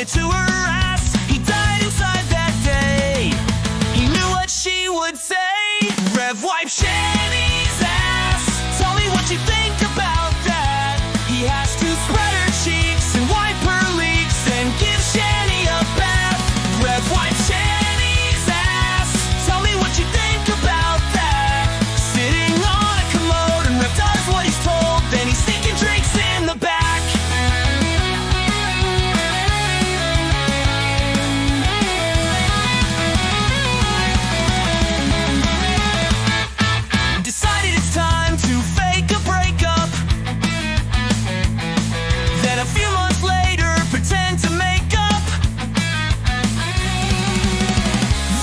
it to her ass. He died inside that day. He knew what she would say. Rev wipe Shanny's ass. Tell me what you think about that. He has to spread her cheeks and wipe her leaks and give Shanny a bath. Rev wipe Shanny's ass. Tell me what you think about that. Sitting on a commode and Rev does what he's told. Then he's sneaking drinks in the back. Decided it's time to fake a breakup. Then a few months later, pretend to make up.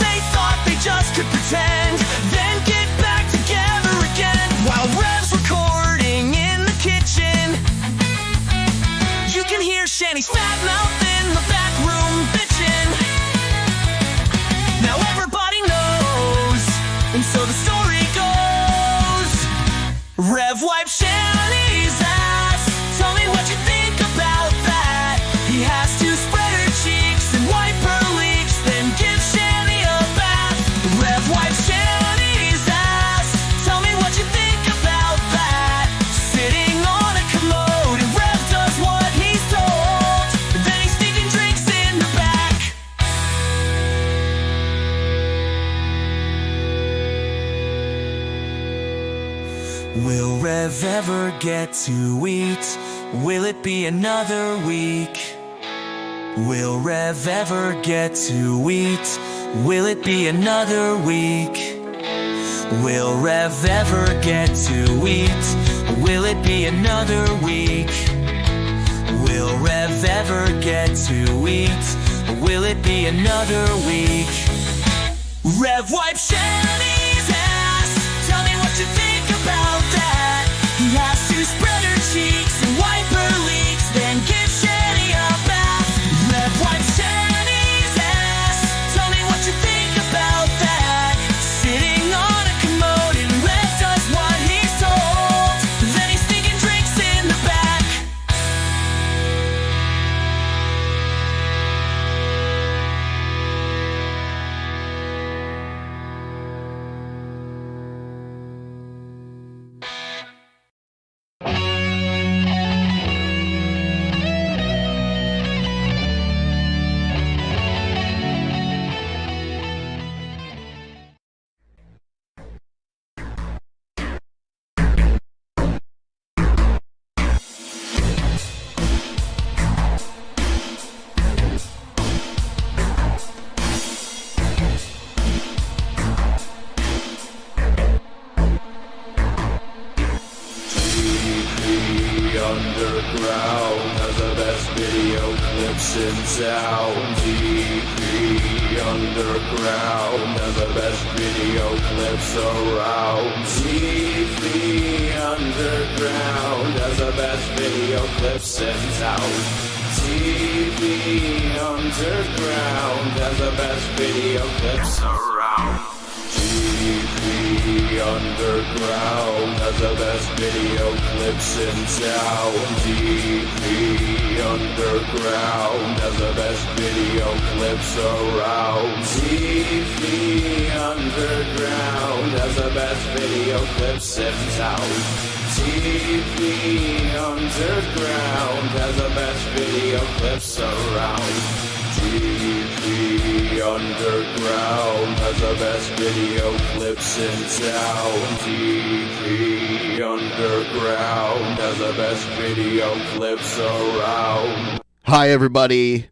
They thought they just could pretend, then get back together again. While Rev's recording in the kitchen, you can hear Shanny's fat mouth in the back room bitching. Now everybody knows, and so the story goes. Rev wipe Shanny's ass. Tell me what you think about that. He has to spread her cheeks and wipe her leaks, then give Shanny a bath. Rev wipe Shanny's ass. Tell me what you think about that. Sitting on a commode and Rev does what he's told. Then he's sneaking drinks in the back. Will Rev ever get to eat? Will it be another week? Will Rev ever get to eat? Will it be another week? Will Rev ever get to eat? Will it be another week? Will Rev ever get to eat? Will it be another week? Rev wipe Shanny's ass. Tell me what you think about that. He has to spread her cheeks and wipe her leaks, then give Shanny a bath. Rev wipe Shanny's ass. Tell me what you think about that. Sitting on a commode and Rev does what he's told. Then he's sneaking drinks in the back. Underground has the best video clips in town. TV Underground has the best video clips around. TV Underground has the best video clips in town. TV Underground has the best video clips around. TV Underground has the best video clips in town. TV Underground has the best video clips around. TV Underground has the best video clips in town. TV Underground has the best video clips around. TV Underground has the best video clips in town. TV Underground has the best video clips around. Hi, everybody.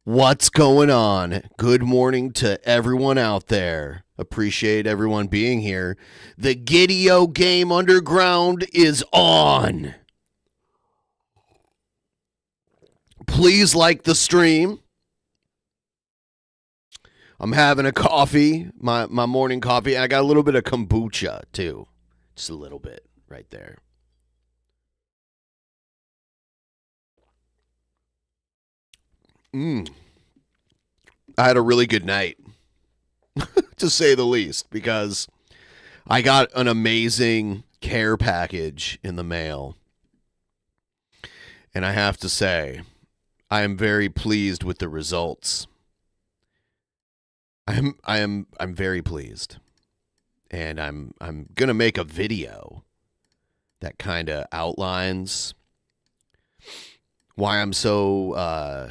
What's going on? Good morning to everyone out there. Appreciate everyone being here. The Gideo Game Underground is on. Please like the stream. I'm having a coffee, my morning coffee, and I got a little bit of kombucha, too. Just a little bit right there. I had a really good night, to say the least, because I got an amazing care package in the mail. And I have to say, I am very pleased with the results. I'm very pleased. And I'm going to make a video that kind of outlines why I'm so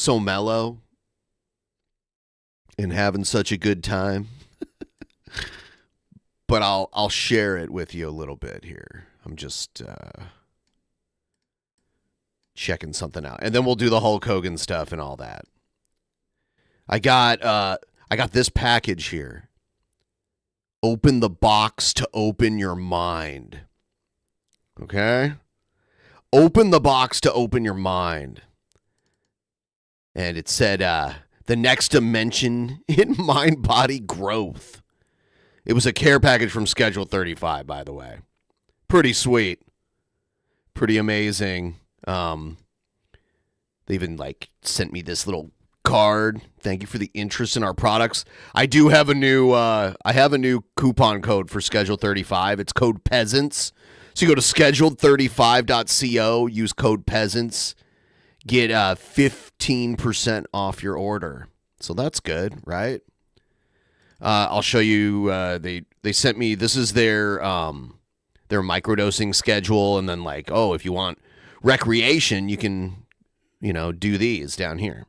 mellow and having such a good time. But I'll share it with you a little bit here. I'm just checking something out, and then we'll do the Hulk Hogan stuff and all that. I got this package here. Open the box to open your mind. Okay? Open the box to open your mind. And it said, the next dimension in mind-body growth. It was a care package from Schedule 35, by the way. Pretty sweet. Pretty amazing. They even, sent me this little card. Thank you for the interest in our products. I do have a new coupon code for Schedule 35. It's code Peasants. So you go to scheduled35.co, use code Peasants, get 15% off your order. So that's good, right? I'll show you. They sent me. This is their microdosing schedule, and then if you want recreation, you can do these down here.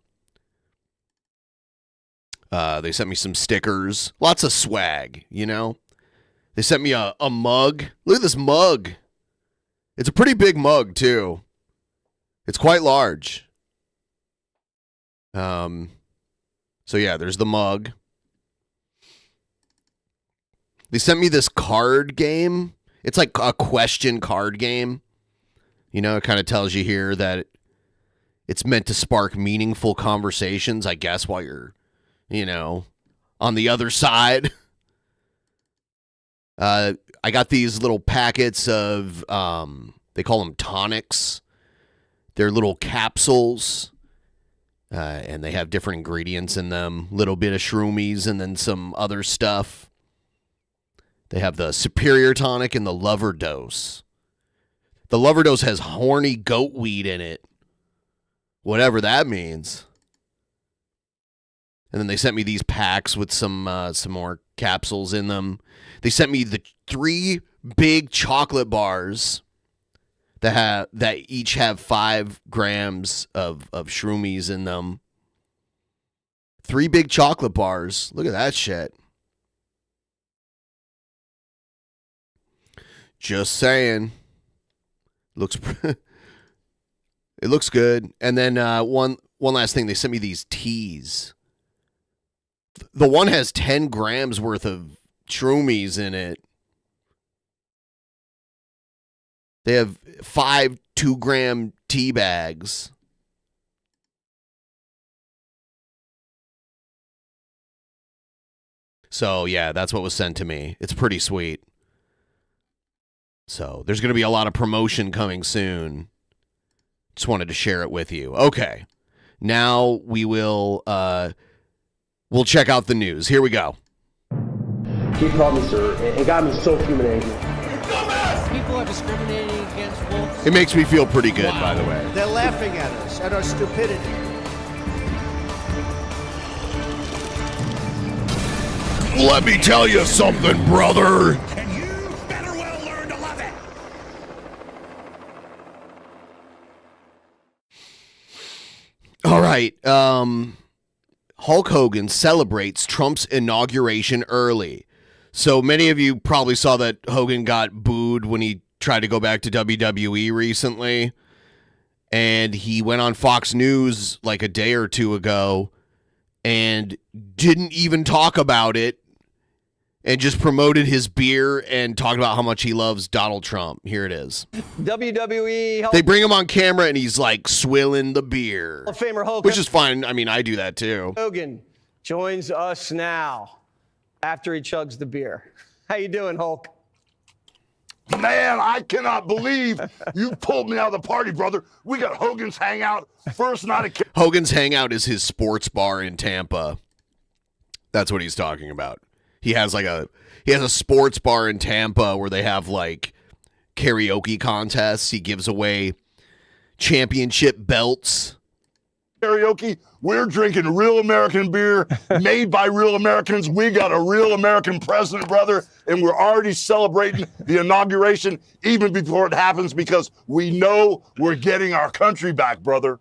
They sent me some stickers, lots of swag. They sent me a mug. Look at this mug. It's a pretty big mug too. It's quite large. So yeah, there's the mug. They sent me this card game. It's like a question card game. It kind of tells you here that it's meant to spark meaningful conversations, I guess, while you're, on the other side. I got these little packets of, they call them tonics. They're little capsules. And they have different ingredients in them. Little bit of shroomies and then some other stuff. They have the Superior Tonic and the Lover Dose. The Lover Dose has horny goat weed in it. Whatever that means. And then they sent me these packs with some more capsules in them. They sent me the 3 big chocolate bars that each have 5 grams of shroomies in them. 3 big chocolate bars. Look at that shit. Just saying. It looks good. And then one last thing. They sent me these teas. The one has 10 grams worth of shroomies in it. They have 5 2-gram tea bags. So, yeah, that's what was sent to me. It's pretty sweet. So, there's going to be a lot of promotion coming soon. Just wanted to share it with you. Okay. Now we will we'll check out the news. Here we go. He called me sir. It got me so fuming angry. People are discriminating against wolves. It makes me feel pretty good, by the way. They're laughing at us, at our stupidity. Let me tell you something, brother. And you better well learn to love it. All right. Hulk Hogan celebrates Trump's inauguration early. So many of you probably saw that Hogan got booed when he tried to go back to WWE recently. And he went on Fox News like a day or two ago and didn't even talk about it and just promoted his beer and talked about how much he loves Donald Trump. Here it is. WWE They bring him on camera and he's like swilling the beer, Hall of Famer Hogan. which is fine. I mean, I do that too. Hogan joins us now after he chugs the beer. How you doing, Hulk? Man, I cannot believe you pulled me out of the party, brother. We got Hogan's Hangout, first night of... Hogan's Hangout is his sports bar in Tampa. That's what he's talking about. He has a sports bar in Tampa where they have like karaoke contests. He gives away championship belts karaoke. We're drinking real American beer made by real Americans. We got a real American president, brother, and we're already celebrating the inauguration even before it happens because we know we're getting our country back, brother.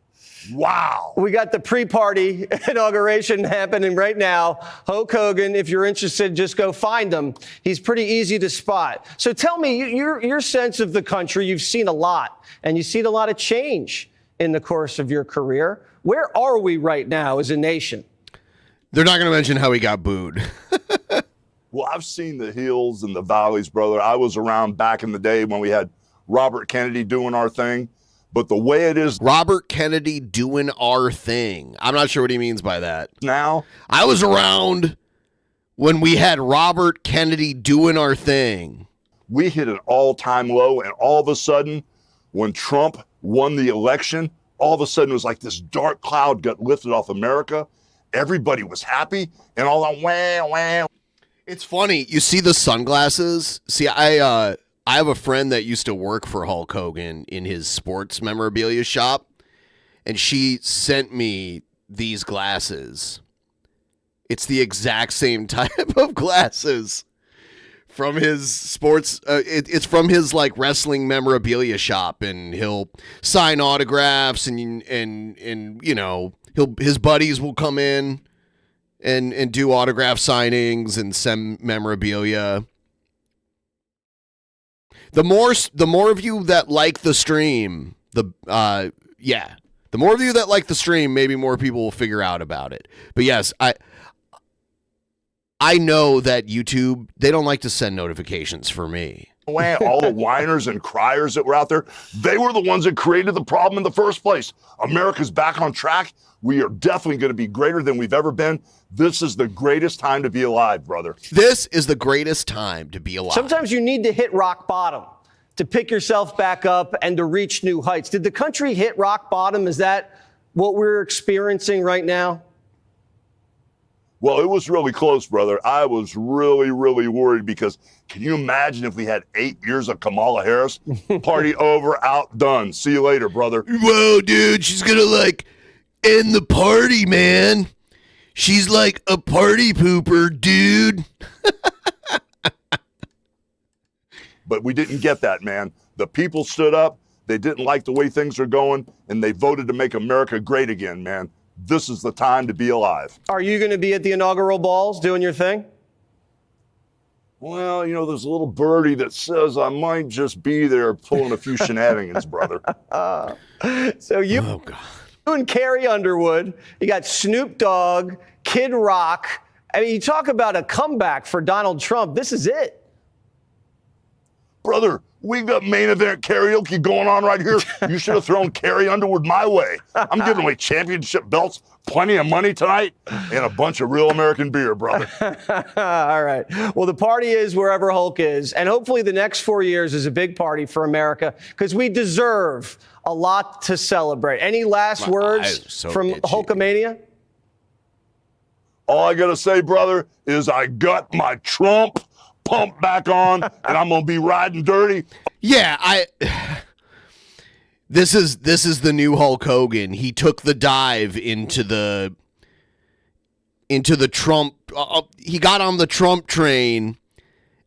Wow. We got the pre-party inauguration happening right now. Hulk Hogan, if you're interested, just go find him. He's pretty easy to spot. So tell me, your sense of the country, you've seen a lot, and you've seen a lot of change in the course of your career. Where are we right now as a nation? They're not going to mention how he got booed. Well, I've seen the hills and the valleys, brother. I was around back in the day when we had Robert Kennedy doing our thing. But the way it is Robert Kennedy doing our thing. I'm not sure what he means by that. now, I was around when we had Robert Kennedy doing our thing. we hit an all-time low. And all of a sudden, when Trump won the election, all of a sudden it was like this dark cloud got lifted off America. Everybody was happy. And all that wah, wah. It's funny. You see the sunglasses? See, I have a friend that used to work for Hulk Hogan in his sports memorabilia shop, and she sent me these glasses. It's the exact same type of glasses from his sports. It's from his like wrestling memorabilia shop, and he'll sign autographs, and you know his buddies will come in and do autograph signings and send memorabilia. The more of you that like the stream, the more of you that like the stream, maybe more people will figure out about it. But yes, I know that YouTube, they don't like to send notifications for me. All the whiners and criers that were out there, they were the ones that created the problem in the first place. America's back on track. We are definitely going to be greater than we've ever been. This is the greatest time to be alive, brother. This is the greatest time to be alive. Sometimes you need to hit rock bottom to pick yourself back up and to reach new heights. Did the country hit rock bottom? Is that what we're experiencing right now? Well, it was really close, brother. I was really, really worried because can you imagine if we had 8 years of Kamala Harris? Party over, outdone. See you later, brother. Whoa, dude, she's gonna like end the party, man. She's like a party pooper, dude. But we didn't get that, man. The people stood up. They didn't like the way things are going, and they voted to make America great again, man. This is the time to be alive. Are you going to be at the inaugural balls doing your thing? Well, you know, there's a little birdie that says I might just be there pulling a few shenanigans, brother. So you and Carrie Underwood, you got Snoop Dogg, Kid Rock. I mean, you talk about a comeback for Donald Trump. This is it. Brother, we've got main event karaoke going on right here. You should have thrown Carrie Underwood my way. I'm giving away championship belts, plenty of money tonight, and a bunch of real American beer, brother. All right. Well, the party is wherever Hulk is, and hopefully the next 4 years is a big party for America because we deserve a lot to celebrate. Any last words from Hulkamania? All I got to say, brother, is I got my Trump pump back on, and I'm going to be riding dirty. Yeah, This is the new Hulk Hogan. He took the dive into the Trump. He got on the Trump train,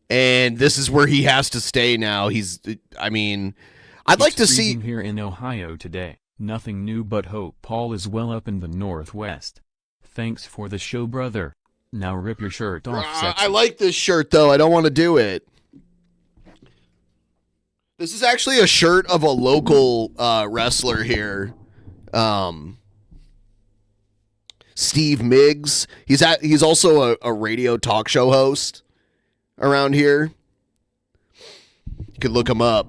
and this is where he has to stay now. I'd like to see here in Ohio today. Nothing new but hope. Paul is well up in the Northwest. Thanks for the show, brother. Now rip your shirt off, sexy. I like this shirt, though. I don't want to do it. This is actually a shirt of a local wrestler here. Steve Miggs. He's also a radio talk show host around here. You could look him up.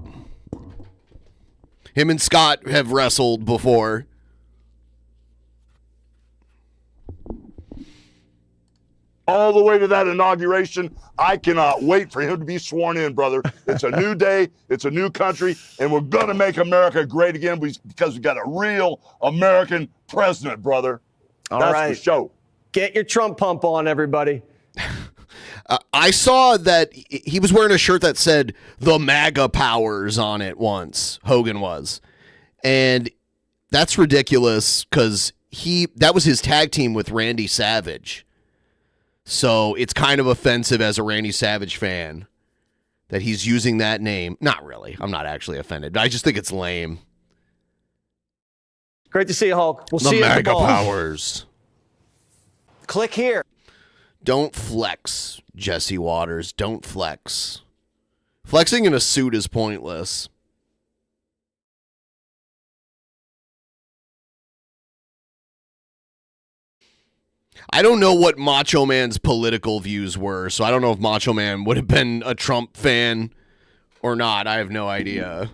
Him and Scott have wrestled before. All the way to that inauguration. I cannot wait for him to be sworn in, brother. It's a new day. It's a new country. And we're going to make America great again because we got a real American president, brother. That's for show. Get your Trump pump on, everybody. I saw that he was wearing a shirt that said the MAGA powers on it once. Hogan was. And That's ridiculous because that was his tag team with Randy Savage. So it's kind of offensive as a Randy Savage fan that he's using that name. Not really. I'm not actually offended. I just think it's lame. Great to see you, Hulk. We'll see you at the Mega ball. Powers. Click here. Don't flex, Jesse Waters. Don't flex. Flexing in a suit is pointless. I don't know what Macho Man's political views were, so I don't know if Macho Man would have been a Trump fan or not. I have no idea.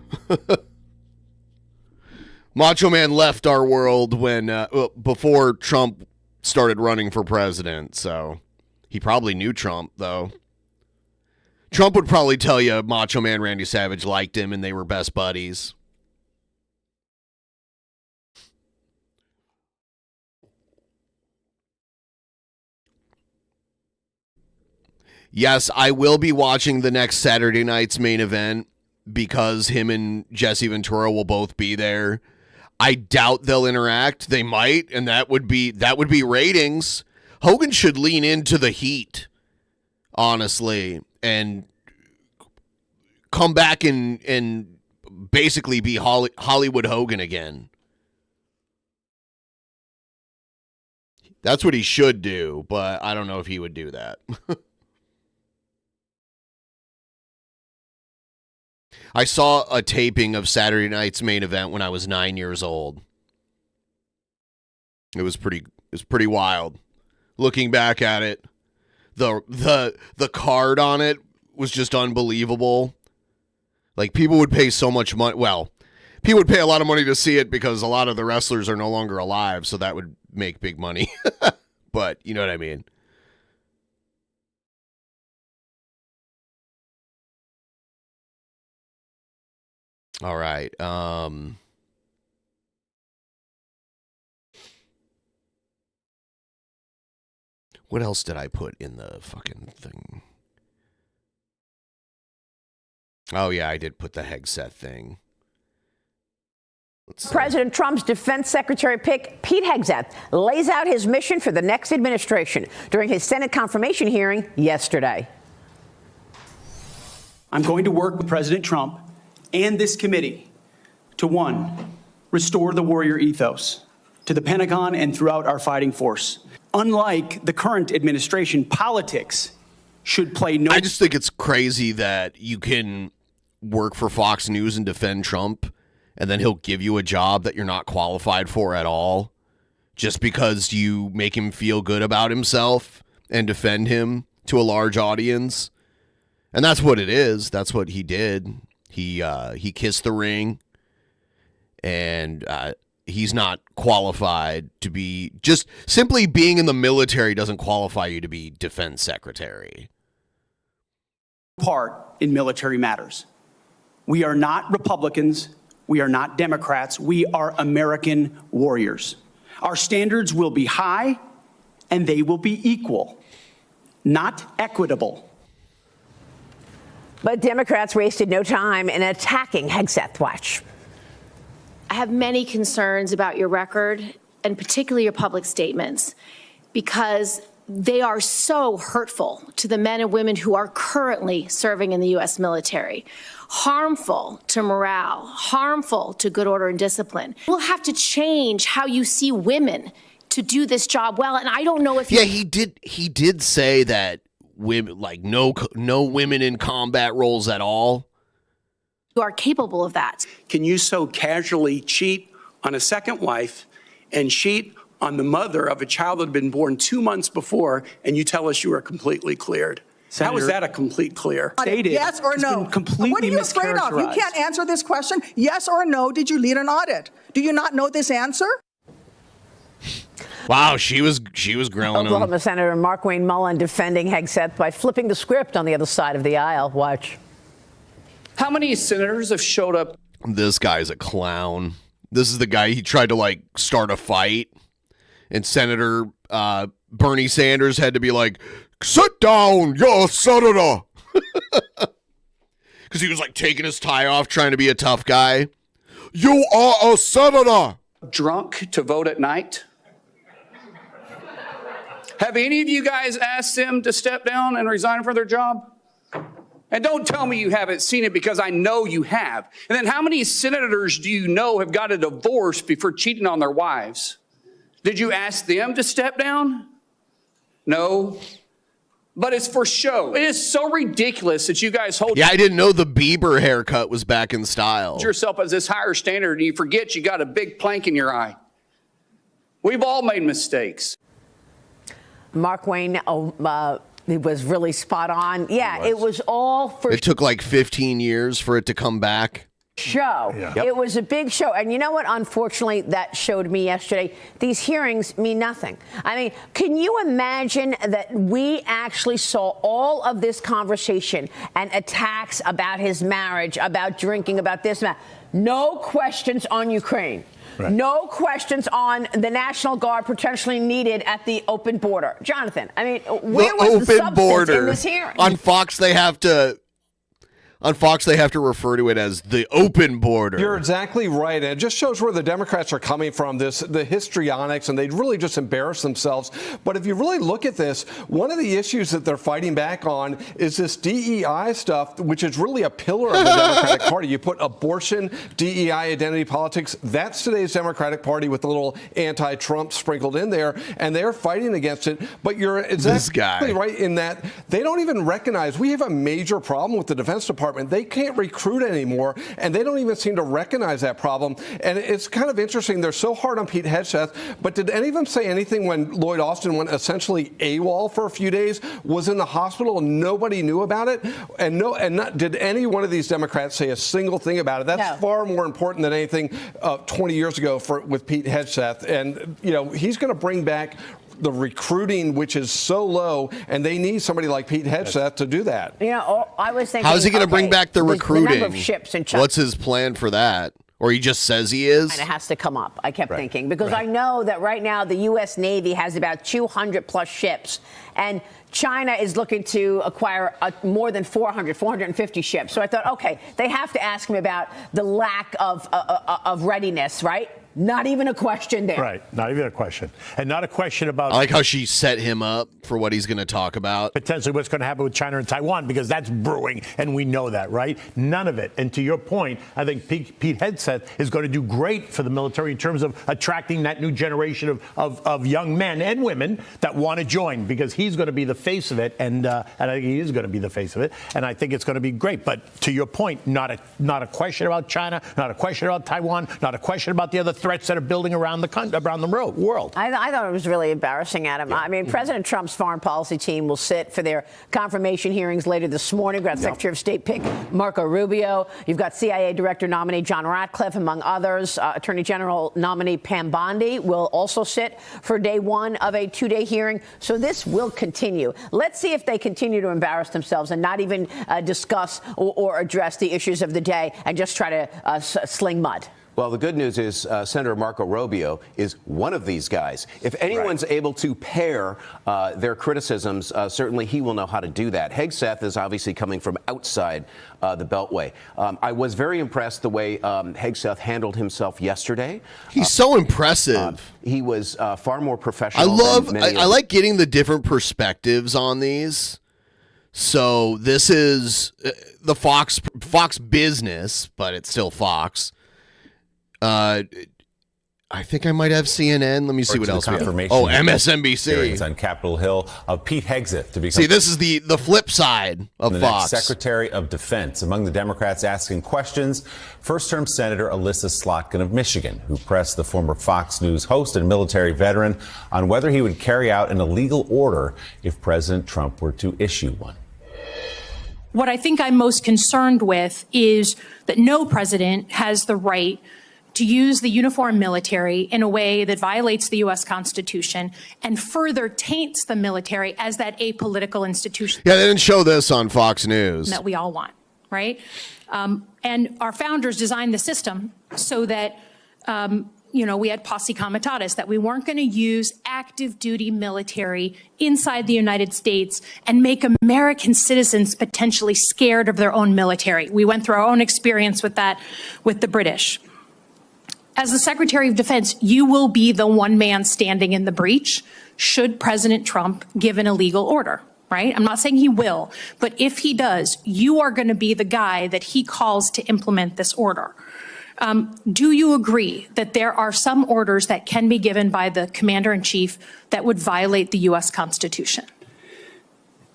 Macho Man left our world when before Trump started running for president, so he probably knew Trump, though. Trump would probably tell you Macho Man Randy Savage liked him and they were best buddies. Yes, I will be watching the next Saturday night's main event because him and Jesse Ventura will both be there. I doubt they'll interact. They might, and that would be ratings. Hogan should lean into the heat, honestly, and come back and basically be Hollywood Hogan again. That's what he should do, but I don't know if he would do that. I saw a taping of Saturday night's main event when I was 9 years old. It was pretty wild. Looking back at it, the card on it was just unbelievable. Like, people would pay so much money. Well, people would pay a lot of money to see it because a lot of the wrestlers are no longer alive, so that would make big money. But you know what I mean. All right. What else did I put in the fucking thing? Oh, yeah, I did put the Hegseth thing. President Trump's defense secretary pick, Pete Hegseth, lays out his mission for the next administration during his Senate confirmation hearing yesterday. I'm going to work with President Trump and this committee to, one, restore the warrior ethos to the Pentagon and throughout our fighting force. Unlike the current administration, politics should play no... I just think it's crazy that you can work for Fox News and defend Trump, and then he'll give you a job that you're not qualified for at all, just because you make him feel good about himself and defend him to a large audience. And that's what it is. That's what he did. He kissed the ring, and he's not qualified to be, just simply being in the military doesn't qualify you to be defense secretary. Part in military matters. We are not Republicans. We are not Democrats. We are American warriors. Our standards will be high, and they will be equal, not equitable. But Democrats wasted no time in attacking Hegseth. Watch. I have many concerns about your record, and particularly your public statements, because they are so hurtful to the men and women who are currently serving in the U.S. military, harmful to morale, harmful to good order and discipline. We'll have to change how you see women to do this job well, and I don't know if... Yeah, he did say that women, like, no women in combat roles at all. You are capable of that. Can you so casually cheat on a second wife and cheat on the mother of a child that had been born 2 months before, and you tell us you are completely cleared? Senator, how is that a complete clear? Stated, yes or no? Completely what are you afraid of? You can't answer this question. Yes or no, did you lead an audit? Do you not know this answer? Wow, she was grilling him. Oklahoma Senator Markwayne Mullin defending Hegseth by flipping the script on the other side of the aisle. Watch. How many senators have showed up? This guy's a clown. This is the guy, he tried to, like, start a fight, and Senator Bernie Sanders had to be like, "Sit down, you're a senator." Because he was, like, taking his tie off, trying to be a tough guy. "You are a senator." drunk to vote at night? Have any of you guys asked them to step down and resign from their job? And don't tell me you haven't seen it, because I know you have. And then how many senators do you know have got a divorce before cheating on their wives? Did you ask them to step down? No. But it's for show. It is so ridiculous that you guys hold I didn't know the Bieber haircut was back in style. yourself as this higher standard, and you forget you got a big plank in your eye. We've all made mistakes. Mark Wayne it was really spot on. Yeah, it was all for It took like 15 years for it to come back. show. It was a big show. And you know what? Unfortunately, that showed me yesterday. These hearings mean nothing. I mean, can you imagine that we actually saw all of this conversation and attacks about his marriage, about drinking, about this, and that? No questions on Ukraine. Right. No questions on the National Guard potentially needed at the open border. Jonathan, I mean, where was the substance in this hearing? On Fox, they have to refer to it as the open border. You're exactly right. And it just shows where the Democrats are coming from, the histrionics, and they really just embarrass themselves. But if you really look at this, one of the issues that they're fighting back on is this DEI stuff, which is really a pillar of the Democratic Party. You put abortion, DEI, identity politics, that's today's Democratic Party with a little anti-Trump sprinkled in there, and they're fighting against it. But you're exactly right in that they don't even recognize we have a major problem with the Defense Department. They can't recruit anymore, and they don't even seem to recognize that problem. And it's kind of interesting. They're so hard on Pete Hegseth, but did any of them say anything when Lloyd Austin went essentially AWOL for a few days, was in the hospital, and nobody knew about it? And did any one of these Democrats say a single thing about it? That's far more important than anything 20 years ago with Pete Hegseth. And, you know, he's going to bring back the recruiting, which is so low, and they need somebody like Pete Hegseth to do that. You know, I was thinking, how's he going to bring back the recruiting? The number of ships in China. What's his plan for that? Or he just says he is? And it has to come up, I kept thinking, because I know that right now the U.S. Navy has about 200 plus ships, and China is looking to acquire more than 450 ships. So I thought, okay, they have to ask him about the lack of readiness, right? Not even a question there. Right, not even a question. And not a question about... I like how she set him up for what he's going to talk about. Potentially what's going to happen with China and Taiwan, because that's brewing, and we know that, right? None of it. And to your point, I think Pete Hegseth is going to do great for the military in terms of attracting that new generation of young men and women that want to join, because he's going to be the face of it, and I think he is going to be the face of it, and I think it's going to be great. But to your point, not a question about China, not a question about Taiwan, not a question about the other threats that are building around the world. I thought it was really embarrassing, Adam. I mean, President Trump's foreign policy team will sit for their confirmation hearings later this morning. We've got Secretary of State pick Marco Rubio. You've got CIA Director nominee John Ratcliffe, among others. Attorney General nominee Pam Bondi will also sit for day one of a two-day hearing. So this will continue. Let's see if they continue to embarrass themselves and not even discuss or address the issues of the day and just try to sling mud. Well, the good news is Senator Marco Rubio is one of these guys. If anyone's able to pair their criticisms, certainly he will know how to do that. Hegseth is obviously coming from outside the Beltway. I was very impressed the way Hegseth handled himself yesterday. He's so impressive. He was far more professional. I like getting the different perspectives on these. So this is the Fox business, but it's still Fox. I think I might have CNN. Let me see what else we have. Oh, MSNBC. Hearings on Capitol Hill of Pete Hegseth to become. See, this is the flip side of the Fox. Next Secretary of Defense. Among the Democrats asking questions, first-term Senator Alyssa Slotkin of Michigan, who pressed the former Fox News host and military veteran on whether he would carry out an illegal order if President Trump were to issue one. What I think I'm most concerned with is that no president has the right to use the uniformed military in a way that violates the U.S. Constitution and further taints the military as that apolitical institution. Yeah, they didn't show this on Fox News. That we all want, right? And our founders designed the system so that, we had posse comitatus, that we weren't going to use active duty military inside the United States and make American citizens potentially scared of their own military. We went through our own experience with that with the British. as the Secretary of Defense, you will be the one man standing in the breach should President Trump give an illegal order, right? I'm not saying he will, but if he does, you are going to be the guy that he calls to implement this order. Do you agree that there are some orders that can be given by the Commander-in-Chief that would violate the U.S. Constitution?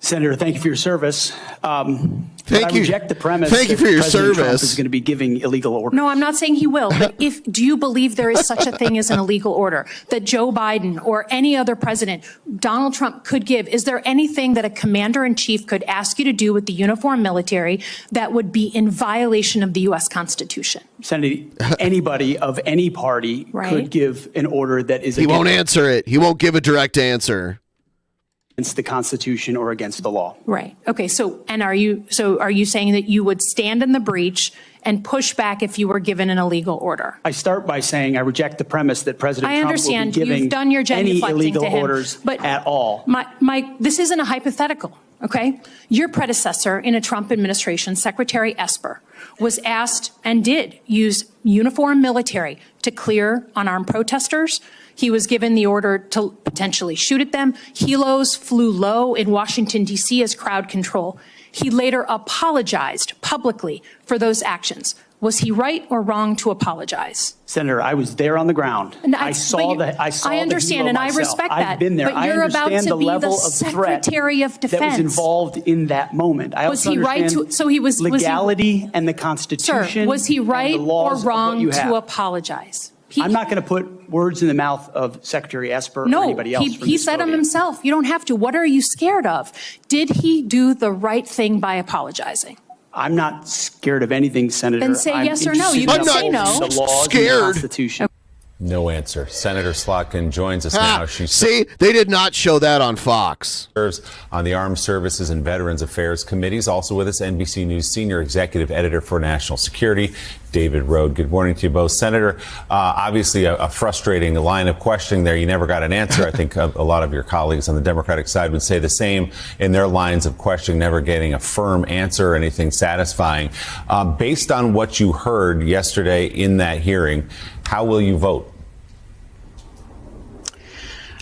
Senator, thank you for your service. Thank I you. reject the premise Thank you that for your President Trump service. is going to be giving illegal orders. No, I'm not saying he will. But do you believe there is such a thing as an illegal order that Joe Biden or any other president, Donald Trump, could give? Is there anything that a commander-in-chief could ask you to do with the uniformed military that would be in violation of the U.S. Constitution? Senator, anybody of any party could give an order that is He won't answer it. He won't give a direct answer. Against the Constitution or against the law. Right. Okay. Are you saying that you would stand in the breach and push back if you were given an illegal order? I start by saying I reject the premise that President Trump will be giving you've done your any genuflecting illegal to him, orders but at all. This isn't a hypothetical. Okay. Your predecessor in a Trump administration, Secretary Esper, was asked and did use uniformed military to clear unarmed protesters. He was given the order to potentially shoot at them. Helos flew low in Washington, D.C. as crowd control. He later apologized publicly for those actions. Was he right or wrong to apologize? Senator, I was there on the ground. I understand, and I respect that. I've been there. But you're about to the be level the of threat Secretary of Defense. that was involved in that moment. I Was also he right understand to? So he was legality and the Constitution. Sir, was he right and the laws or of what wrong you to have. apologize? I'm not going to put words in the mouth of Secretary Esper or anybody else. he said them himself. You don't have to. What are you scared of? Did he do the right thing by apologizing? I'm not scared of anything, Senator. Then say I'm yes or no. You can say no. The laws and the Constitution. No answer. Senator Slotkin joins us now. She See, they did not show that on Fox. Serves on the Armed Services and Veterans Affairs Committees. Also with us, NBC News Senior Executive Editor for National Security, David Rode. Good morning to you both. Senator, obviously a frustrating line of questioning there. You never got an answer. I think a lot of your colleagues on the Democratic side would say the same in their lines of questioning, never getting a firm answer or anything satisfying. Based on what you heard yesterday in that hearing, how will you vote?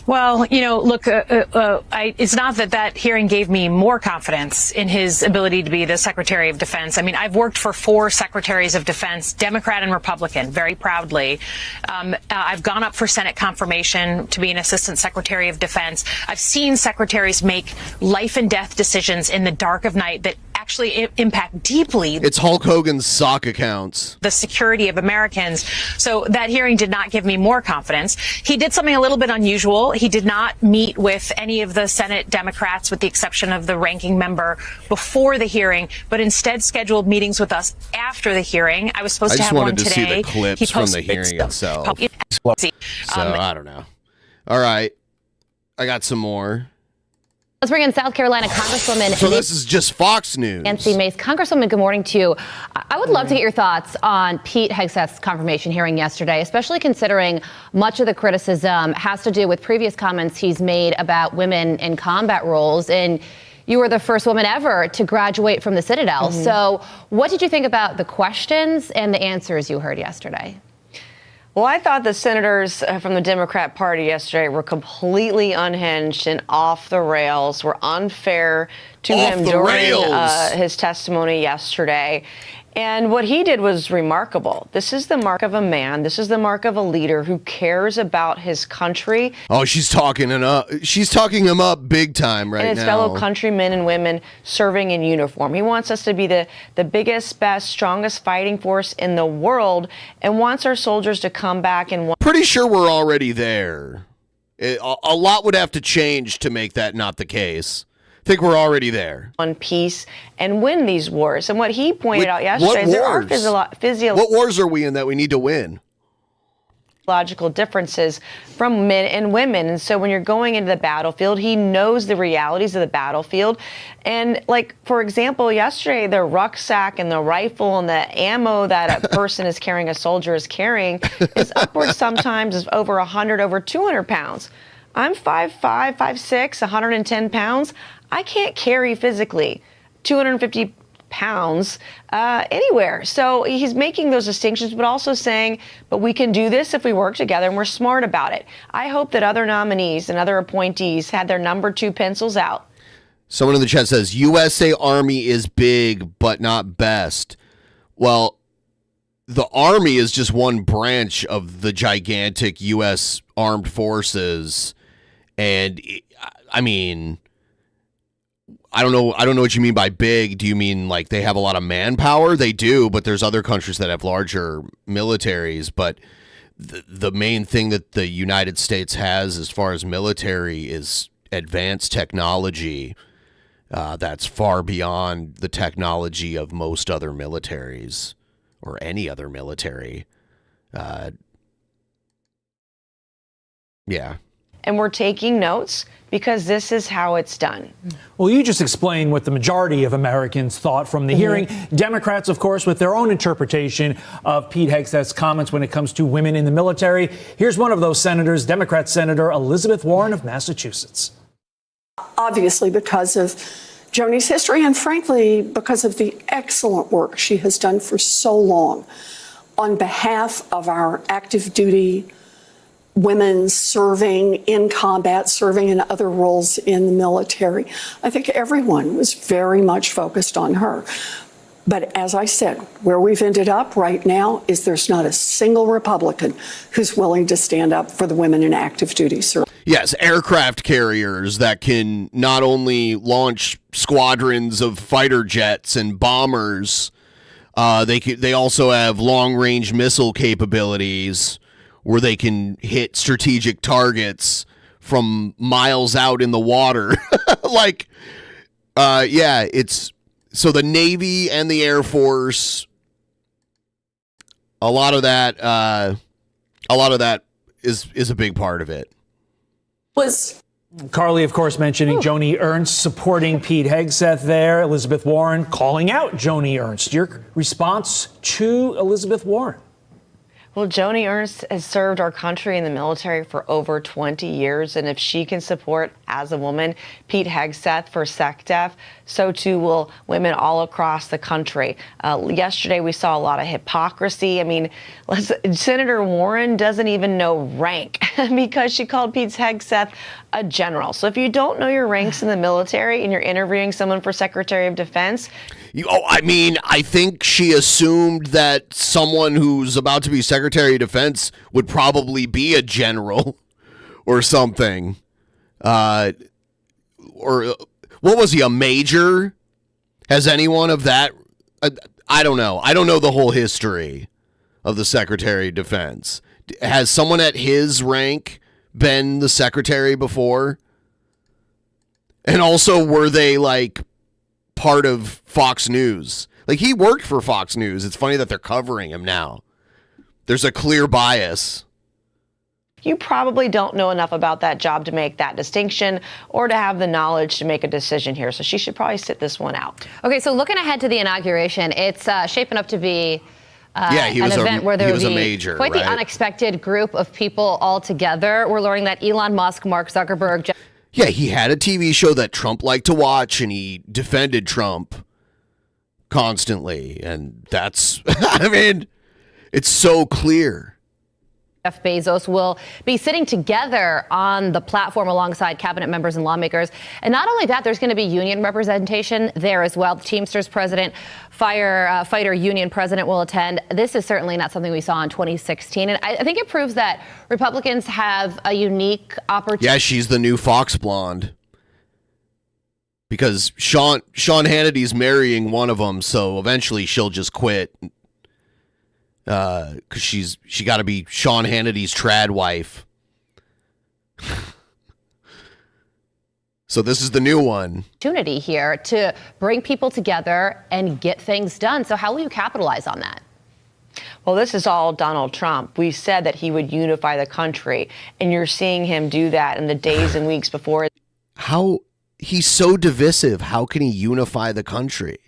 Well, look, it's not that hearing gave me more confidence in his ability to be the Secretary of Defense. I mean, I've worked for 4 Secretaries of Defense, Democrat and Republican, very proudly. I've gone up for Senate confirmation to be an Assistant Secretary of Defense. I've seen secretaries make life and death decisions in the dark of night that actually impact deeply. It's Hulk Hogan's sock accounts. The security of Americans. So that hearing did not give me more confidence. He did something a little bit unusual. He did not meet with any of the Senate Democrats, with the exception of the ranking member, before the hearing, but instead scheduled meetings with us after the hearing. I was supposed to have one today. I just wanted to see the clips from the hearing itself. So I don't know. All right. I got some more. Let's bring in South Carolina Congresswoman. So this is just Fox News. Nancy Mace. Congresswoman, good morning to you. I would love to get your thoughts on Pete Hegseth's confirmation hearing yesterday, especially considering much of the criticism has to do with previous comments he's made about women in combat roles. And you were the first woman ever to graduate from the Citadel. So what did you think about the questions and the answers you heard yesterday? Well, I thought the senators from the Democrat Party yesterday were completely unhinged and off the rails, were unfair to him during his testimony yesterday. And what he did was remarkable. This is the mark of a man. This is the mark of a leader who cares about his country. Oh, she's talking him up. She's talking him up big time right now. And his fellow countrymen and women serving in uniform. He wants us to be the biggest, best, strongest fighting force in the world, and wants our soldiers to come back and. Pretty sure we're already there. A lot would have to change to make that not the case. I think we're already there. On peace and win these wars. And what he pointed out yesterday is there are what wars are we in that we need to win? Logical differences from men and women. And so when you're going into the battlefield, he knows the realities of the battlefield. And like, for example, yesterday, the rucksack and the rifle and the ammo that a person is carrying, a soldier is carrying, is upwards sometimes of over 100, over 200 pounds. I'm 5'5", 5'6", 110 pounds. I can't carry physically 250 pounds anywhere. So he's making those distinctions, but also saying, but we can do this if we work together and we're smart about it. I hope that other nominees and other appointees had their number 2 pencils out. Someone in the chat says, USA Army is big, but not best. Well, the Army is just one branch of the gigantic U.S. Armed Forces. And, I mean, I don't know what you mean by big. Do you mean like they have a lot of manpower? They do, but there's other countries that have larger militaries. But the main thing that the United States has as far as military is advanced technology that's far beyond the technology of most other militaries or any other military. Yeah. And we're taking notes because this is how it's done. Well, you just explained what the majority of Americans thought from the hearing. Democrats, of course, with their own interpretation of Pete Hegseth's comments when it comes to women in the military. Here's one of those senators, Democrat Senator Elizabeth Warren of Massachusetts. Obviously, because of Joni's history and frankly, because of the excellent work she has done for so long on behalf of our active duty women serving in combat, serving in other roles in the military. I think everyone was very much focused on her. But as I said, where we've ended up right now is there's not a single Republican who's willing to stand up for the women in active duty service. Yes, aircraft carriers that can not only launch squadrons of fighter jets and bombers, they also have long-range missile capabilities where they can hit strategic targets from miles out in the water. It's so the Navy and the Air Force, a lot of that is a big part of it. Carly, of course, mentioning Joni Ernst supporting Pete Hegseth there. Elizabeth Warren calling out Joni Ernst. Your response to Elizabeth Warren? Well, Joni Ernst has served our country in the military for over 20 years, and if she can support, as a woman, Pete Hegseth for SecDef, so too will women all across the country. Yesterday, we saw a lot of hypocrisy. I mean, Senator Warren doesn't even know rank because she called Pete Hegseth a general. So if you don't know your ranks in the military and you're interviewing someone for Secretary of Defense, I think she assumed that someone who's about to be Secretary of Defense would probably be a general or something. Or what was he, a major? Has anyone of that? I don't know. I don't know the whole history of the Secretary of Defense. Has someone at his rank been the secretary before? And also, were they like part of Fox News? Like, he worked for Fox News. It's funny that they're covering him now. There's a clear bias. you probably don't know enough about that job to make that distinction or to have the knowledge to make a decision here. So she should probably sit this one out. Okay, so looking ahead to the inauguration, it's shaping up to be he was an event where there will be major, quite the unexpected group of people all together. We're learning that Elon Musk, Mark Zuckerberg... Yeah, he had a TV show that Trump liked to watch, and he defended Trump constantly. And that's, I mean, it's so clear. Jeff Bezos will be sitting together on the platform alongside cabinet members and lawmakers. And not only that, there's going to be union representation there as well. The Teamsters president, fighter union president will attend. This is certainly not something we saw in 2016. And I think it proves that Republicans have a unique opportunity. Yeah, she's the new Fox blonde. Because Sean Hannity's marrying one of them, so eventually she'll just quit. Because she got to be Sean Hannity's trad wife. So this is the new one. Opportunity here to bring people together and get things done. So how will you capitalize on that? Well, this is all Donald Trump. We said that he would unify the country, and you're seeing him do that in the days and weeks before. How he's so divisive. How can he unify the country?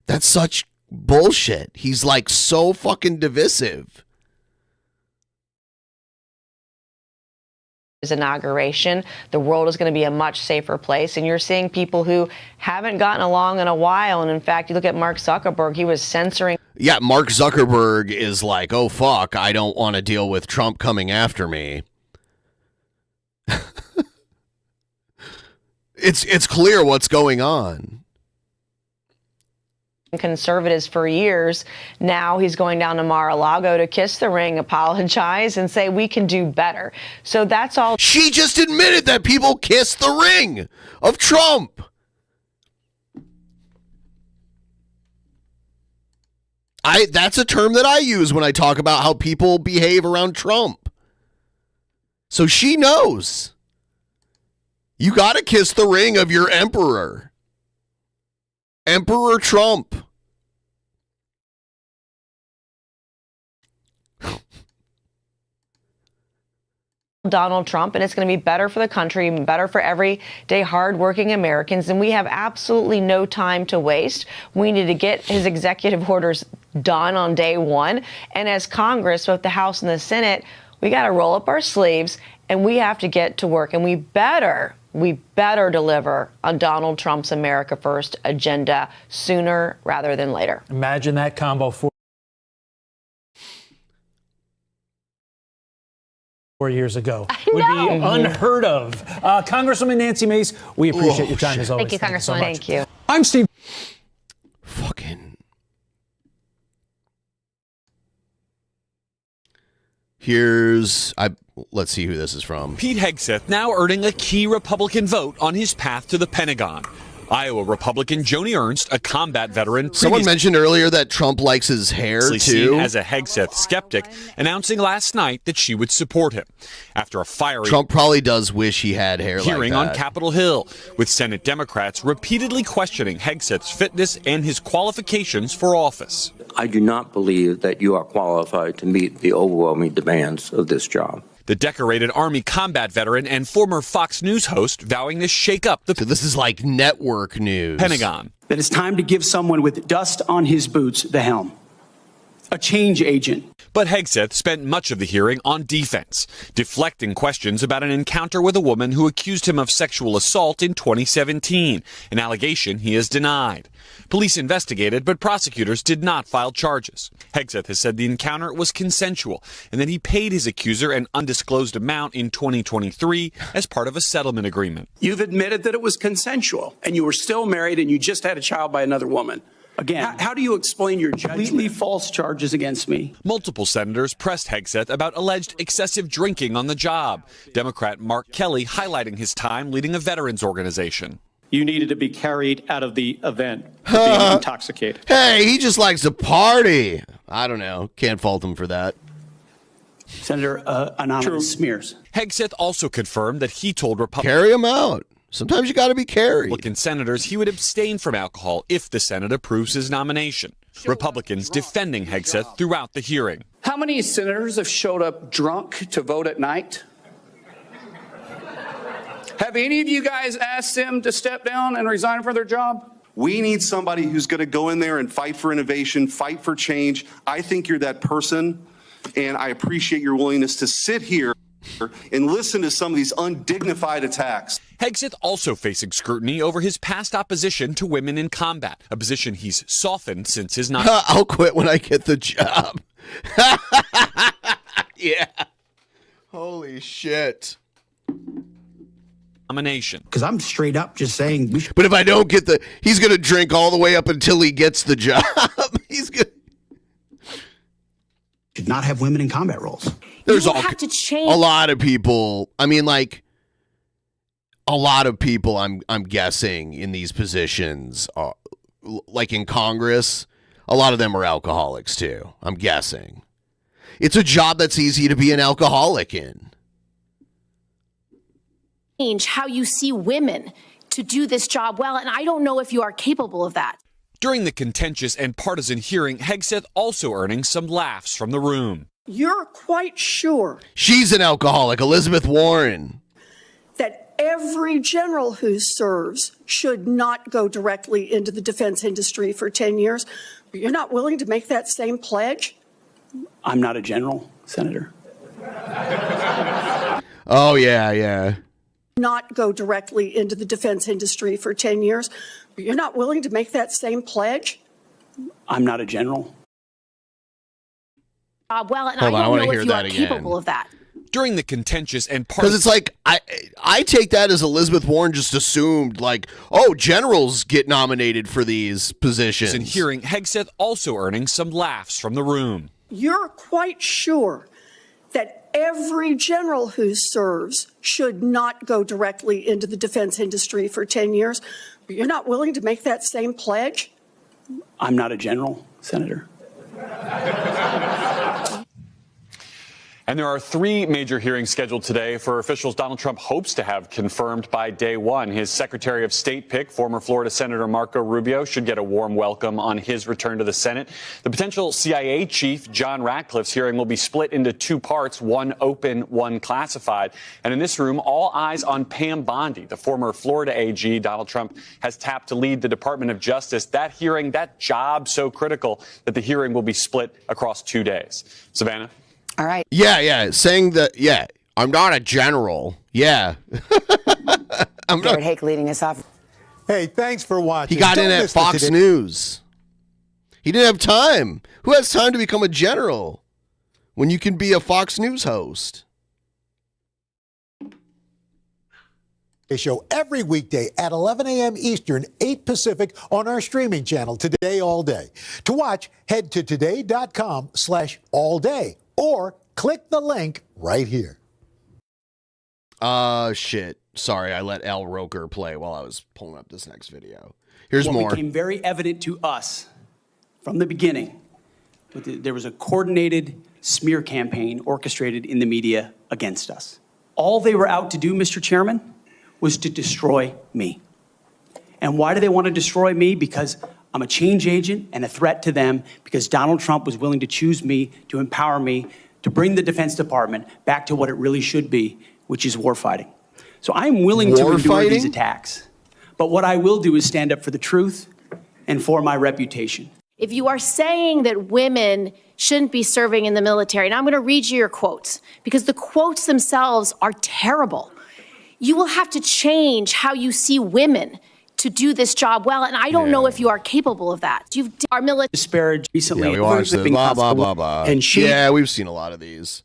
That's such bullshit. He's like so fucking divisive. his inauguration, the world is going to be a much safer place. And you're seeing people who haven't gotten along in a while. And in fact, you look at Mark Zuckerberg, he was censoring. Yeah, Mark Zuckerberg is like, oh, fuck, I don't want to deal with Trump coming after me. It's clear what's going on. Conservatives for years. Now he's going down to Mar-a-Lago to kiss the ring, apologize, and say we can do better. So that's all. She just admitted that people kiss the ring of Trump. That's a term that I use when I talk about how people behave around Trump. So she knows. You got to kiss the ring of your emperor. Emperor Trump. Donald Trump, and it's going to be better for the country, better for everyday hardworking Americans, and we have absolutely no time to waste. We need to get his executive orders done on day one, and as Congress, both the House and the Senate, we got to roll up our sleeves, and we have to get to work, and we better deliver on Donald Trump's America First agenda sooner rather than later. Imagine that combo 4 years ago. Would be unheard of. Congresswoman Nancy Mace, we appreciate your time as always. Thank you, Congresswoman. Thank you. I'm Steve. Fucking. Let's see who this is from. Pete Hegseth now earning a key Republican vote on his path to the Pentagon. Iowa Republican Joni Ernst, a combat veteran. Someone mentioned earlier that Trump likes his hair, too. Seen as a Hegseth skeptic, announcing last night that she would support him. After a fiery Trump probably does wish he had hair like that. Hearing on Capitol Hill, with Senate Democrats repeatedly questioning Hegseth's fitness and his qualifications for office. I do not believe that you are qualified to meet the overwhelming demands of this job. The decorated Army combat veteran and former Fox News host vowing to shake up the... So this is like network news. Pentagon. That it's time to give someone with dust on his boots the helm. A change agent. But Hegseth spent much of the hearing on defense, deflecting questions about an encounter with a woman who accused him of sexual assault in 2017, an allegation he has denied. Police investigated, but prosecutors did not file charges. Hegseth has said the encounter was consensual and that he paid his accuser an undisclosed amount in 2023 as part of a settlement agreement. You've admitted that it was consensual and you were still married and you just had a child by another woman. Again, how do you explain your completely false charges against me? Multiple senators pressed Hegseth about alleged excessive drinking on the job. Democrat Mark Kelly highlighting his time leading a veterans organization. You needed to be carried out of the event for being intoxicated. Hey, he just likes to party. I don't know. Can't fault him for that. Senator Anonymous smears. Hegseth also confirmed that he told Republicans... Carry him out. Sometimes you got to be carried. Republican senators he would abstain from alcohol if the Senate approves his nomination. Republicans defending Hegseth throughout the hearing. How many senators have showed up drunk to vote at night? Have any of you guys asked them to step down and resign from their job? We need somebody who's going to go in there and fight for innovation, fight for change. I think you're that person, and I appreciate your willingness to sit here and listen to some of these undignified attacks. Hegseth also facing scrutiny over his past opposition to women in combat, a position he's softened since his nomination. I'll quit when I get the job. Yeah. Holy shit. Nomination. Because I'm straight up just saying. But if I don't get he's going to drink all the way up until he gets the job. He's going should not have women in combat roles. There's a lot of people. I mean, like a lot of people. I'm guessing in these positions, like in Congress, a lot of them are alcoholics too. I'm guessing it's a job that's easy to be an alcoholic in. Change how you see women to do this job well, and I don't know if you are capable of that. During the contentious and partisan hearing, Hegseth also earning some laughs from the room. You're quite sure She's an alcoholic, Elizabeth Warren. that every general who serves should not go directly into the defense industry for 10 years. You're not willing to make that same pledge? I'm not a general, Senator. Oh, yeah. Not go directly into the defense industry for 10 years. You're not willing to make that same pledge? I'm not a general. Well, and Hold on, I I don't wanna know hear if you that are again. capable of that. During the contentious and Because it's like, I take that as Elizabeth Warren just assumed, like, oh, generals get nominated for these positions. in hearing, Hegseth also earning some laughs from the room. You're quite sure that every general who serves should not go directly into the defense industry for 10 years? You're not willing to make that same pledge? I'm not a general, Senator. And there are 3 major hearings scheduled today for officials Donald Trump hopes to have confirmed by day one. His Secretary of State pick, former Florida Senator Marco Rubio, should get a warm welcome on his return to the Senate. The potential CIA chief, John Ratcliffe's hearing will be split into 2 parts, one open, one classified. And in this room, all eyes on Pam Bondi, the former Florida AG Donald Trump has tapped to lead the Department of Justice. That hearing, that job so critical that the hearing will be split across 2 days. Savannah? All right. Yeah. Saying that, I'm not a general. Yeah. Garrett Hake leading us off. Hey, thanks for watching. He got Don't in at miss Fox today- News. He didn't have time. Who has time to become a general when you can be a Fox News host? Show every weekday at 11 a.m. Eastern, 8 Pacific on our streaming channel, Today All Day. To watch, head to today.com/allday or click the link right here. Shit. Sorry, I let Al Roker play while I was pulling up this next video. Here's What more. became very evident to us from the beginning, there was a coordinated smear campaign orchestrated in the media against us. All they were out to do, Mr. Chairman, was to destroy me. And why do they want to destroy me? Because I'm a change agent and a threat to them, because Donald Trump was willing to choose me, to empower me, to bring the Defense Department back to what it really should be, which is war fighting. So I'm willing to endure these attacks. But what I will do is stand up for the truth and for my reputation. If you are saying that women shouldn't be serving in the military, and I'm going to read you your quotes, because the quotes themselves are terrible. You will have to change how you see women to do this job well, and I don't know if you are capable of that. Our military disparaged recently. Yeah, we watched it. Blah, blah, blah, blah. And we've seen a lot of these.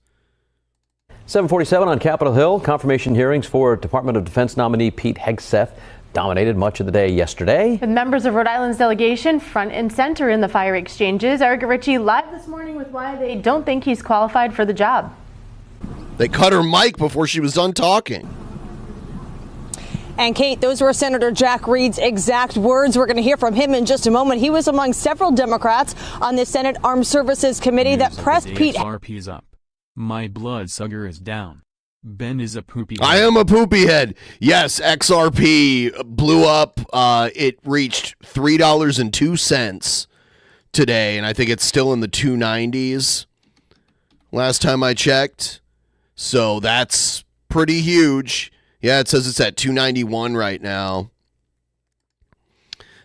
747 on Capitol Hill. Confirmation hearings for Department of Defense nominee Pete Hegseth dominated much of the day yesterday. With members of Rhode Island's delegation front and center in the fire exchanges, Erica Ritchie live this morning with why they don't think he's qualified for the job. They cut her mic before she was done talking. And Kate, those were Senator Jack Reed's exact words. We're going to hear from him in just a moment. He was among several Democrats on the Senate Armed Services Committee that pressed Pete. XRP's up. My blood sugar is down. Ben is a poopy head. I am a poopy head. Yes, XRP blew up. It reached $3.02 today, and I think it's still in the 290s last time I checked. So that's pretty huge. Yeah, it says it's at 291 right now.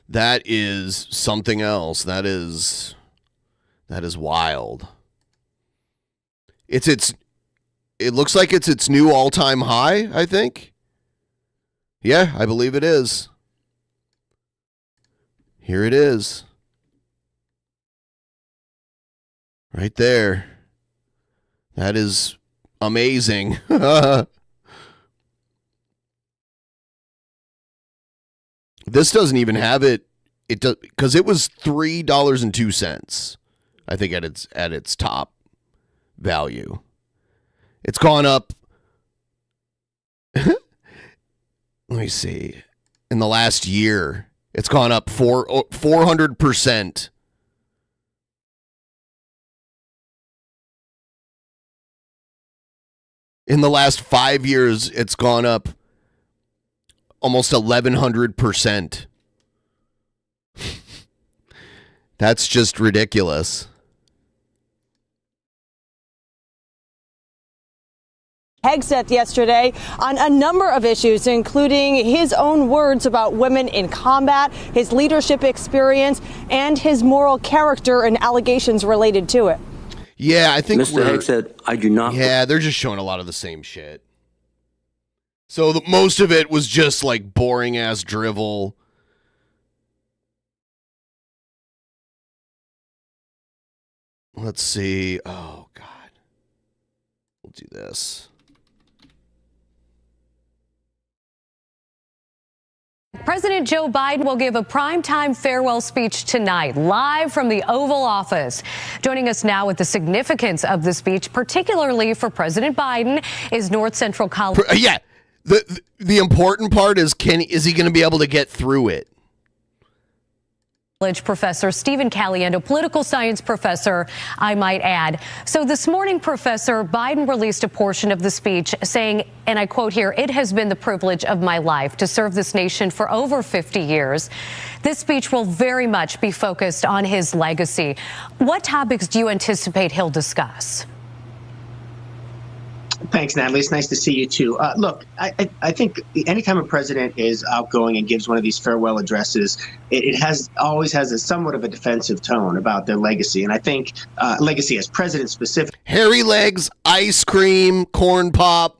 That is something else. That is wild. It looks like it's its new all-time high, I think. Yeah, I believe it is. Here it is. Right there. That is amazing. This doesn't even have it. It does, because it was $3.02, I think, at its top value. It's gone up. Let me see. In the last year, it's gone up 400%. In the last 5 years, it's gone up almost 1,100%. That's just ridiculous. Hegseth yesterday on a number of issues, including his own words about women in combat, his leadership experience, and his moral character and allegations related to it. Yeah, I think Mr. Hegseth, I do not. Yeah, they're just showing a lot of the same shit. So most of it was just like boring ass drivel. Let's see. Oh, God. We'll do this. President Joe Biden will give a primetime farewell speech tonight, live from the Oval Office. Joining us now with the significance of the speech, particularly for President Biden, is North Central College. Yeah. The important part is is he going to be able to get through it? Professor Stephen Caliendo, political science professor, I might add. So this morning, Professor, Biden released a portion of the speech saying, and I quote here, "It has been the privilege of my life to serve this nation for over 50 years. This speech will very much be focused on his legacy." What topics do you anticipate he'll discuss? Thanks, Natalie. It's nice to see you, too. Look, I think anytime a president is outgoing and gives one of these farewell addresses, it always has a somewhat of a defensive tone about their legacy. And I think legacy as president specific. Hairy legs, ice cream, corn pop,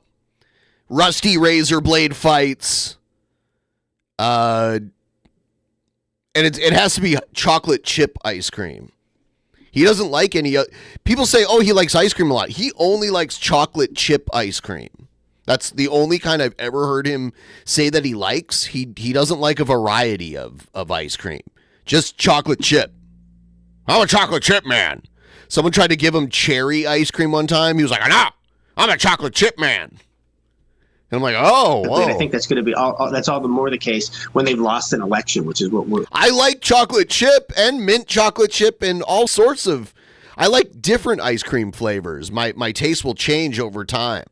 rusty razor blade fights. And it has to be chocolate chip ice cream. He doesn't like any. People say, oh, he likes ice cream a lot. He only likes chocolate chip ice cream. That's the only kind I've ever heard him say that he likes. He doesn't like a variety of ice cream. Just chocolate chip. I'm a chocolate chip man. Someone tried to give him cherry ice cream one time. He was like, no, I'm a chocolate chip man. And I'm like, oh, whoa. I think that's going to be that's all the more the case when they've lost an election, which is what we're. I like chocolate chip and mint chocolate chip and all sorts of. I like different ice cream flavors. My taste will change over time.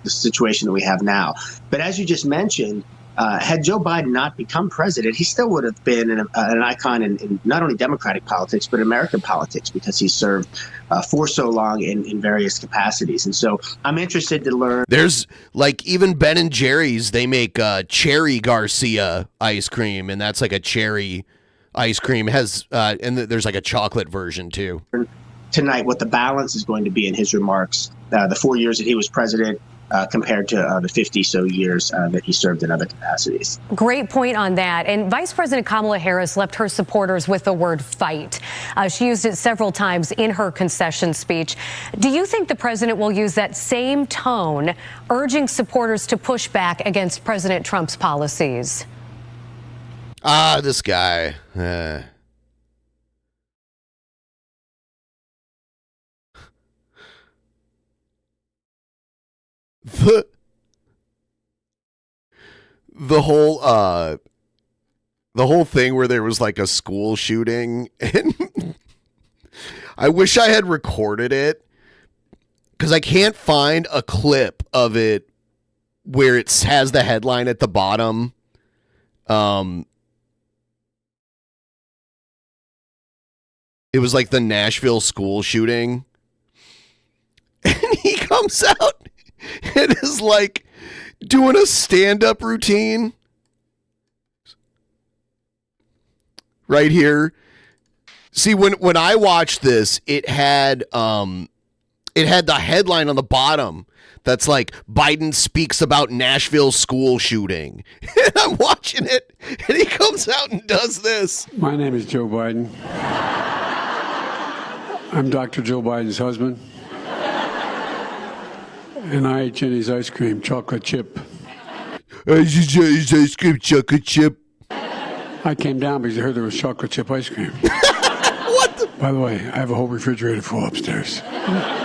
The situation that we have now. But as you just mentioned, had Joe Biden not become president, he still would have been an icon in not only Democratic politics, but American politics, because he served for so long in various capacities. And so I'm interested to learn. There's like even Ben and Jerry's, they make Cherry Garcia ice cream, and that's like a cherry ice cream. And there's like a chocolate version too. Tonight, what the balance is going to be in his remarks, the 4 years that he was president, compared to the 50 so years that he served in other capacities. Great point on that. And Vice President Kamala Harris left her supporters with the word fight. She used it several times in her concession speech. Do you think the president will use that same tone, urging supporters to push back against President Trump's policies? This guy. The whole thing where there was like a school shooting, and I wish I had recorded it because I can't find a clip of it where it has the headline at the bottom. It was like the Nashville school shooting, and he comes out and is like doing a stand-up routine right here. See, when I watched this, it had the headline on the bottom that's like Biden speaks about Nashville school shooting. And I'm watching it, and he comes out and does this. My name is Joe Biden. I'm Dr. Joe Biden's husband. And I ate Jenny's ice cream, chocolate chip. Ice cream, chocolate chip. I came down because I heard there was chocolate chip ice cream. What the? By the way, I have a whole refrigerator full upstairs.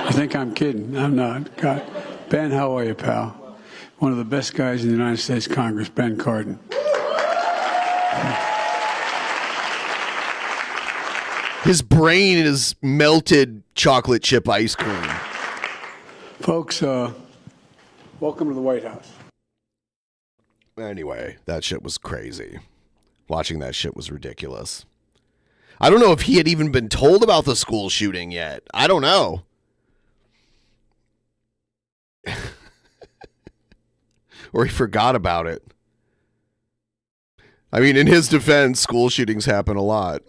You think I'm kidding? I'm not. God. Ben, how are you, pal? One of the best guys in the United States Congress, Ben Cardin. His brain is melted chocolate chip ice cream. Folks, welcome to the White House. Anyway, that shit was crazy. Watching that shit was ridiculous. I don't know if he had even been told about the school shooting yet. I don't know. Or he forgot about it. I mean, in his defense, school shootings happen a lot.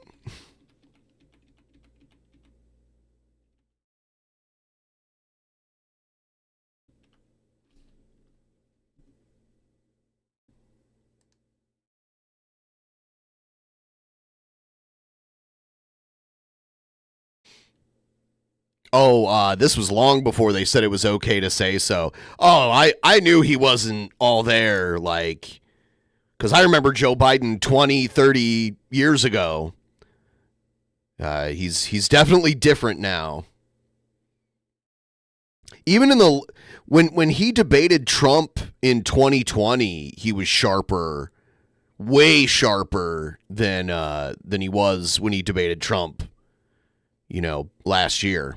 This was long before they said it was okay to say so. I knew he wasn't all there, like, because I remember Joe Biden 20, 30 years ago. He's definitely different now. Even in the when he debated Trump in 2020, he was sharper, way sharper than he was when he debated Trump, last year.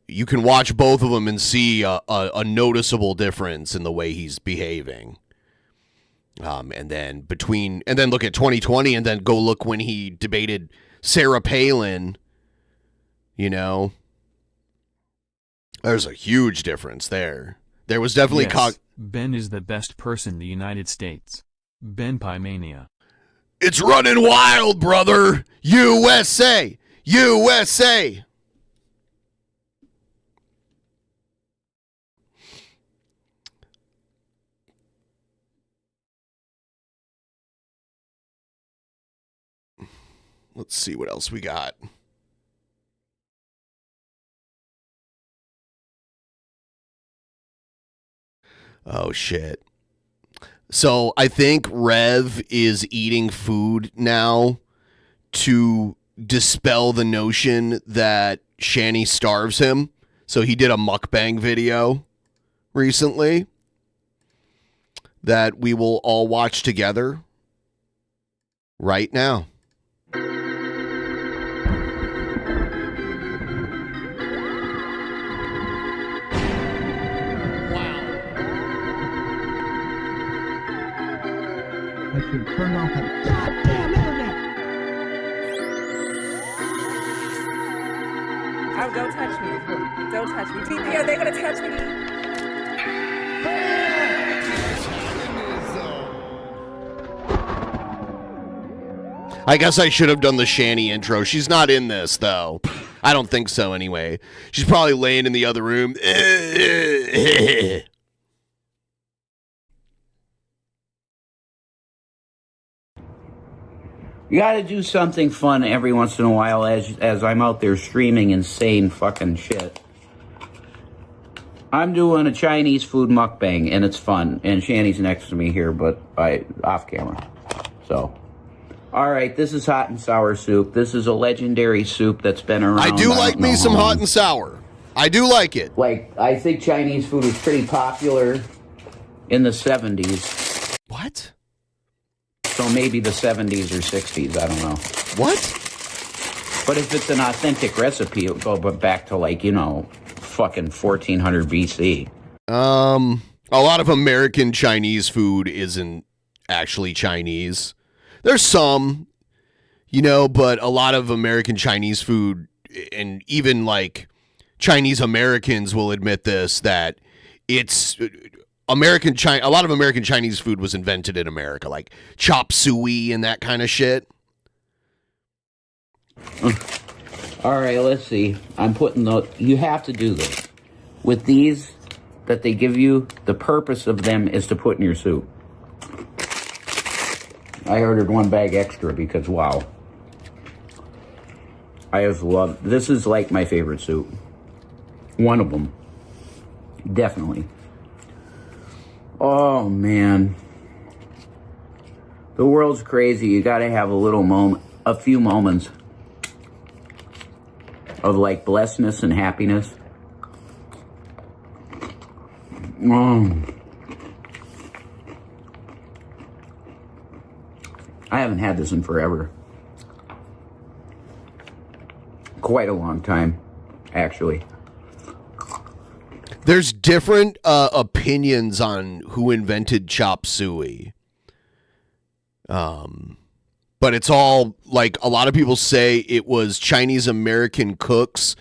You can watch both of them and see a noticeable difference in the way he's behaving. And then look at 2020 and then go look when he debated Sarah Palin, There's a huge difference there. There was definitely... Yes, Ben is the best person in the United States. Ben Pie Mania. It's running wild, brother! USA! USA! Let's see what else we got. Oh, shit. So I think Rev is eating food now to dispel the notion that Shani starves him. So he did a mukbang video recently that we will all watch together right now. I should turn off that goddamn internet. Oh, don't touch me. Don't touch me. TP, are they going to touch me? I guess I should have done the Shani intro. She's not in this, though. I don't think so, anyway. She's probably laying in the other room. You gotta do something fun every once in a while as I'm out there streaming insane fucking shit. I'm doing a Chinese food mukbang, and it's fun. And Shani's next to me here, but off camera. So, all right, this is hot and sour soup. This is a legendary soup that's been around. I do like me some hot and sour. I do like it. Like, I think Chinese food was pretty popular in the 70s. What? So maybe the 70s or 60s, I don't know. What? But if it's an authentic recipe, it'll go back to fucking 1400 BC. A lot of American Chinese food isn't actually Chinese. There's some, but a lot of American Chinese food, and even Chinese Americans will admit this, that it's... a lot of American Chinese food was invented in America, like chop suey and that kind of shit. All right, let's see. I'm putting you have to do this. With these that they give you, the purpose of them is to put in your soup. I ordered one bag extra because, wow. I just love, this is my favorite soup. One of them. Definitely. Oh, man. The world's crazy. You gotta have a few moments of blessedness and happiness. I haven't had this in forever. Quite a long time, actually. There's different opinions on who invented chop suey. But it's all a lot of people say it was Chinese American cooks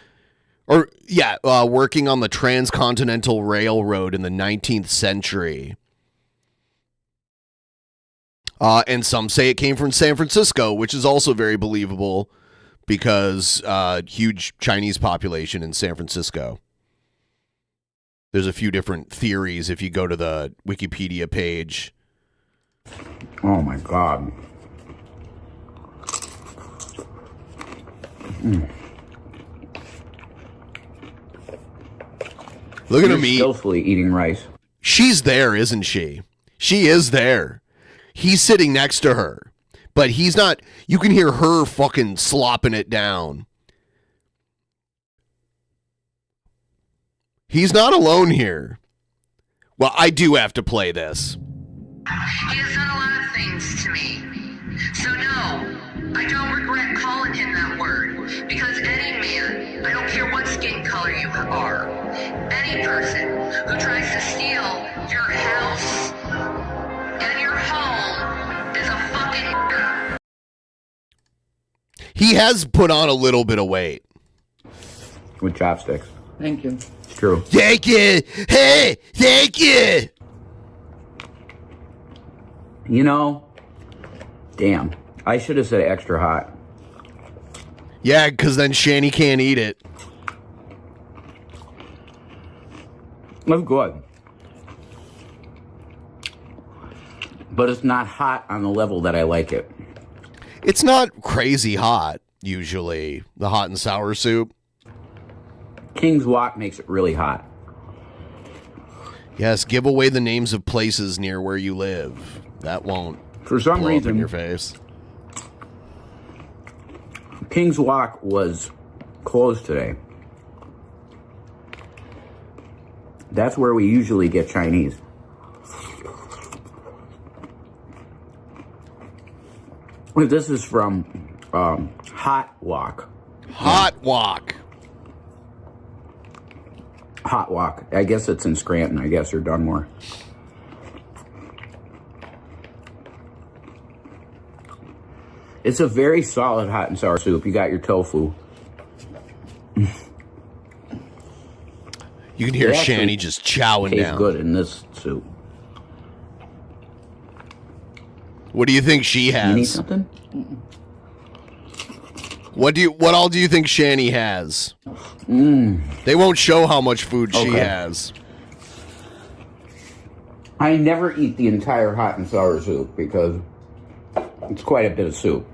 working on the Transcontinental Railroad in the 19th century. And some say it came from San Francisco, which is also very believable because huge Chinese population in San Francisco. There's a few different theories if you go to the Wikipedia page. Oh my God. Look at You're him eat. skillfully eating rice. She's there, isn't she? She is there. He's sitting next to her, but he's not. You can hear her fucking slopping it down. He's not alone here. Well, I do have to play this. He has done a lot of things to me. So no, I don't regret calling him that word. Because any man, I don't care what skin color you are, any person who tries to steal your house and your home is a fucking... He has put on a little bit of weight. With chopsticks. Thank you. It's true. Thank you. Hey, thank you. You know, damn. I should have said extra hot. Yeah, because then Shani can't eat it. That's good. But it's not hot on the level that I like it. It's not crazy hot, usually, the hot and sour soup. King's Walk makes it really hot. Yes, give away the names of places near where you live. That won't For some blow up reason in your face. King's Walk was closed today. That's where we usually get Chinese. This is from Hot Walk. Hot Walk. Hot Walk. I guess it's in Scranton, I guess, or Dunmore. It's a very solid hot and sour soup. You got your tofu. You can hear Shani just chowing tastes down. good in this soup. What do you think she has? You need something? What all do you think Shani has? They won't show how much food she has. I never eat the entire hot and sour soup because it's quite a bit of soup.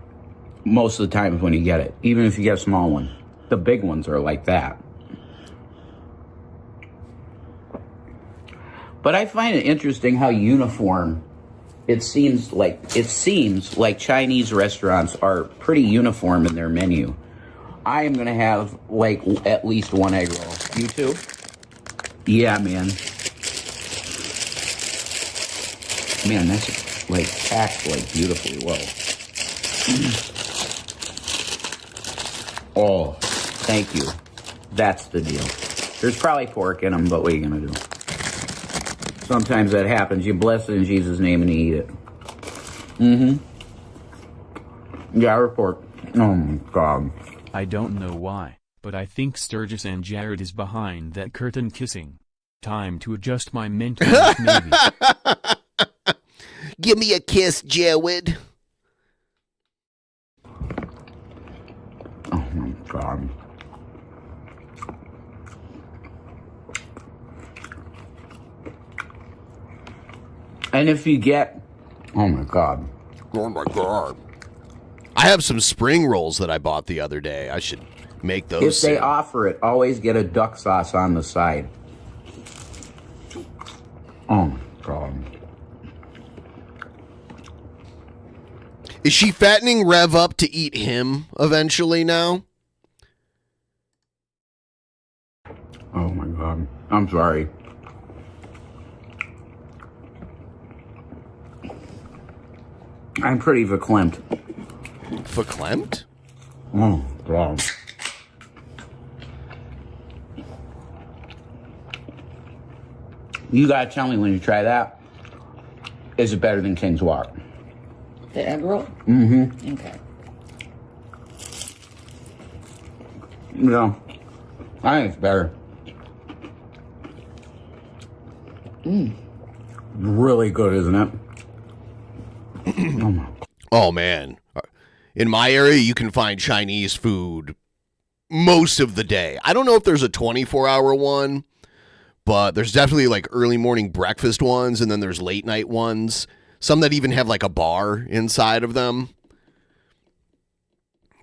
Most of the time when you get it, even if you get a small one. The big ones are like that. But I find it interesting how uniform it seems like Chinese restaurants are pretty uniform in their menu. I am gonna have like at least one egg roll. You too? Yeah, man. Man, that's like packed like beautifully well. Oh, thank you. That's the deal. There's probably pork in them, but what are you gonna do? Sometimes that happens. You bless it in Jesus' name and you eat it. Yeah, I report. Oh my God. I don't know why, but I think Sturgis and Jared is behind that curtain kissing. Time to adjust my mental maybe. Give me a kiss, Jared. Oh my God. And if you get, oh my God. Oh my God. I have some spring rolls that I bought the other day. I should make those. If they soon. offer it, always get a duck sauce on the side. Oh my God. Is she fattening Rev up to eat him eventually now? Oh my God. I'm sorry. I'm pretty verklempt. Verklempt? Oh, God. You gotta tell me when you try that. Is it better than King's Walk? The egg roll? Mm-hmm. Okay. No. I think it's better. Really good, isn't it? Oh, man. In my area, you can find Chinese food most of the day. I don't know if there's a 24-hour one, but there's definitely like early morning breakfast ones, and then there's late night ones. Some that even have like a bar inside of them.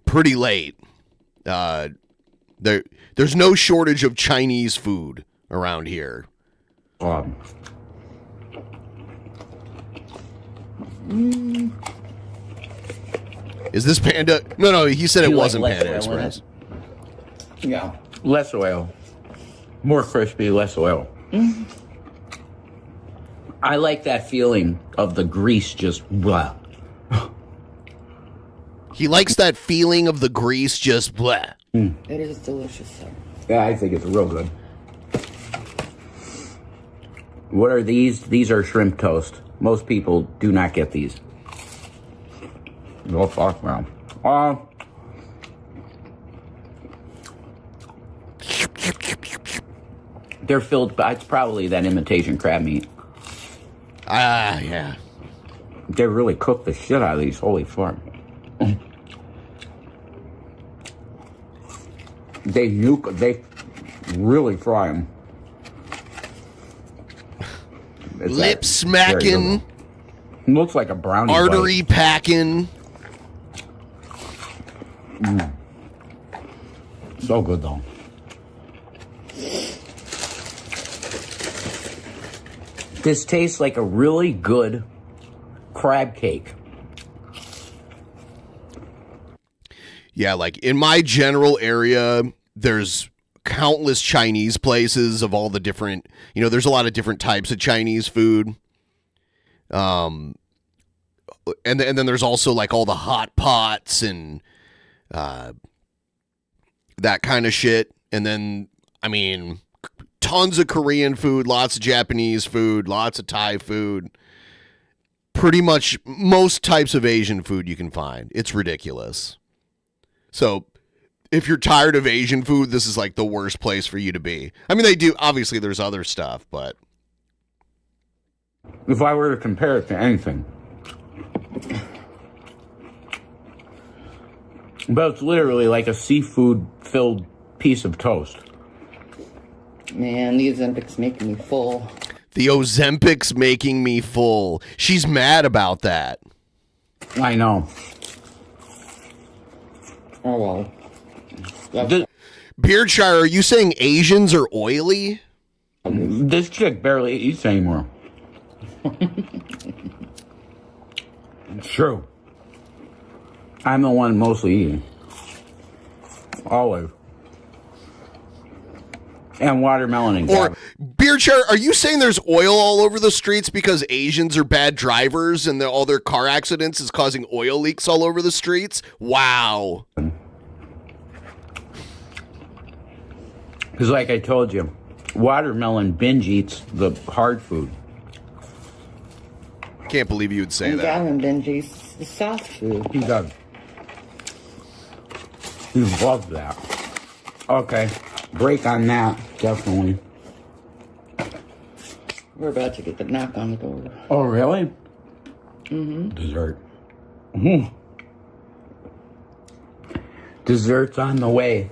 Pretty late. There's no shortage of Chinese food around here. Is this Panda? No, he said it wasn't Panda Express. Yeah, less oil. More crispy, less oil. I like that feeling of the grease just blah. He likes that feeling of the grease just blah. It is delicious, sir. Yeah, I think it's real good. What are these? These are shrimp toast. Most people do not get these. Oh, fuck, man. They're filled, it's probably that imitation crab meat. Yeah. They really cook the shit out of these. Holy fuck. They really fry them. Lip smacking. Looks like a brownie. Artery packing. So good though. This tastes like a really good crab cake. Yeah, like in my general area, there's countless Chinese places of all the different, there's a lot of different types of Chinese food. And then there's also like all the hot pots and that kind of shit. And then, tons of Korean food, lots of Japanese food, lots of Thai food. Pretty much most types of Asian food you can find. It's ridiculous. So if you're tired of Asian food, this is like the worst place for you to be. They do, obviously there's other stuff, but. If I were to compare it to anything. But it's literally like a seafood-filled piece of toast. Man, the Ozempic's making me full. The Ozempic's making me full. She's mad about that. I know. Oh, well. Beardshire, are you saying Asians are oily? This chick barely eats anymore. It's true. I'm the one mostly eating. Always. And watermelon and Or, Beardshire, are you saying there's oil all over the streets because Asians are bad drivers and all their car accidents is causing oil leaks all over the streets? Wow. Because like I told you, watermelon binge eats the hard food. Can't believe you would say And that. Gavin binge eats the soft food. He does. He loves that. Okay, break on that, definitely. We're about to get the knock on the door. Oh, really? Mm-hmm. Dessert. Mm-hmm. Dessert's on the way.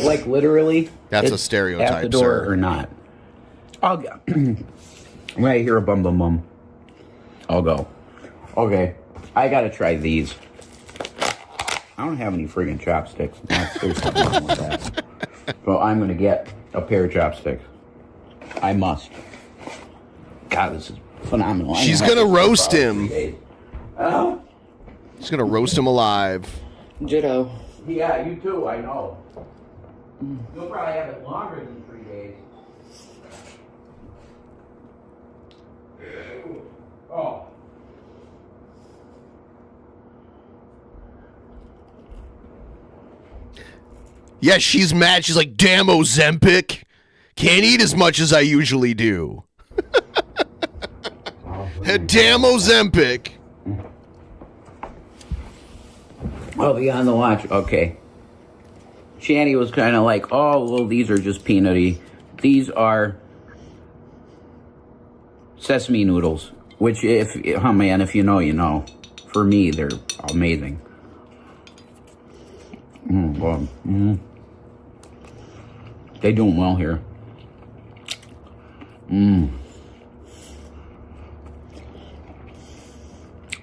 Like literally. That's a it's stereotype, at the door sir. or not. I'll go. When I hear a bum bum bum, I'll go. Okay, I gotta try these. I don't have any friggin' chopsticks. There's something wrong with that. So I'm gonna get a pair of chopsticks. I must. God, this is phenomenal. She's gonna roast him. Oh? She's gonna roast him alive. Ditto. Yeah, you too, I know. You'll probably have it longer than 3 days. Oh. Yeah, she's mad. She's like, damn Ozempic. Can't eat as much as I usually do. Damn Ozempic. I'll be on the watch. Okay. Shanny was kind of like, oh, well, these are just peanutty. These are sesame noodles, which, if you know, you know. For me, they're amazing. Well, they doing well here.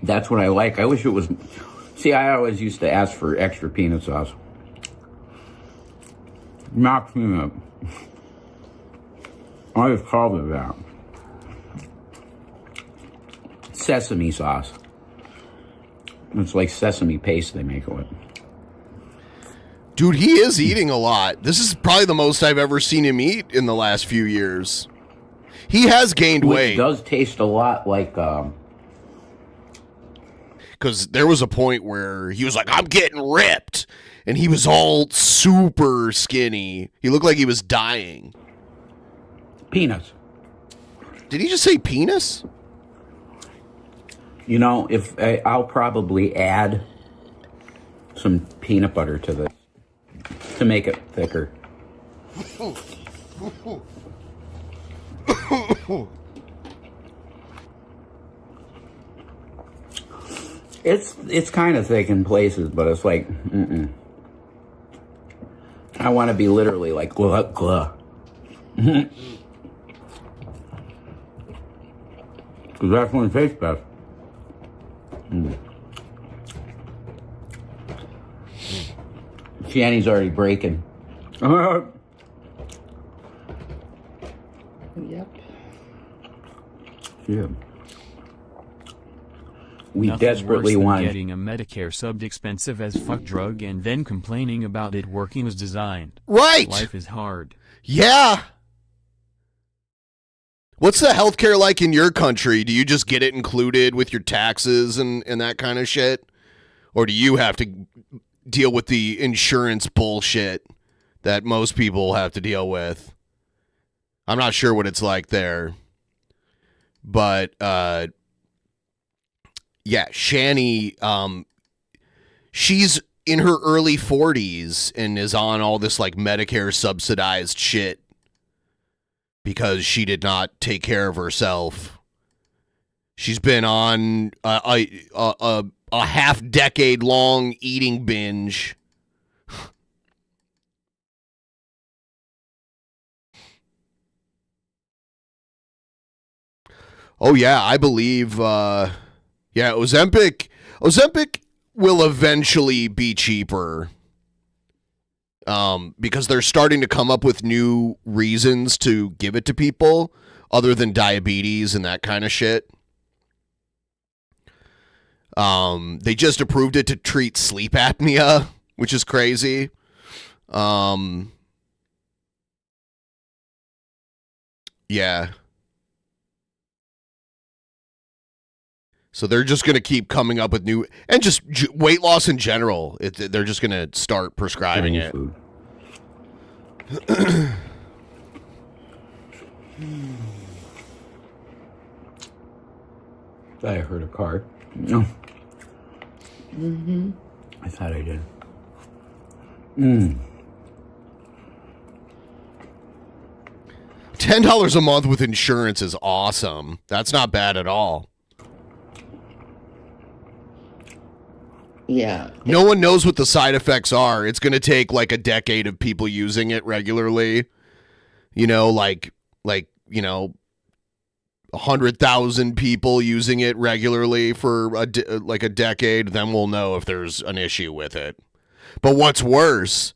That's what I like. I wish it was. See, I always used to ask for extra peanut sauce. Knocks me up. I just called it that. Sesame sauce. It's like sesame paste they make it with. Dude, he is eating a lot. This is probably the most I've ever seen him eat in the last few years. He has gained weight. It does taste a lot like... Because there was a point where he was like, I'm getting ripped. And he was all super skinny. He looked like he was dying. Peanuts. Did he just say penis? You know, if I'll probably add some peanut butter to this to make it thicker. It's kind of thick in places, but it's like, I want to be literally like, glah, glah. Because that's when it tastes best. Shanny's already breaking. Yep. Yeah. We Nothing desperately worse than want getting a Medicare subbed expensive as fuck drug and then complaining about it working as designed. Right. Life is hard. Yeah. What's the healthcare like in your country? Do you just get it included with your taxes and that kind of shit? Or do you have to deal with the insurance bullshit that most people have to deal with? I'm not sure what it's like there. But, yeah, Shanny, she's in her early 40s and is on all this, like, Medicare subsidized shit because she did not take care of herself. She's been on a half-decade-long eating binge. Oh, yeah, I believe, Ozempic will eventually be cheaper because they're starting to come up with new reasons to give it to people other than diabetes and that kind of shit. They just approved it to treat sleep apnea, which is crazy. Yeah. So they're just going to keep coming up with new, and just weight loss in general. They're just going to start prescribing it. I heard a car. No. I thought I did. $10 a month with insurance is awesome. That's not bad at all. Yeah. No one knows what the side effects are. It's going to take like a decade of people using it regularly. You know, like 100,000 people using it regularly for like a decade. Then we'll know if there's an issue with it. But what's worse,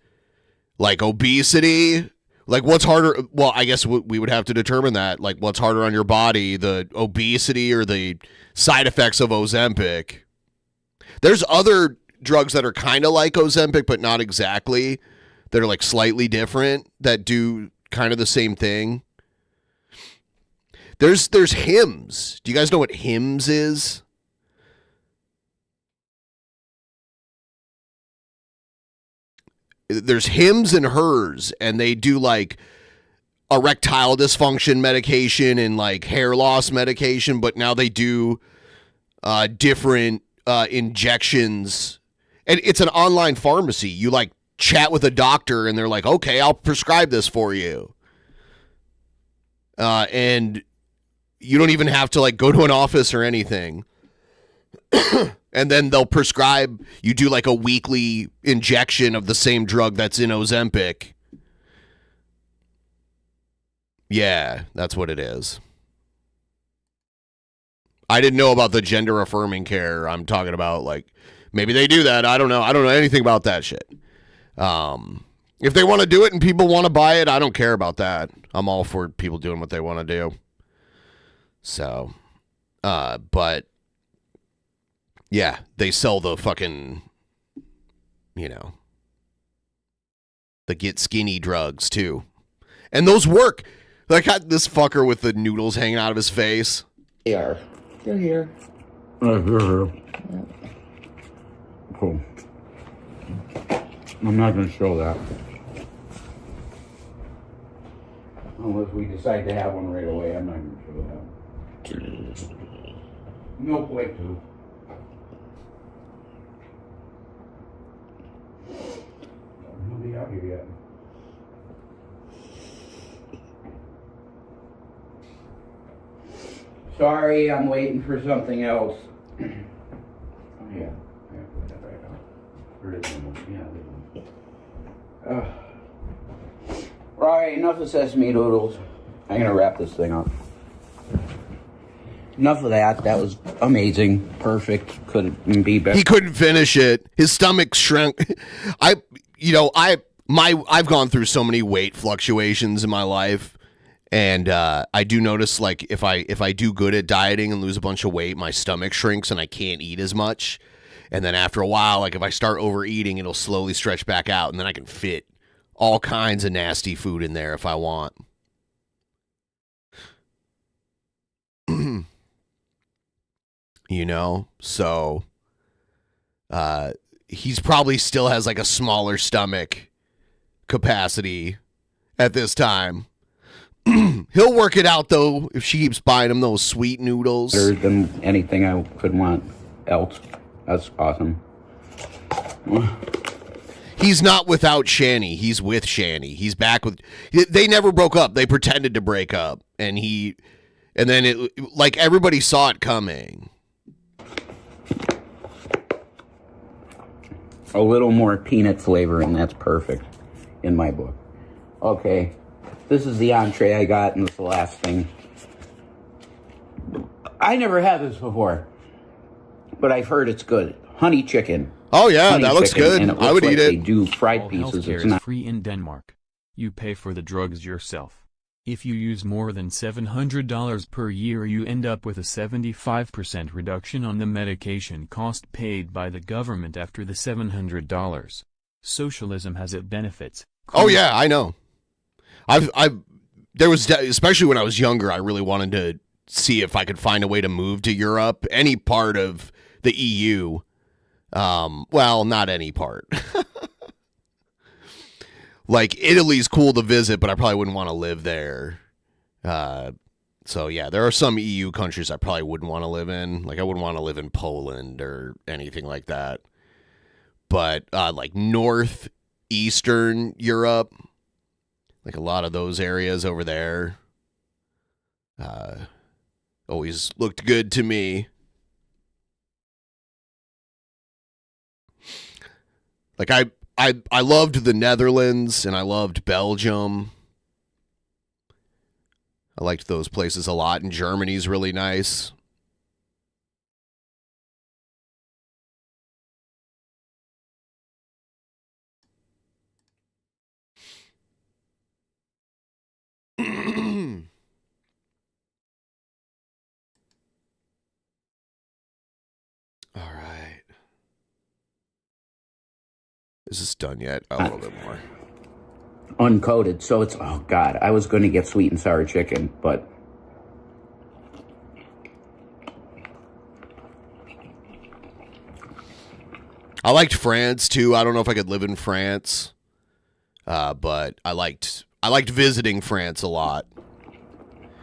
like obesity, like what's harder? Well, I guess we would have to determine that. Like what's harder on your body, the obesity or the side effects of Ozempic? There's other drugs that are kind of like Ozempic, but not exactly. That are like slightly different that do kind of the same thing. There's Hims. Do you guys know what Hims is? There's Hims and Hers, and they do like erectile dysfunction medication and like hair loss medication, but now they do different injections, and it's an online pharmacy. You like chat with a doctor and they're like, okay, I'll prescribe this for you. And you don't even have to like go to an office or anything. And then they'll prescribe, you do like a weekly injection of the same drug that's in Ozempic. Yeah, that's what it is. I didn't know about the gender affirming care. I'm talking about like maybe they do that. I don't know. I don't know anything about that shit. If they want to do it and people want to buy it, I don't care about that. I'm all for people doing what they want to do. So, but yeah, they sell the fucking, the get skinny drugs too. And those work. Like this fucker with the noodles hanging out of his face. They're here. Cool. I'm not going to show that. Unless we decide to have one right away, I'm not going to show that. No point to. He'll be out here yet. Sorry, I'm waiting for something else. Oh, yeah. Put that back on. There is one. Yeah, there's one. All right, enough of sesame noodles. I'm going to wrap this thing up. Enough of that. That was amazing. Perfect. Couldn't be better. He couldn't finish it. His stomach shrunk. I've gone through so many weight fluctuations in my life. And I do notice, like, if I do good at dieting and lose a bunch of weight, my stomach shrinks and I can't eat as much. And then after a while, like, if I start overeating, it'll slowly stretch back out, and then I can fit all kinds of nasty food in there if I want. So he's probably still has, like, a smaller stomach capacity at this time. He'll work it out, though, if she keeps buying him those sweet noodles. Better than anything I could want else. That's awesome. He's not without Shani. He's with Shani. He's back with... They never broke up. They pretended to break up. And then it... Like, everybody saw it coming. A little more peanut flavor, and that's perfect in my book. Okay. This is the entree I got, and this is the last thing. I never had this before, but I've heard it's good. Honey chicken. Oh, yeah, Honey that looks chicken, good. and it I would looks eat like it. They do fried pieces. Healthcare It's is not. free in Denmark. You pay for the drugs yourself. If you use more than $700 per year, you end up with a 75% reduction on the medication cost paid by the government after the $700. Socialism has its benefits. Oh, yeah, I know. There was, especially when I was younger, I really wanted to see if I could find a way to move to Europe, any part of the EU. Well, not any part. Like, Italy's cool to visit, but I probably wouldn't want to live there. So, yeah, there are some EU countries I probably wouldn't want to live in. Like, I wouldn't want to live in Poland or anything like that. But, like, northeastern Europe, like a lot of those areas over there, always looked good to me. Like I loved the Netherlands and I loved Belgium. I liked those places a lot, and Germany's really nice. All right. Is this done yet? A little bit more. Uncoated, so it's, oh God, I was going to get sweet and sour chicken, but I liked France too. I don't know if I could live in France, but I liked visiting France a lot.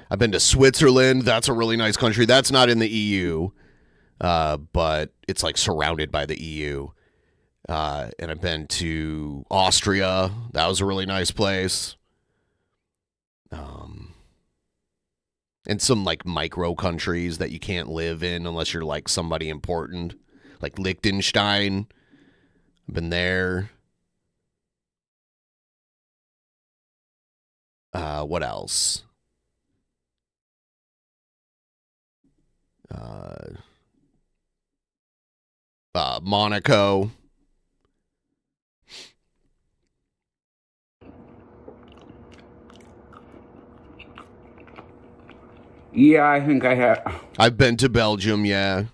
I've been to Switzerland. That's a really nice country. That's not in the EU, but it's like surrounded by the EU. And I've been to Austria. That was a really nice place. And some like micro countries that you can't live in unless you're like somebody important, like Liechtenstein. I've been there. What else? Monaco. Yeah, I think I have. I've been to Belgium, yeah.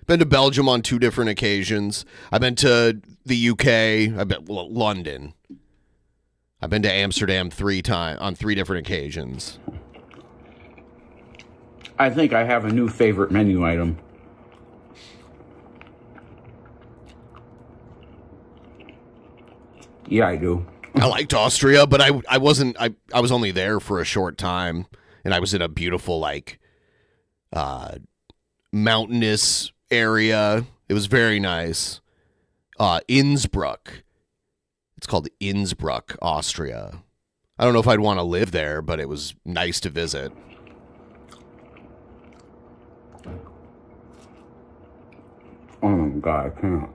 Been to Belgium on 2 different occasions. I've been to the UK. I've been London. I've been to Amsterdam 3 times on 3 different occasions. I think I have a new favorite menu item. Yeah, I do. I liked Austria, but I wasn't. I was only there for a short time, and I was in a beautiful mountainous area. It was very nice. Innsbruck. It's called Innsbruck, Austria. I don't know if I'd want to live there, but it was nice to visit. Oh my God, I can't.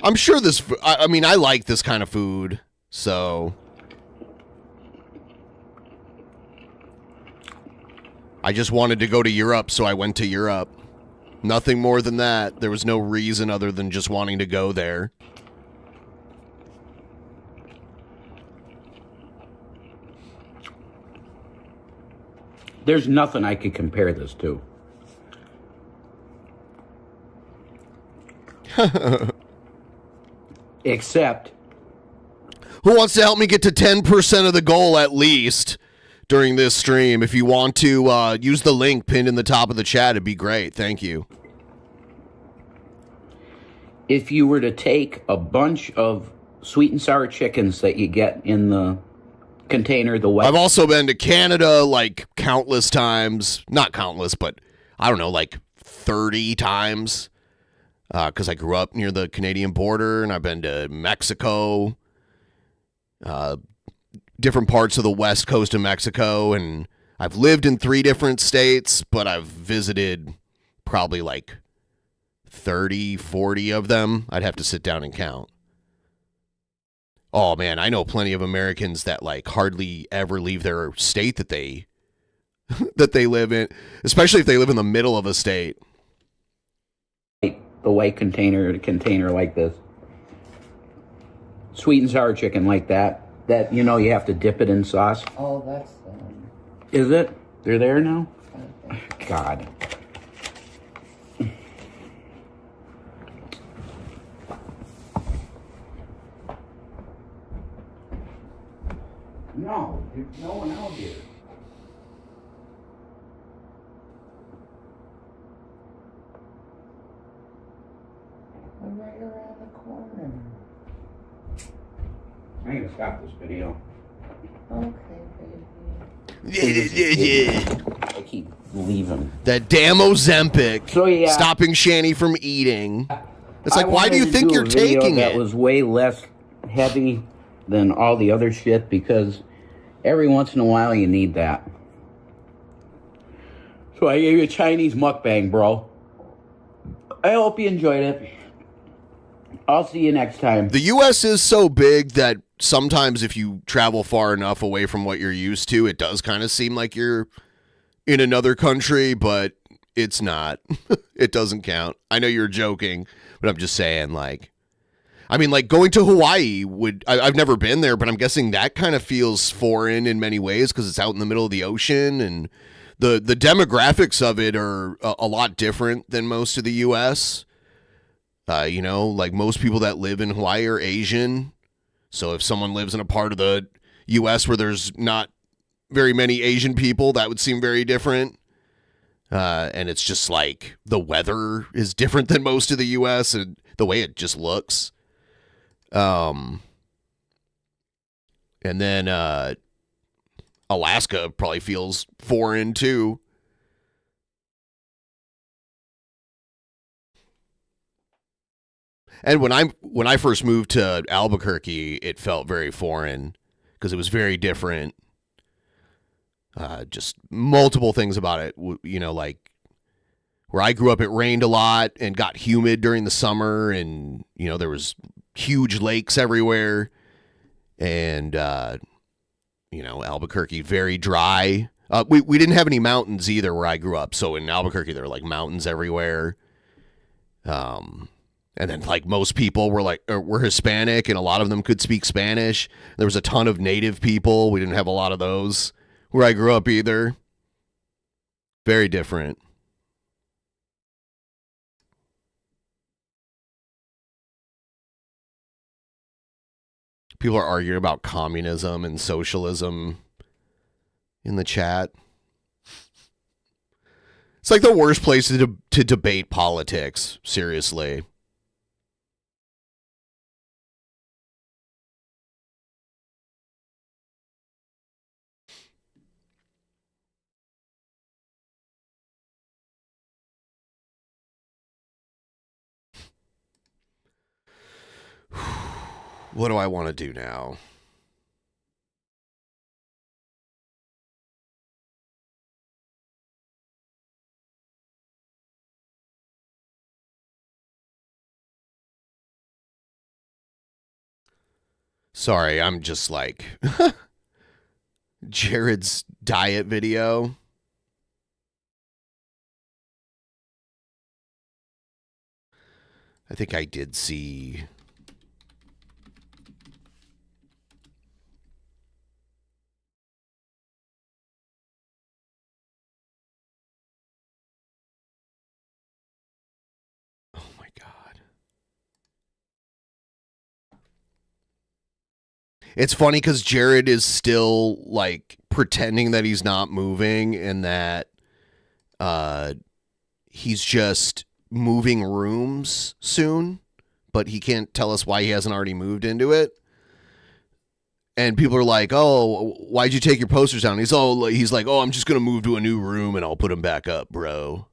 I'm sure this. I mean, I like this kind of food, so I just wanted to go to Europe, so I went to Europe. Nothing more than that. There was no reason other than just wanting to go there. There's nothing I could compare this to. Except, who wants to help me get to 10% of the goal at least during this stream? If you want to use the link pinned in the top of the chat, it'd be great. Thank you. if you were to take a bunch of sweet and sour chickens that you get in the container, the wet. I've also been to Canada like countless times. Not countless, but I don't know, like 30 times. Because I grew up near the Canadian border, and I've been to Mexico, different parts of the west coast of Mexico, and I've lived in 3 different states, but I've visited probably like 30, 40 of them. I'd have to sit down and count. Oh, man, I know plenty of Americans that like hardly ever leave their state that they that they live in, especially if they live in the middle of a state. The white container like this. Sweet and sour chicken like that. That, you know, you have to dip it in sauce. Oh, that's Is it? They're there now? God. No, there's no one out here. I'm right around the corner. I'm gonna stop this video. Okay, I keep leaving. That damn Ozempic. So, yeah. Stopping Shani from eating. It's like, why do you wanted to think do you're a video taking that it? was way less heavy than all the other shit, because every once in a while you need that. So I gave you a Chinese mukbang, bro. I hope you enjoyed it. I'll see you next time. The U.S. is so big that sometimes if you travel far enough away from what you're used to, it does kind of seem like you're in another country, but it's not. It doesn't count. I know you're joking, but I'm just saying, like, I mean, like going to Hawaii I've never been there, but I'm guessing that kind of feels foreign in many ways because it's out in the middle of the ocean, and the demographics of it are a lot different than most of the U.S. You know, like most people that live in Hawaii are Asian. So if someone lives in a part of the U.S. where there's not very many Asian people, that would seem very different. And it's just like the weather is different than most of the U.S. and the way it just looks. And then Alaska probably feels foreign too. And when I first moved to Albuquerque, it felt very foreign because it was very different. Just multiple things about it. You know, like where I grew up, it rained a lot and got humid during the summer, and you know there was huge lakes everywhere. And you know, Albuquerque very dry. We didn't have any mountains either where I grew up. So in Albuquerque, there were like mountains everywhere. And then, like, most people were Hispanic, and a lot of them could speak Spanish. There was a ton of native people. We didn't have a lot of those where I grew up either. Very different. People are arguing about communism and socialism in the chat. It's like the worst place to debate politics, seriously. What do I want to do now? Sorry, I'm just like Jared's diet video. I think I did see. Oh my God. It's funny because Jared is still like pretending that he's not moving and that he's just moving rooms soon, but he can't tell us why he hasn't already moved into it. And people are like, "Oh, why'd you take your posters down?" He's like, "Oh, I'm just gonna move to a new room and I'll put them back up, bro."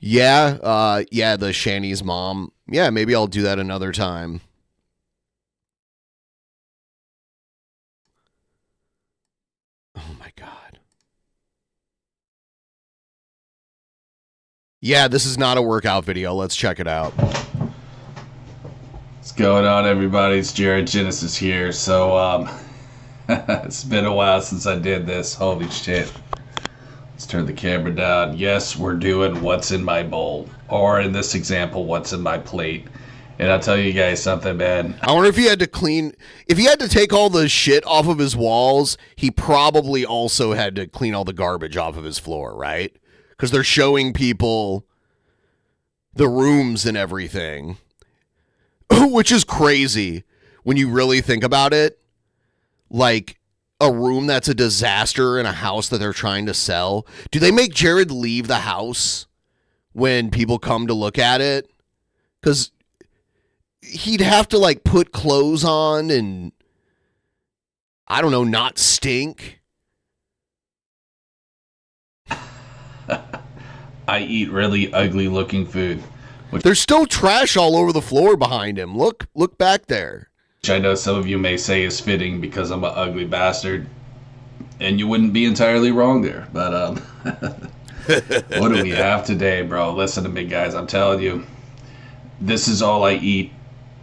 Yeah, the Shanny's mom. Yeah, maybe I'll do that another time. Oh my God. Yeah, this is not a workout video. Let's check it out. What's going on, everybody? It's Jared Genesis here. So, it's been a while since I did this. Holy shit. Let's turn the camera down. Yes, we're doing what's in my bowl. Or in this example, what's in my plate. And I'll tell you guys something, man. I wonder if he had to take all the shit off of his walls, he probably also had to clean all the garbage off of his floor, right? Because they're showing people the rooms and everything. Which is crazy when you really think about it. Like, a room that's a disaster in a house that they're trying to sell. Do they make Jared leave the house when people come to look at it? Because he'd have to, like, put clothes on and, I don't know, not stink. I eat really ugly looking food. There's still trash all over the floor behind him. Look back there. Which I know some of you may say is fitting because I'm an ugly bastard. And you wouldn't be entirely wrong there. But, what do we have today, bro? Listen to me, guys. I'm telling you, this is all I eat.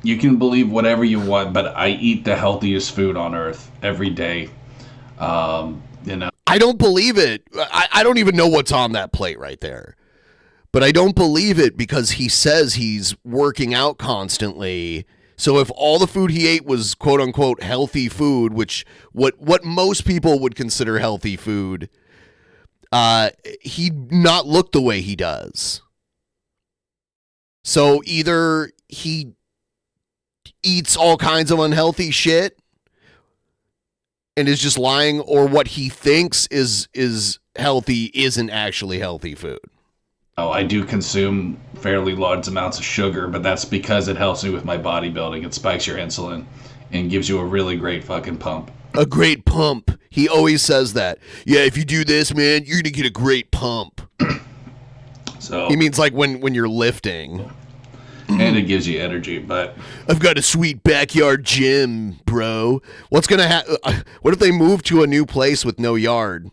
You can believe whatever you want, but I eat the healthiest food on earth every day. You know. I don't believe it. I don't even know what's on that plate right there. But I don't believe it because he says he's working out constantly. So if all the food he ate was quote unquote healthy food, which what most people would consider healthy food, he'd not look the way he does. So either he eats all kinds of unhealthy shit and is just lying, or what he thinks is healthy isn't actually healthy food. Oh, I do consume fairly large amounts of sugar, but that's because it helps me with my bodybuilding. It spikes your insulin and gives you a really great fucking pump. A great pump. He always says that. Yeah, if you do this, man, you're going to get a great pump. So he means like when you're lifting. And it gives you energy, but I've got a sweet backyard gym, bro. What's going to happen? What if they move to a new place with no yard?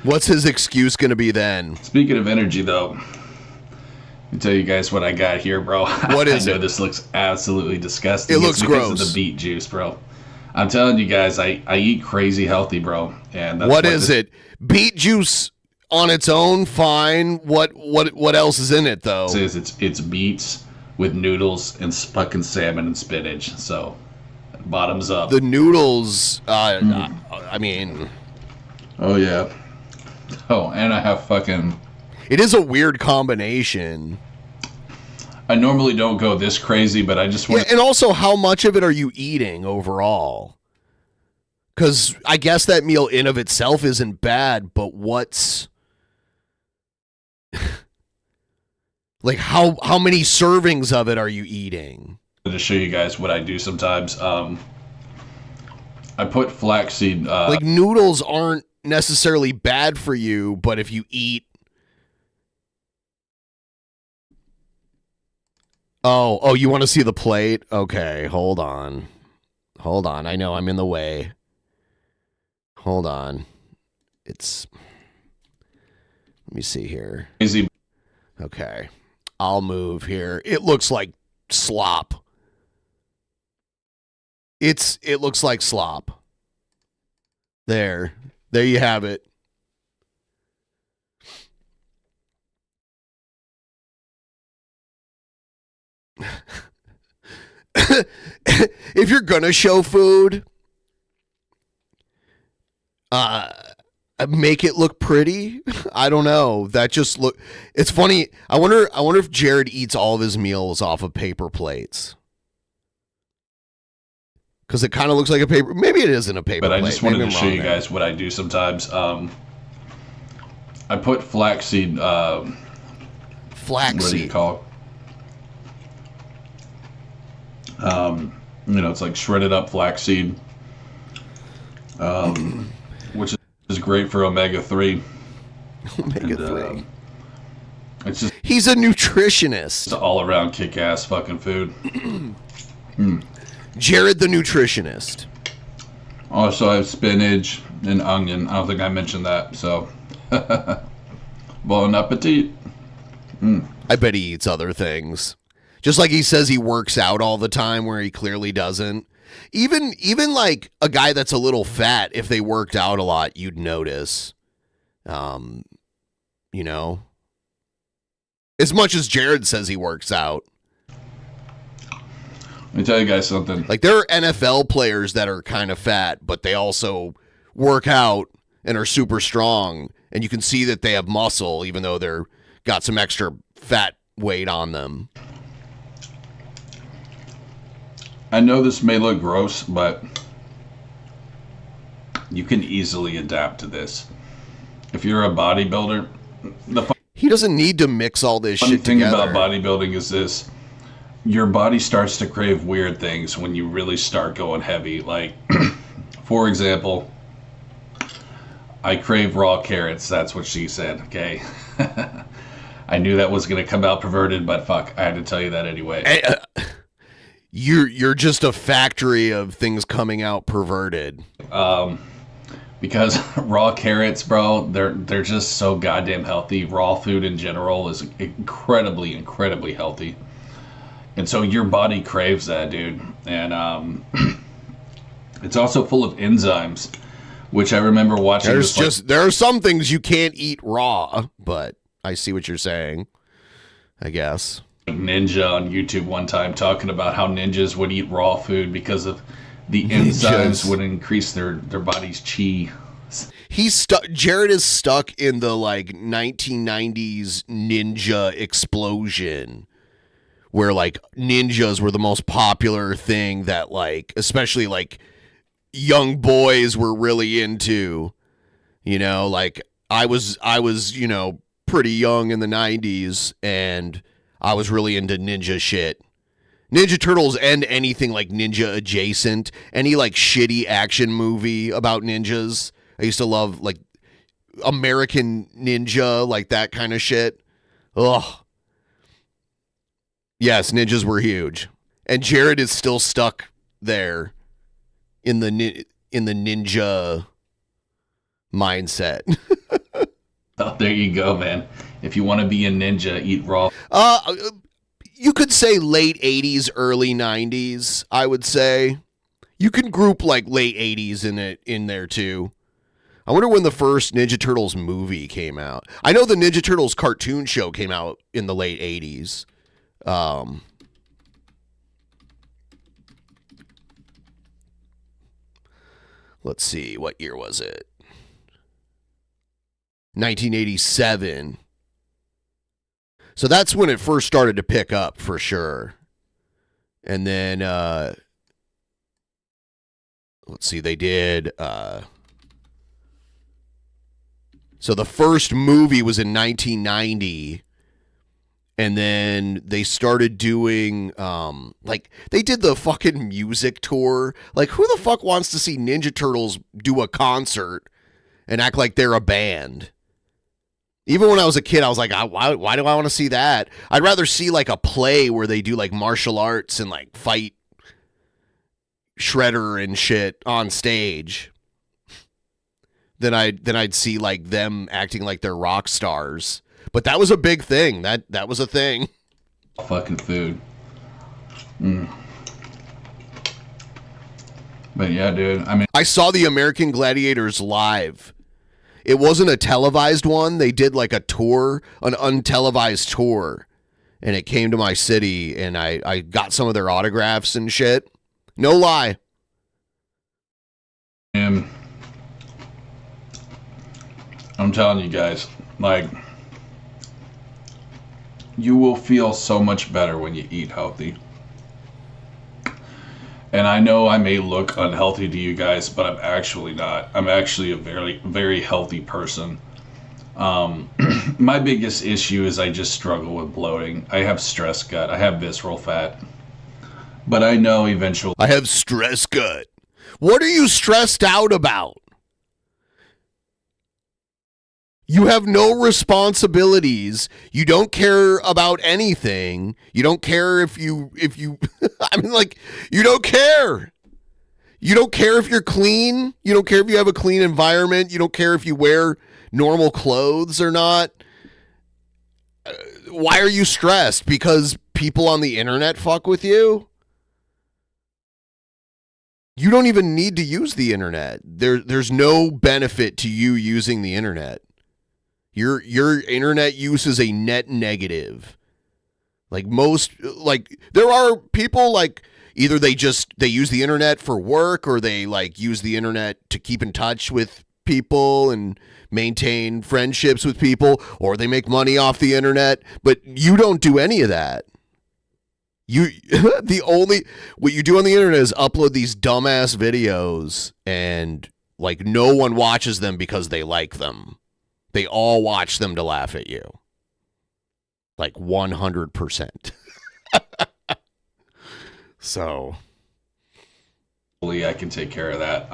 What's his excuse going to be then? Speaking of energy, though, let me tell you guys what I got here, bro. What is I know it? This looks absolutely disgusting. It looks because gross. of the beet juice, bro. I'm telling you guys, I eat crazy healthy, bro. And that's what is it? Beet juice on its own, fine. What else is in it though? It's beets, with noodles and fucking salmon and spinach. So, bottoms up. The noodles, I mean... Oh, yeah. Oh, and I have fucking... It is a weird combination. I normally don't go this crazy, but I just want... Yeah, and also, how much of it are you eating overall? Because I guess that meal in of itself isn't bad, but what's... like, how many servings of it are you eating? To show you guys what I do sometimes, I put flaxseed... like, noodles aren't necessarily bad for you, but if you eat... Oh, you want to see the plate? Okay, hold on. I know I'm in the way. Hold on. Let me see here. Easy. Okay. I'll move here. It looks like slop. It looks like slop. There you have it. If you're gonna show food, make it look pretty. I don't know. It's funny. I wonder if Jared eats all of his meals off of paper plates. Because it kind of looks like a paper. Maybe it isn't a paper plate. But I just wanted to show you guys what I do sometimes. I put flaxseed. Flaxseed. What do you call it? It's like shredded up flaxseed, which is great for omega-3. Omega-3. It's just he's a nutritionist. It's an all-around kick-ass fucking food. Jared the nutritionist. Also, I have spinach and onion. I don't think I mentioned that. So, bon appetit. I bet he eats other things. Just like he says he works out all the time where he clearly doesn't. Even like a guy that's a little fat, if they worked out a lot, you'd notice. As much as Jared says he works out. Let me tell you guys something. Like there are NFL players that are kind of fat, but they also work out and are super strong. And you can see that they have muscle, even though they're got some extra fat weight on them. I know this may look gross, but you can easily adapt to this. If you're a bodybuilder, he doesn't need to mix all this shit thing together. about bodybuilding is this: your body starts to crave weird things when you really start going heavy. Like, for example, I crave raw carrots. That's what she said. Okay. I knew that was going to come out perverted, but fuck, I had to tell you that anyway. You're just a factory of things coming out perverted. Because raw carrots, bro, they're just so goddamn healthy. Raw food in general is incredibly, incredibly healthy. And so your body craves that, dude. And it's also full of enzymes, which I remember watching. There are some things you can't eat raw, but I see what you're saying, I guess. Ninja on YouTube one time talking about how ninjas would eat raw food because of the enzymes would increase their body's chi. He's stuck. Jared is stuck in the 1990s ninja explosion, where ninjas were the most popular thing that especially young boys were really into. I was pretty young in the 90s, and I was really into ninja shit. Ninja Turtles and anything ninja adjacent. Any shitty action movie about ninjas. I used to love American Ninja, that kind of shit. Ugh. Yes, ninjas were huge. And Jared is still stuck there in the ninja mindset. Oh, there you go, man. If you want to be a ninja, eat raw. You could say late 80s, early 90s, I would say. You can group late 80s in there too. I wonder when the first Ninja Turtles movie came out. I know the Ninja Turtles cartoon show came out in the late 80s. Let's see, what year was it? 1987. So that's when it first started to pick up for sure. And then, let's see, they did, so the first movie was in 1990. And then they started doing, like, they did the fucking music tour. Like, who the fuck wants to see Ninja Turtles do a concert and act like they're a band? Even when I was a kid, I was like, why do I want to see that? I'd rather see, like, a play where they do, like, martial arts and, like, fight Shredder and shit on stage than I'd see, like, them acting like they're rock stars. But that was a big thing. That was a thing. Fucking food. But yeah, dude. I mean, I saw the American Gladiators live. It wasn't a televised one. They did like a tour, an untelevised tour. And it came to my city and I got some of their autographs and shit. No lie. I'm telling you guys, like, you will feel so much better when you eat healthy. And I know I may look unhealthy to you guys, but I'm actually not. I'm actually a very, very healthy person. My biggest issue is I just struggle with bloating. I have stress gut. I have visceral fat. But I know eventually... I have stress gut. What are you stressed out about? You have no responsibilities. You don't care about anything. You don't care if you I mean, like, you don't care. You don't care if you're clean. You don't care if you have a clean environment. You don't care if you wear normal clothes or not. Why are you stressed? Because people on the internet fuck with you? You don't even need to use the internet. There's no benefit to you using the internet. Your internet use is a net negative. Like there are people like either they use the internet for work or they like use the internet to keep in touch with people and maintain friendships with people, or they make money off the internet, but you don't do any of that. What you do on the internet is upload these dumbass videos and like no one watches them because they like them. They all watch them to laugh at you. Like 100%. So. I can take care of that.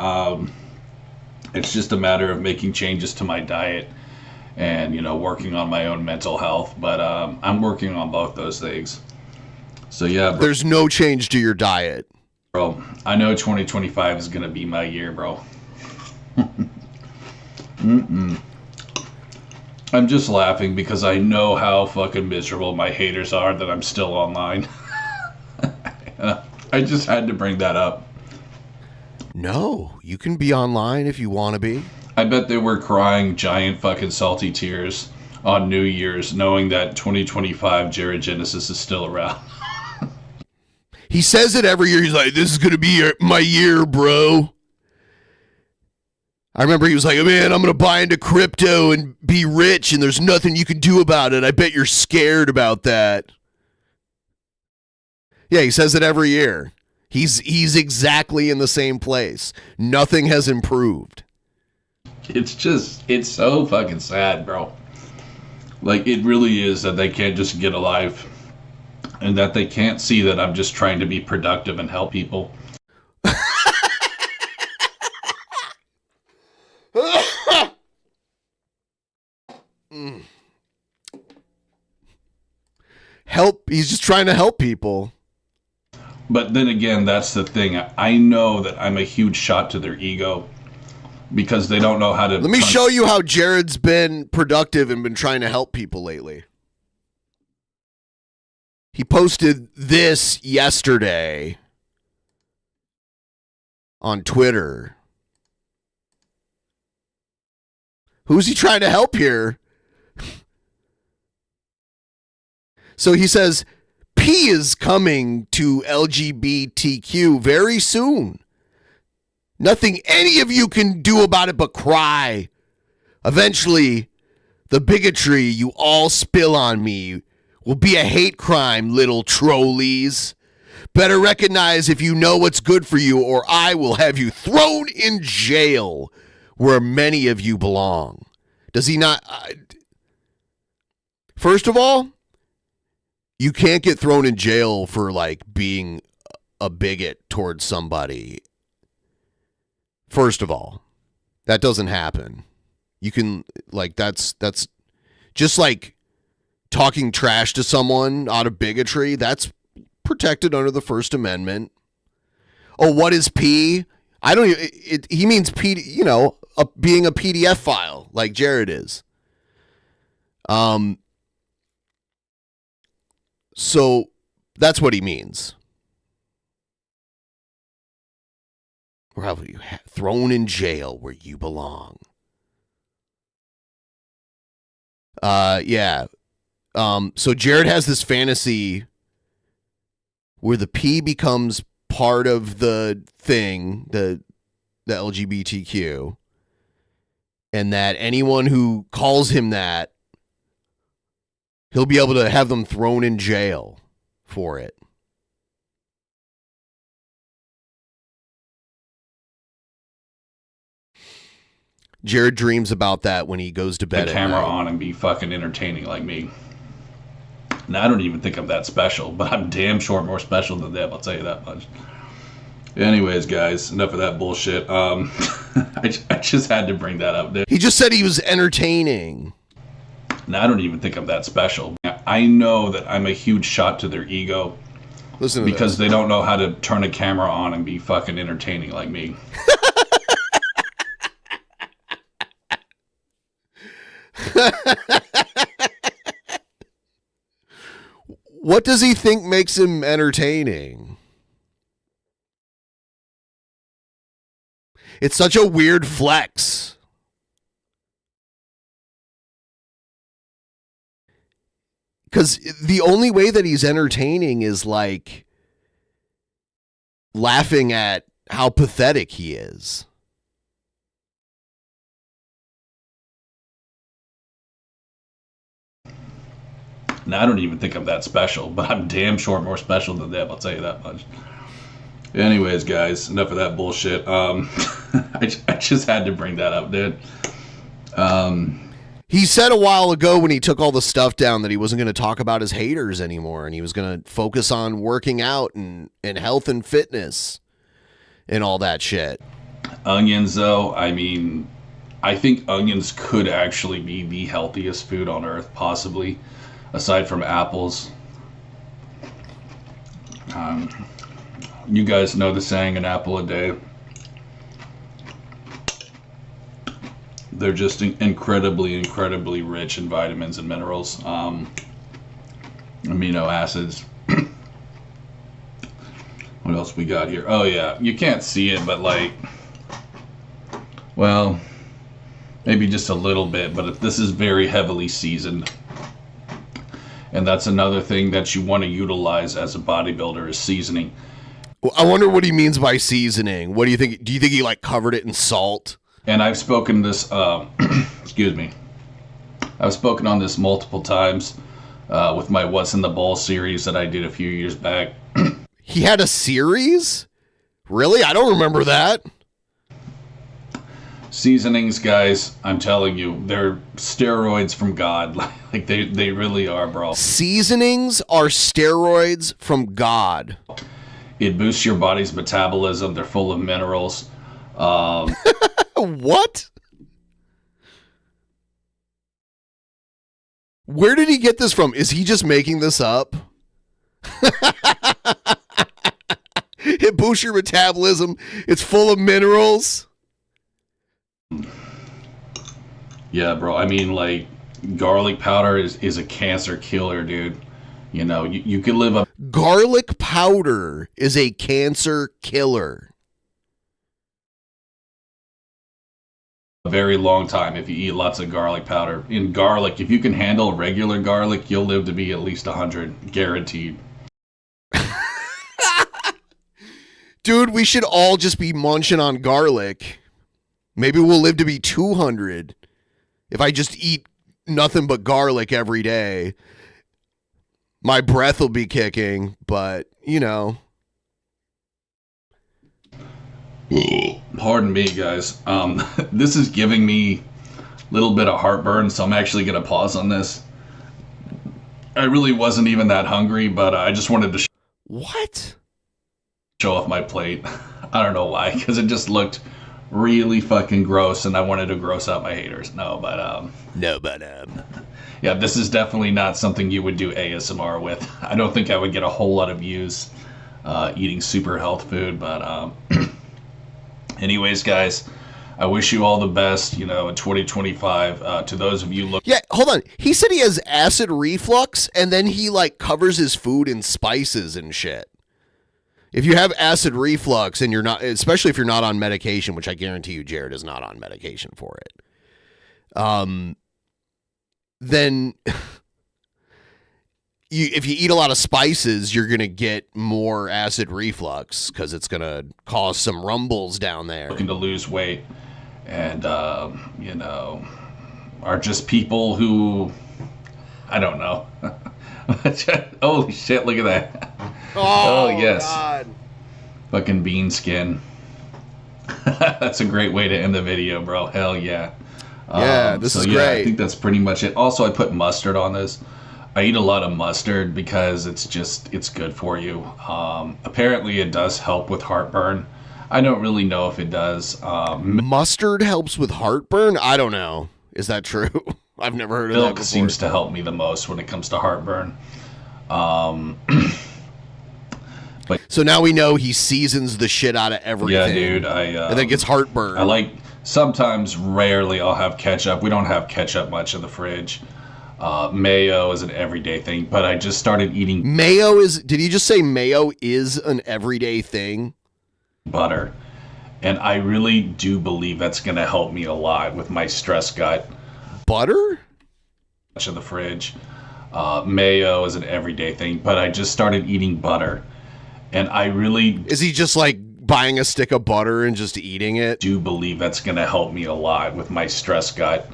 It's just a matter of making changes to my diet and, working on my own mental health. But I'm working on both those things. So, yeah. Bro, there's no change to your diet. Bro, I know 2025 is going to be my year, bro. I'm just laughing because I know how fucking miserable my haters are that I'm still online. I just had to bring that up. No, you can be online if you want to be. I bet they were crying giant fucking salty tears on New Year's knowing that 2025 Jared Genesis is still around. He says it every year. He's like, this is going to be my year, bro. I remember he was like, man, I'm going to buy into crypto and be rich and there's nothing you can do about it. I bet you're scared about that. Yeah, he says it every year. He's exactly in the same place. Nothing has improved. It's so fucking sad, bro. Like, it really is that they can't just get a life and that they can't see that I'm just trying to be productive and help people. He's just trying to help people. But then again, that's the thing. I know that I'm a huge shot to their ego because they don't know how to... Let me show you how Jared's been productive and been trying to help people lately. He posted this yesterday on Twitter. Who's he trying to help here? So he says, P is coming to LGBTQ very soon. Nothing any of you can do about it but cry. Eventually, the bigotry you all spill on me will be a hate crime, little trolleys. Better recognize if you know what's good for you, or I will have you thrown in jail where many of you belong. Does he not? First of all, you can't get thrown in jail for like being a bigot towards somebody. First of all, that doesn't happen. You can like that's just like talking trash to someone out of bigotry. That's protected under the First Amendment. Oh, what is P? I don't. He means P. You know, being a PDF file like Jared is. So that's what he means. Or have you thrown in jail where you belong? Yeah. So Jared has this fantasy where the P becomes part of the thing, the LGBTQ, and that anyone who calls him that, he'll be able to have them thrown in jail for it. Jared dreams about that when he goes to bed. The camera on and be fucking entertaining like me. Now, I don't even think I'm that special, but I'm damn sure more special than them, I'll tell you that much. Anyways, guys, enough of that bullshit. I just had to bring that up. He just said he was entertaining. Now, I don't even think I'm that special. I know that I'm a huge shot to their ego. Listen to because this. they don't know how to turn a camera on and be fucking entertaining like me. What does he think makes him entertaining? It's such a weird flex. Because the only way that he's entertaining is like laughing at how pathetic he is. Now, I don't even think I'm that special, but I'm damn sure more special than them, I'll tell you that much. Anyways, guys, enough of that bullshit. I just had to bring that up, dude. He said a while ago when he took all the stuff down that he wasn't going to talk about his haters anymore, and he was going to focus on working out and health and fitness and all that shit. Onions, though, I mean, I think onions could actually be the healthiest food on earth, possibly, aside from apples. You guys know the saying, an apple a day. They're just incredibly, incredibly rich in vitamins and minerals, amino acids. What else we got here? Oh, yeah. You can't see it, but like, well, maybe just a little bit, but this is very heavily seasoned. And that's another thing that you want to utilize as a bodybuilder is seasoning. Well, I wonder what he means by seasoning. What do you think? Do you think he like covered it in salt? And I've spoken this, excuse me, I've spoken on this multiple times with my What's in the Bowl series that I did a few years back. He had a series? Really? I don't remember that. Seasonings, guys, I'm telling you, they're steroids from God. Like they really are, bro. Seasonings are steroids from God. It boosts your body's metabolism. They're full of minerals. What? Where did he get this from? Is he just making this up? It boosts your metabolism. It's full of minerals. Yeah, bro. I mean, like, garlic powder is a cancer killer, dude. You know, you could live a... Garlic powder is a cancer killer. A very long time if you eat lots of garlic powder. In garlic, if you can handle regular garlic, you'll live to be at least 100, guaranteed. Dude, we should all just be munching on garlic. Maybe we'll live to be 200 if I just eat nothing but garlic every day. My breath will be kicking, but, you know. Pardon me, guys. This is giving me a little bit of heartburn, so I'm actually going to pause on this. I really wasn't even that hungry, but I just wanted to show off my plate. I don't know why, because it just looked really fucking gross, and I wanted to gross out my haters. Yeah, this is definitely not something you would do ASMR with. I don't think I would get a whole lot of views eating super health food, but anyways, guys, I wish you all the best, in 2025. To those of you looking... Yeah, hold on. He said he has acid reflux, and then he, covers his food in spices and shit. If you have acid reflux and you're not, especially if you're not on medication, which I guarantee you Jared is not on medication for it, then if you eat a lot of spices, you're going to get more acid reflux because it's going to cause some rumbles down there. Looking to lose weight and, are just people who, I don't know. Holy shit, look at that. Oh yes. God. Fucking bean skin. That's a great way to end the video, bro. Hell yeah. Yeah, this is great. I think that's pretty much it. Also, I put mustard on this. I eat a lot of mustard because it's good for you. Apparently it does help with heartburn. I don't really know if it does. Mustard helps with heartburn? I don't know. Is that true? I've never heard of that before. Milk seems to help me the most when it comes to heartburn. So now we know he seasons the shit out of everything. Yeah, dude. And then gets heartburn. Sometimes, rarely, I'll have ketchup. We don't have ketchup much in the fridge. Mayo is an everyday thing, but I just started eating... Did he just say mayo is an everyday thing? Butter. And I really do believe that's going to help me a lot with my stress gut. Butter? Much in the fridge. Mayo is an everyday thing, but I just started eating butter. And I really... Is he just buying a stick of butter and just eating it? Do believe that's going to help me a lot with my stress gut.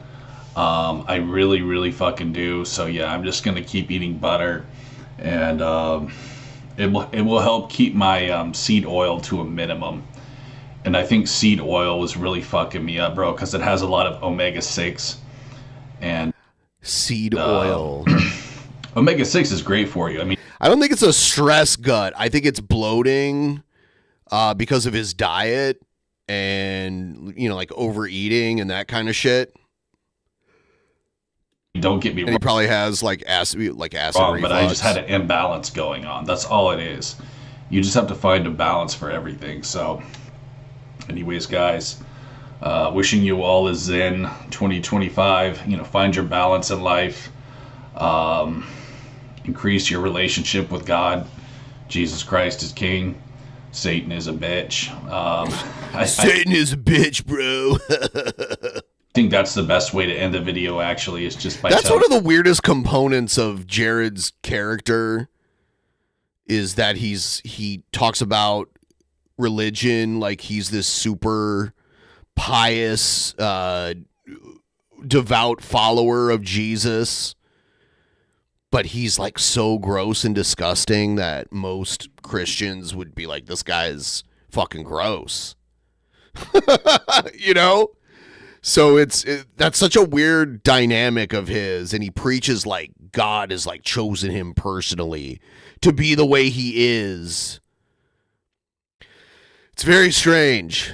I really, really fucking do. So yeah, I'm just going to keep eating butter. And it will help keep my seed oil to a minimum. And I think seed oil was really fucking me up, bro, because it has a lot of omega-6. And seed oil. Omega-6 is great for you. I mean, I don't think it's a stress gut. I think it's bloating because of his diet and, overeating and that kind of shit. Don't get me wrong. And he probably has acid reflux. But I just had an imbalance going on. That's all it is. You just have to find a balance for everything. So, anyways, guys, wishing you all a Zen 2025. Find your balance in life. Increase your relationship with God. Jesus Christ is King. Satan is a bitch. Satan is a bitch, bro. I think that's the best way to end the video, actually, is just by That's one of the weirdest components of Jared's character is that he talks about religion like he's this super pious, devout follower of Jesus. But he's so gross and disgusting that most Christians would be like, this guy's fucking gross. So that's such a weird dynamic of his. And he preaches like God has chosen him personally to be the way he is. It's very strange.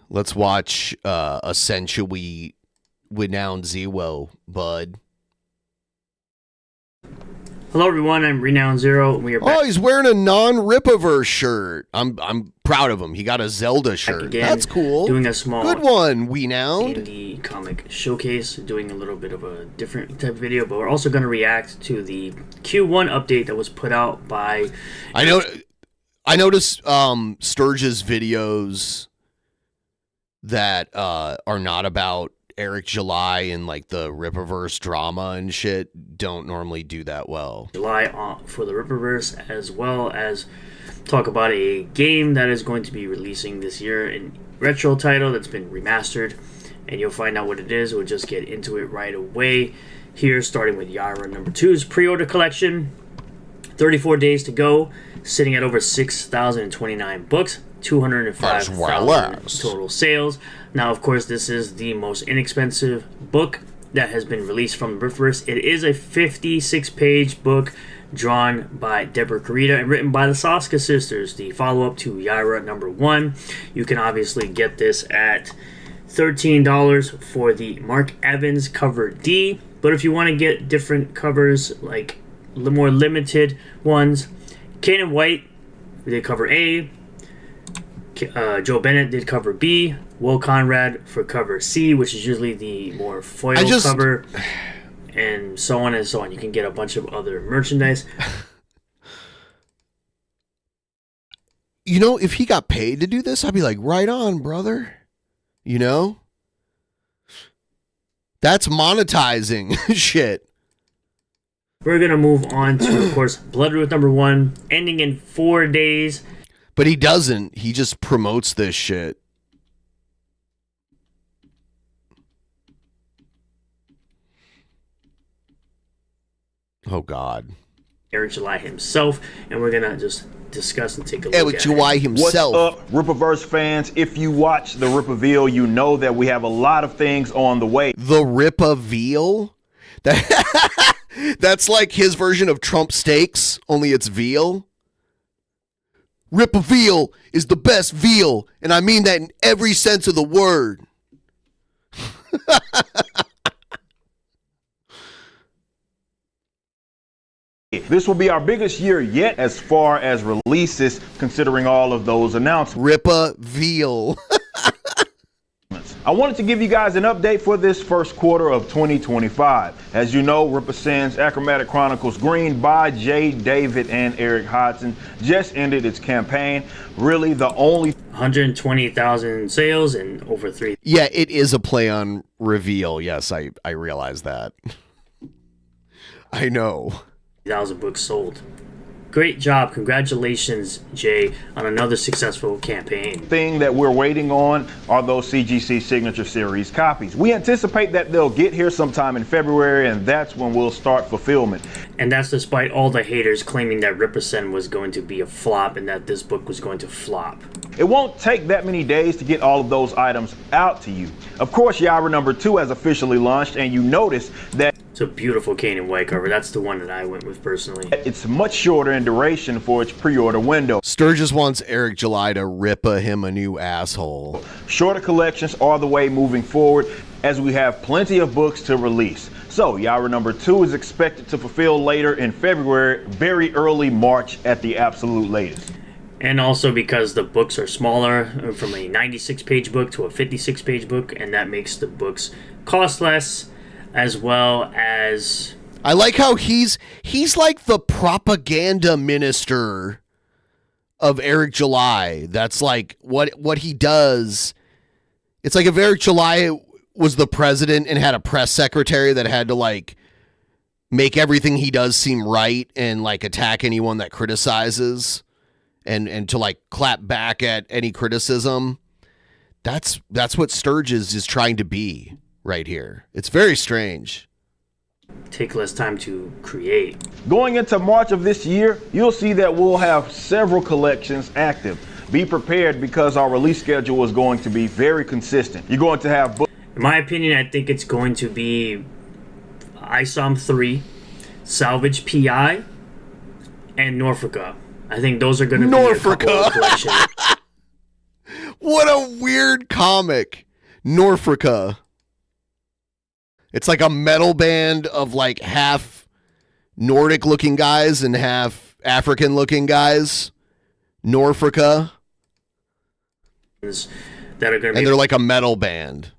Let's watch a Century Renowned Zero, bud. Hello everyone, I'm Renowned Zero. We are back. Oh, he's wearing a non-Riperverse shirt. I'm proud of him. He got a Zelda shirt. Again, that's cool. Doing a small good one, Renowned. Indie comic showcase, doing a little bit of a different type of video, but we're also going to react to the Q1 update that was put out by. I noticed Sturge's videos. that are not about Eric July and like the Riperverse drama and shit don't normally do that well. July for the Riperverse, as well as talk about a game that is going to be releasing this year, a retro title that's been remastered, and you'll find out what it is. We'll just get into it right away here, starting with Yara number 2's pre-order collection. 34 days to go, sitting at over 6,029 books, 205,000 total sales. Now, of course, this is the most inexpensive book that has been released from the Riperverse. It is a 56-page book drawn by Deborah Carita and written by the Soska sisters, the follow-up to Yara number 1. You can obviously get this at $13 for the Mark Evans cover D, but if you want to get different covers, like the more limited ones, Kanan White did cover A, Joe Bennett did cover B, Will Conrad for cover C, which is usually the more foil cover, and so on and so on. You can get a bunch of other merchandise. You know, if he got paid to do this, I'd be like, right on, brother. You know? That's monetizing shit. We're going to move on to, of course, Bloodroot number 1, ending in 4 days. But he doesn't. He just promotes this shit. Oh, God. Eric July himself, and we're going to just discuss and take a look Eric at July himself. What's up, Riperverse fans? If you watch the Ripperville, you know that we have a lot of things on the way. The Ripperville? That's like his version of Trump steaks, only it's veal. Ripperville is the best veal, and I mean that in every sense of the word. This will be our biggest year yet as far as releases, considering all of those announcements. Ripperville. I wanted to give you guys an update for this first quarter of 2025. As you know, Ripper Sends Achromatic Chronicles Green by Jay David and Eric Hodson just ended its campaign. Really the only 120,000 sales and over 3. Yeah, it is a play on reveal. Yes, I realize that. I know. 1,000 books sold. Great job. Congratulations, Jay, on another successful campaign. Thing that we're waiting on are those CGC Signature Series copies. We anticipate that they'll get here sometime in February, and that's when we'll start fulfillment. And that's despite all the haters claiming that Ripper Send was going to be a flop and that this book was going to flop. It won't take that many days to get all of those items out to you. Of course, Yara number 2 has officially launched, and you notice that it's a beautiful Kanan White cover. That's the one that I went with personally. It's much shorter in duration for its pre-order window. Sturgis wants Eric July to rip him a new asshole. Shorter collections are the way moving forward, as we have plenty of books to release. So Yara number 2 is expected to fulfill later in February, very early March at the absolute latest. And also because the books are smaller, from a 96-page book to a 56-page book, and that makes the books cost less, as well as... I like how he's like the propaganda minister of Eric July. That's like what he does. It's like if Eric July was the president and had a press secretary that had to like make everything he does seem right and like attack anyone that criticizes and to like clap back at any criticism. That's what Sturgis is trying to be right here. It's very strange. Take less time to create. Going into March of this year, you'll see that we'll have several collections active. Be prepared because our release schedule is going to be very consistent. You're going to have books. In my opinion, I think it's going to be ISOM 3, Salvage PI, and Norfolka. I think those are going to be a couple of collections. What a weird comic. Norfolka. It's like a metal band of like half Nordic looking guys and half African looking guys. Norfolka. That are going to be, and they're like a metal band.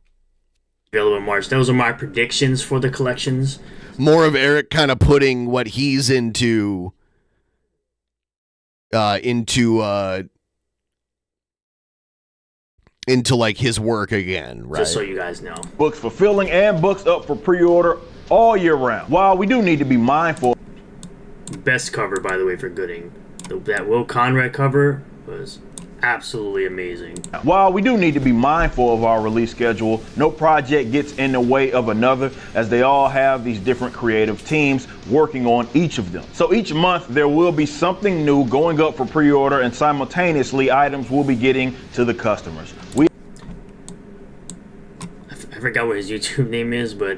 Available in March. Those are my predictions for the collections. More of Eric kind of putting what he's into into like his work again, right? Just so you guys know. Books fulfilling and books up for pre-order all year round. While we do need to be mindful. Best cover, by the way, for Gooding. That Will Conrad cover was absolutely amazing. While we do need to be mindful of our release schedule, no project gets in the way of another, as they all have these different creative teams working on each of them. So each month there will be something new going up for pre-order, and simultaneously items will be getting to the customers. I forgot what his YouTube name is, but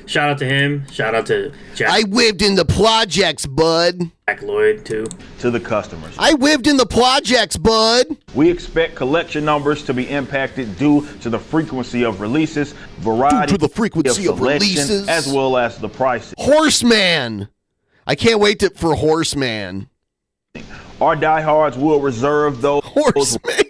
shout out to him. Shout out to Jack. I lived in the projects, bud. Jack Lloyd, too. To the customers. I lived in the projects, bud. We expect collection numbers to be impacted due to the frequency of releases, variety of releases, as well as the prices. Horseman! I can't wait for Horseman. Our diehards will reserve those. Horseman!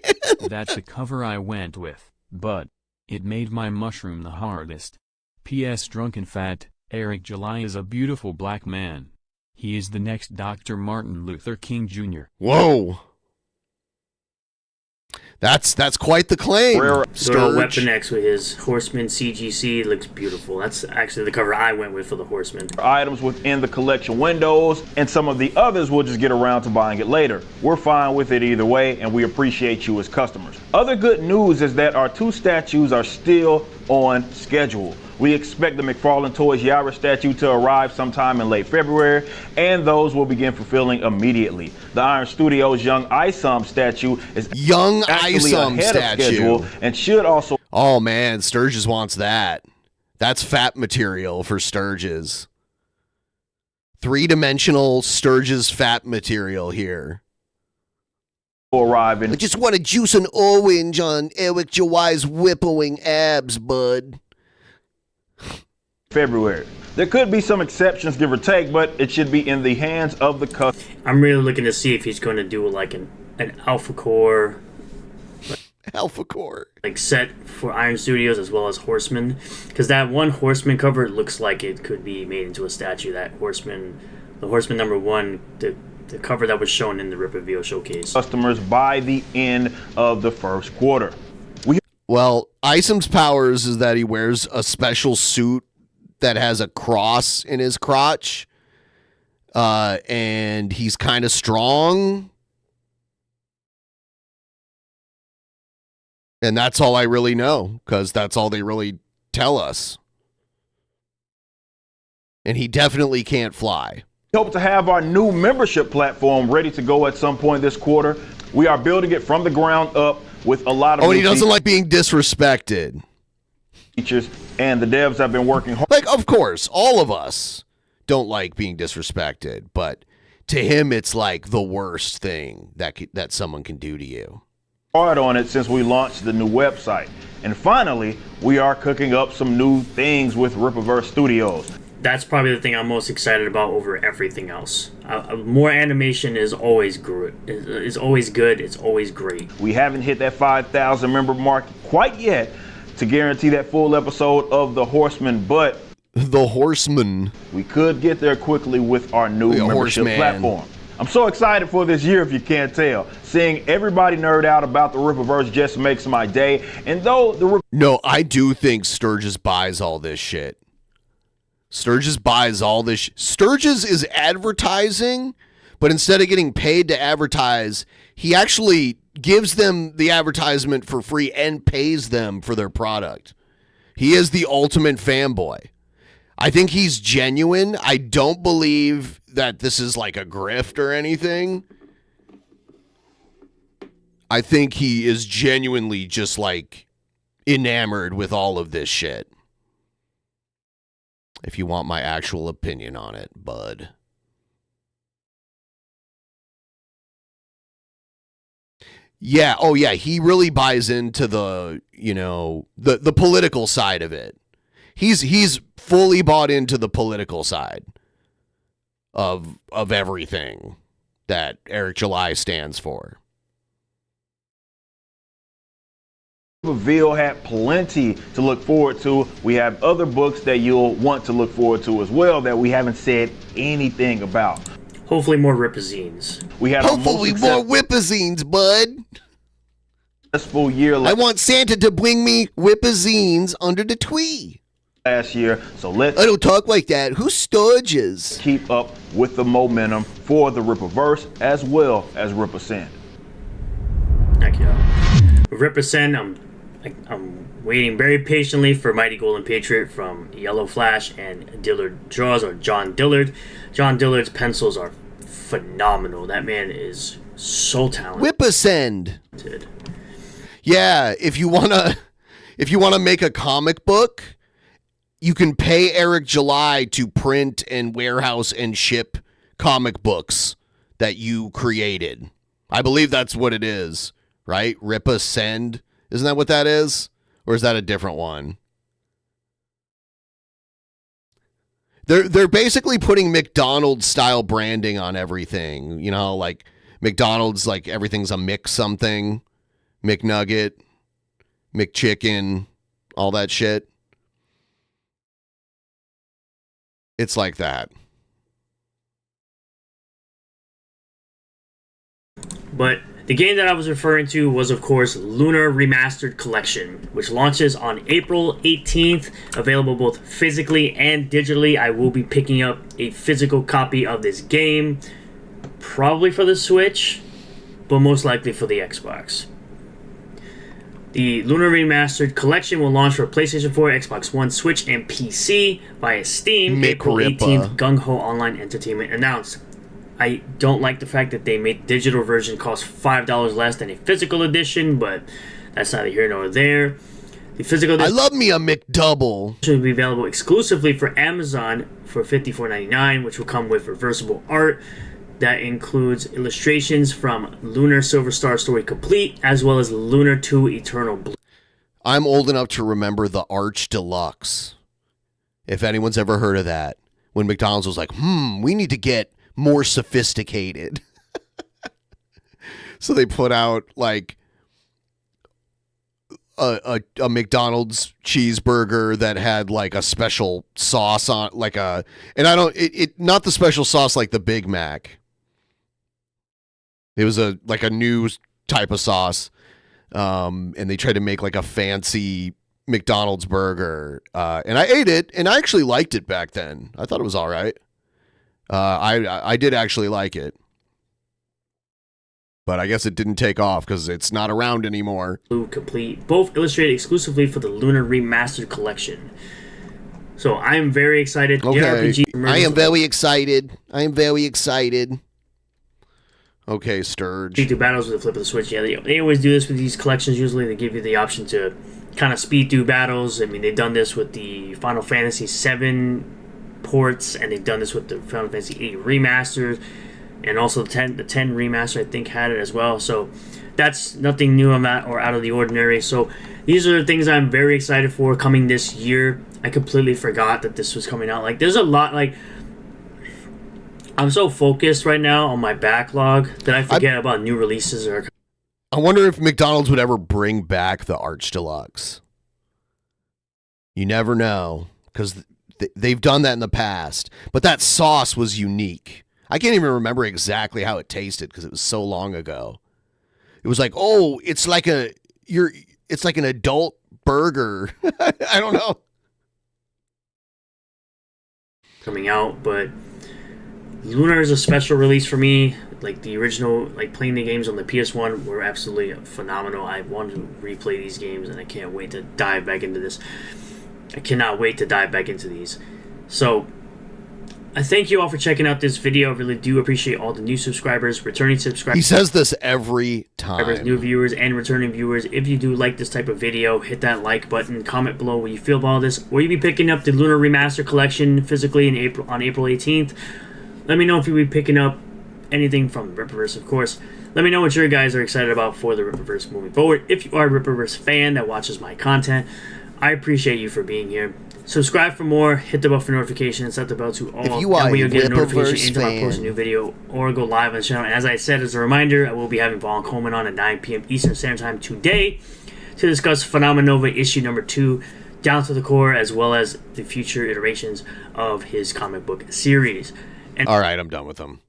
That's the cover I went with, but it made my mushroom the hardest. P.S. Drunken Fat, Eric July is a beautiful black man. He is the next Dr. Martin Luther King Jr. Whoa. That's quite the claim. So Weapon X with his Horseman CGC looks beautiful. That's actually the cover I went with for the Horseman. Items within the collection windows, and some of the others will just get around to buying it later. We're fine with it either way, and we appreciate you as customers. Other good news is that our 2 statues are still on schedule. We expect the McFarlane Toys Yara statue to arrive sometime in late February, and those will begin fulfilling immediately. The Iron Studios Young Isom statue is actually ahead of schedule and should also. Oh man, Sturgis wants that. That's fat material for Sturgis. 3-dimensional Sturgis fat material here. Arrive in. I just want to juice an orange on Eric July's whippling abs, bud. February. There could be some exceptions, give or take, but it should be in the hands of the customer. I'm really looking to see if he's going to do like an Alpha Core. Alpha Core. Like set for Iron Studios as well as Horseman. Because that one Horseman cover looks like it could be made into a statue. That Horseman, the Horseman #1, the cover that was shown in the Riperverse showcase. Customers by the end of the first quarter. Well, Isom's powers is that he wears a special suit that has a cross in his crotch, and he's kind of strong. And that's all I really know, because that's all they really tell us. And he definitely can't fly. We hope to have our new membership platform ready to go at some point this quarter. We are building it from the ground up with a lot of. Oh, and he doesn't like being disrespected. Features, and the devs have been working hard. Like, of course, all of us don't like being disrespected, but to him, it's like the worst thing that someone can do to you. Hard on it since we launched the new website, and finally, we are cooking up some new things with Riperverse Studios. That's probably the thing I'm most excited about over everything else. More animation is always good. Is always good. It's always great. We haven't hit that 5,000 member mark quite yet to guarantee that full episode of The Horseman, but The Horseman, we could get there quickly with our new membership platform. I'm so excited for this year, if you can't tell. Seeing everybody nerd out about the Riperverse just makes my day. And though the No, I do think Sturgis buys all this shit. Sturgis buys all this. Sturgis is advertising, but instead of getting paid to advertise, he actually gives them the advertisement for free and pays them for their product. He is the ultimate fanboy. I think he's genuine. I don't believe that this is like a grift or anything. I think he is genuinely just like enamored with all of this shit. If you want my actual opinion on it, bud. Yeah, oh yeah, he really buys into the, the political side of it. He's fully bought into the political side of everything that Eric July stands for. Reveal had plenty to look forward to. We have other books that you'll want to look forward to as well that we haven't said anything about. Hopefully more Ripazines. We had hopefully more Whippazines, bud. successful year I want Santa to bring me whippazines under the tree. last year, so let's I don't talk like that. Who Sturges? keep up with the momentum for the Riperverse as well as Represent. Thank you. Represent, I'm waiting very patiently for Mighty Golden Patriot from Yellow Flash and Dillard Draws, or John Dillard. John Dillard's pencils are phenomenal. That man is so talented. Whipasend. Yeah, if you wanna make a comic book, you can pay Eric July to print and warehouse and ship comic books that you created. I believe that's what it is, right? Ripasend. Isn't that what that is? Or is that a different one? They're basically putting McDonald's style branding on everything. You know, like McDonald's, like everything's a mix something. McNugget, McChicken, all that shit. It's like that. But the game that I was referring to was, of course, Lunar Remastered Collection, which launches on April 18th, available both physically and digitally. I will be picking up a physical copy of this game, probably for the Switch, but most likely for the Xbox. The Lunar Remastered Collection will launch for PlayStation 4, Xbox One, Switch, and PC via Steam April 18th, Gung Ho Online Entertainment announced. I don't like the fact that they made the digital version cost $5 less than a physical edition, but that's neither here nor there. The physical edition, I love me a McDouble. Will be available exclusively for Amazon for $54.99, which will come with reversible art that includes illustrations from Lunar Silver Star Story Complete, as well as Lunar 2 Eternal Blue. I'm old enough to remember the Arch Deluxe. If anyone's ever heard of that. When McDonald's was like, we need to get more sophisticated. So they put out like a McDonald's cheeseburger that had like a special sauce on, like a, and I don't, it not the special sauce like the Big Mac. It was a new type of sauce. And they tried to make like a fancy McDonald's burger. And I ate it and I actually liked it back then. I thought it was all right. I did actually like it. But I guess it didn't take off because it's not around anymore. Blue Complete, both illustrated exclusively for the Lunar Remastered Collection. So I am very excited. Okay. I am very excited. Okay, Sturge. Speed through battles with a flip of the switch. Yeah, they always do this with these collections. Usually they give you the option to kind of speed through battles. I mean, they've done this with the Final Fantasy VII ports, and they've done this with the Final Fantasy VIII remasters, and also the 10 remaster, I think, had it as well. So that's nothing new on that or out of the ordinary. So these are the things I'm very excited for coming this year. I completely forgot that this was coming out. Like, there's a lot, like, I'm so focused right now on my backlog that I forget about new releases. I wonder if McDonald's would ever bring back the Arch Deluxe. You never know, because they've done that in the past. But that sauce was unique. I can't even remember exactly how it tasted because it was so long ago. It was like, oh, it's like an adult burger. I don't know. Coming out, but Lunar is a special release for me. Like the original, like playing the games on the PS1 were absolutely phenomenal. I want to replay these games and I can't wait to dive back into this. I cannot wait to dive back into these. So I thank you all for checking out this video. I really do appreciate all the new subscribers, returning subscribers. He says this every time. New viewers and returning viewers. If you do like this type of video, hit that like button. Comment below what you feel about this. Will you be picking up the Lunar Remaster Collection physically on April 18th? Let me know if you'll be picking up anything from Riperverse, of course. Let me know what your guys are excited about for the Riperverse moving forward. If you are a Riperverse fan that watches my content, I appreciate you for being here. Subscribe for more, hit the bell for notifications, set the bell to all. If you are you'll get a Riperverse notification anytime I fan. post a new video or go live on the channel. And as I said, as a reminder, I will be having Vaughn Coleman on at 9 p.m. Eastern Standard Time today to discuss Phenomenova issue number 2, Down to the Core, as well as the future iterations of his comic book series. All right, I'm done with them.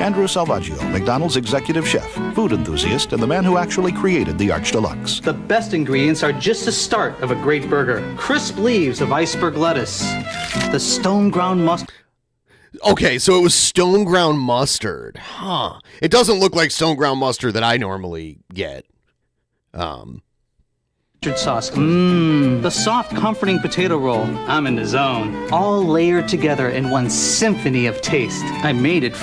Andrew Salvaggio, McDonald's executive chef, food enthusiast, and the man who actually created the Arch Deluxe. The best ingredients are just the start of a great burger. Crisp leaves of iceberg lettuce, the stone ground mustard. Okay, so it was stone ground mustard. Huh. It doesn't look like stone ground mustard that I normally get. Sauce. The soft, comforting potato roll. I'm in the zone. All layered together in one symphony of taste. I made it.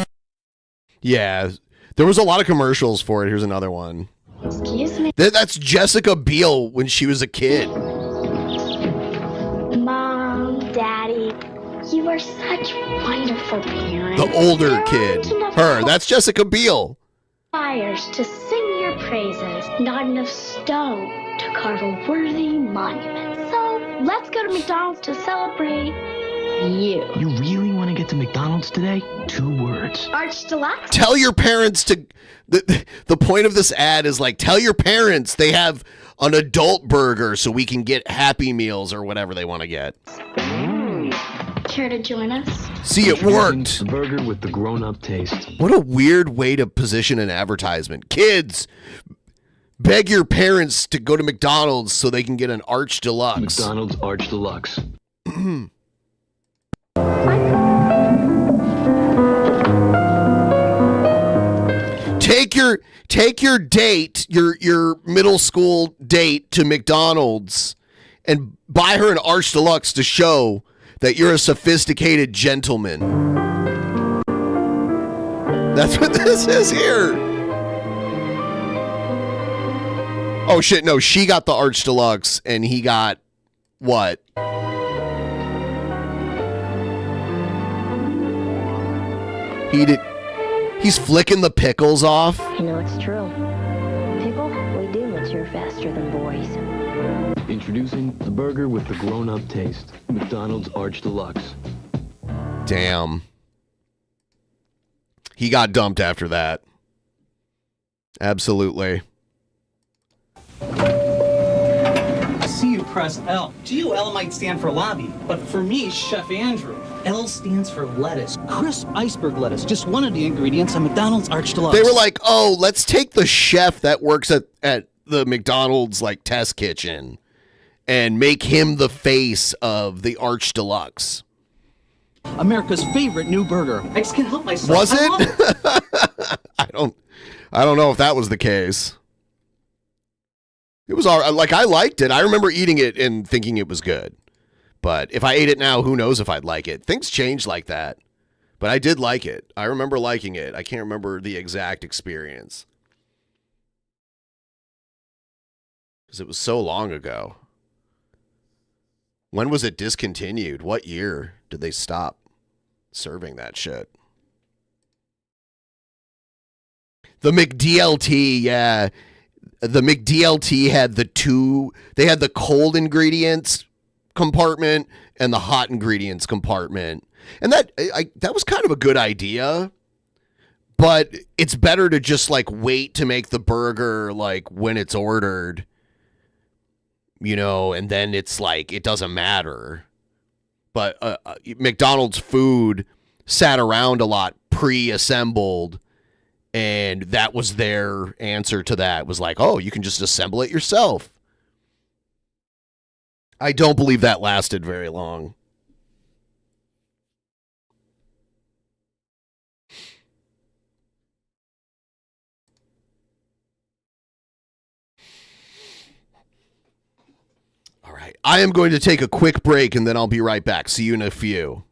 Yeah, there was a lot of commercials for it. Here's another one. Excuse me. That's Jessica Biel when she was a kid. Mom, Daddy, you are such wonderful parents. The older kid. Her. That's Jessica Biel. Fires to sing your praises. Not enough stone to carve a worthy monument. So let's go to McDonald's to celebrate you. You really want to get to McDonald's today? 2 words. Arch Deluxe? Tell your parents to... The point of this ad is like, tell your parents they have an adult burger so we can get Happy Meals or whatever they want to get. Care to join us? See, it worked. A burger with the grown-up taste. What a weird way to position an advertisement. Kids, beg your parents to go to McDonald's so they can get an Arch Deluxe. McDonald's Arch Deluxe. Take your date, your middle school date to McDonald's and buy her an Arch Deluxe to show that you're a sophisticated gentleman. That's what this is here. Oh shit, no, she got the Arch Deluxe and he got what? He's flicking the pickles off. You know it's true. Pickle, we do mature faster than boys. Introducing the burger with the grown-up taste. McDonald's Arch Deluxe. Damn. He got dumped after that. Absolutely. I see you press L. G-U-L might stand for lobby, but for me, Chef Andrew, L stands for lettuce. Crisp iceberg lettuce, just one of the ingredients on McDonald's Arch Deluxe. They were like, oh, let's take the chef that works at the McDonald's like test kitchen and make him the face of the Arch Deluxe. America's favorite new burger. I just can't help myself. Was it? I don't know if that was the case. It was all right. Like, I liked it. I remember eating it and thinking it was good. But if I ate it now, who knows if I'd like it. Things change like that. But I did like it. I remember liking it. I can't remember the exact experience. Because it was so long ago. When was it discontinued? What year did they stop serving that shit? The McDLT, yeah. The McDLT had they had the cold ingredients compartment and the hot ingredients compartment. And that was kind of a good idea. But it's better to just like wait to make the burger like when it's ordered. You know, and then it's like, it doesn't matter. But McDonald's food sat around a lot pre-assembled, and that was their answer to that. It was like, oh, you can just assemble it yourself. I don't believe that lasted very long. All right, I am going to take a quick break and then I'll be right back. See you in a few.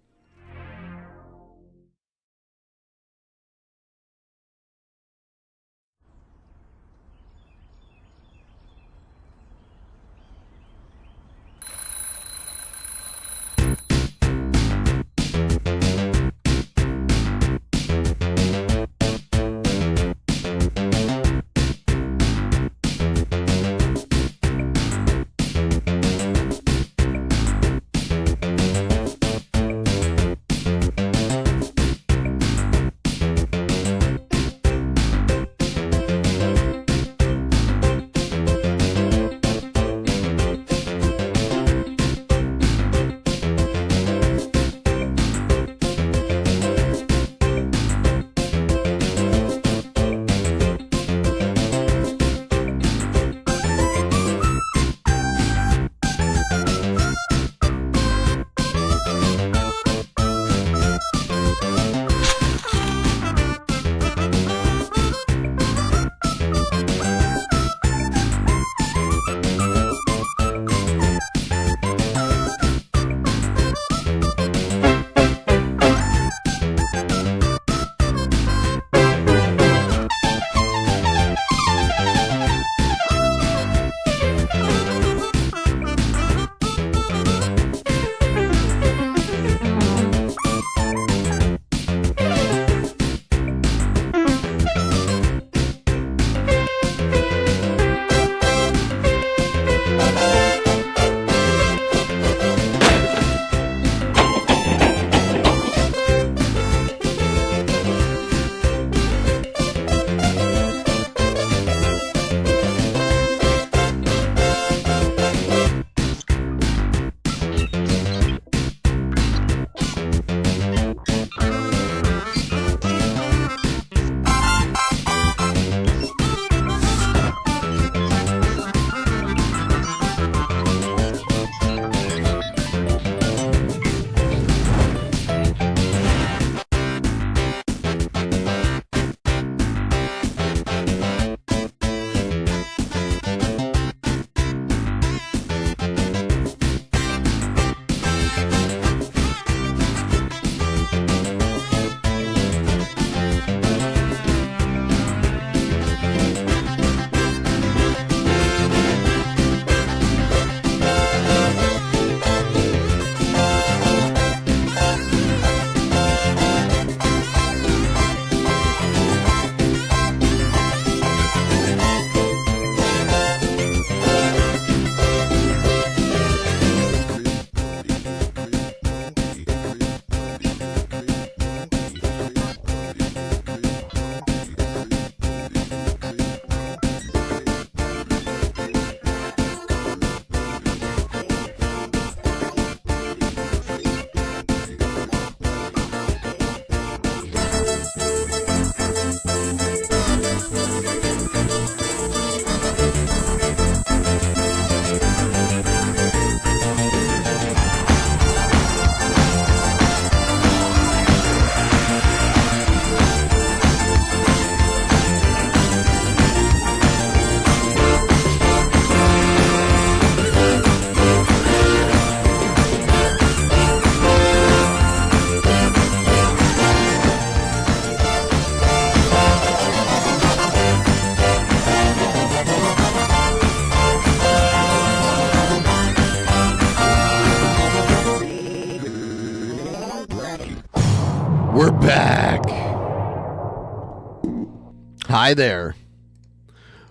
Hi there.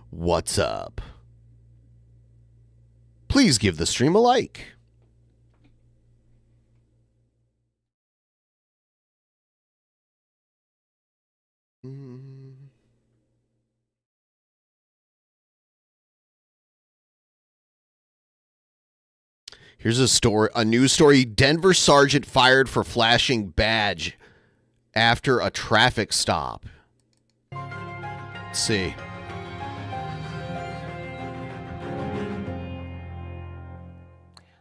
What's up? Please give the stream a like. Here's a news story. Denver sergeant fired for flashing badge after a traffic stop. Let's see.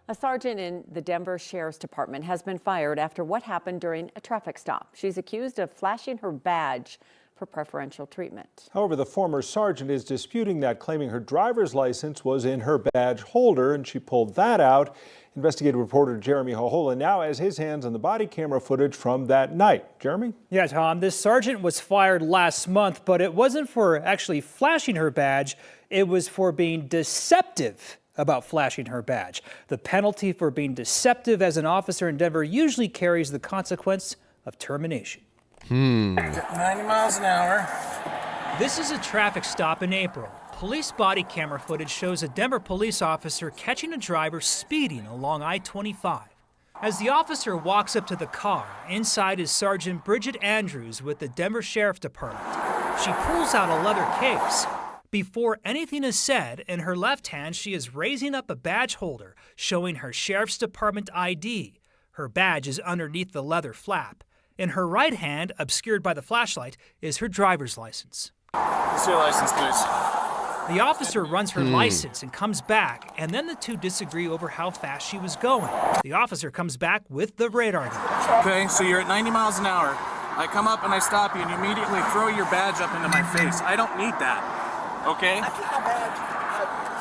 A sergeant in the Denver Sheriff's Department has been fired after what happened during a traffic stop. She's accused of flashing her badge for preferential treatment. However, the former sergeant is disputing that, claiming her driver's license was in her badge holder, and she pulled that out. Investigative reporter Jeremy Hohola now has his hands on the body camera footage from that night. Jeremy? Yeah, Tom, this sergeant was fired last month, but it wasn't for actually flashing her badge. It was for being deceptive about flashing her badge. The penalty for being deceptive as an officer in Denver usually carries the consequence of termination. 90 miles an hour. This is a traffic stop in April. Police body camera footage shows a Denver police officer catching a driver speeding along I-25. As the officer walks up to the car, inside is Sergeant Bridget Andrews with the Denver Sheriff's Department. She pulls out a leather case. Before anything is said, in her left hand, she is raising up a badge holder showing her Sheriff's Department ID. Her badge is underneath the leather flap. In her right hand, obscured by the flashlight, is her driver's license. What's your license, please? The officer runs her license and comes back, and then the two disagree over how fast she was going. The officer comes back with the radar gun. Okay, so you're at 90 miles an hour. I come up and I stop you, and you immediately throw your badge up into my face. I don't need that, okay? I keep my badge,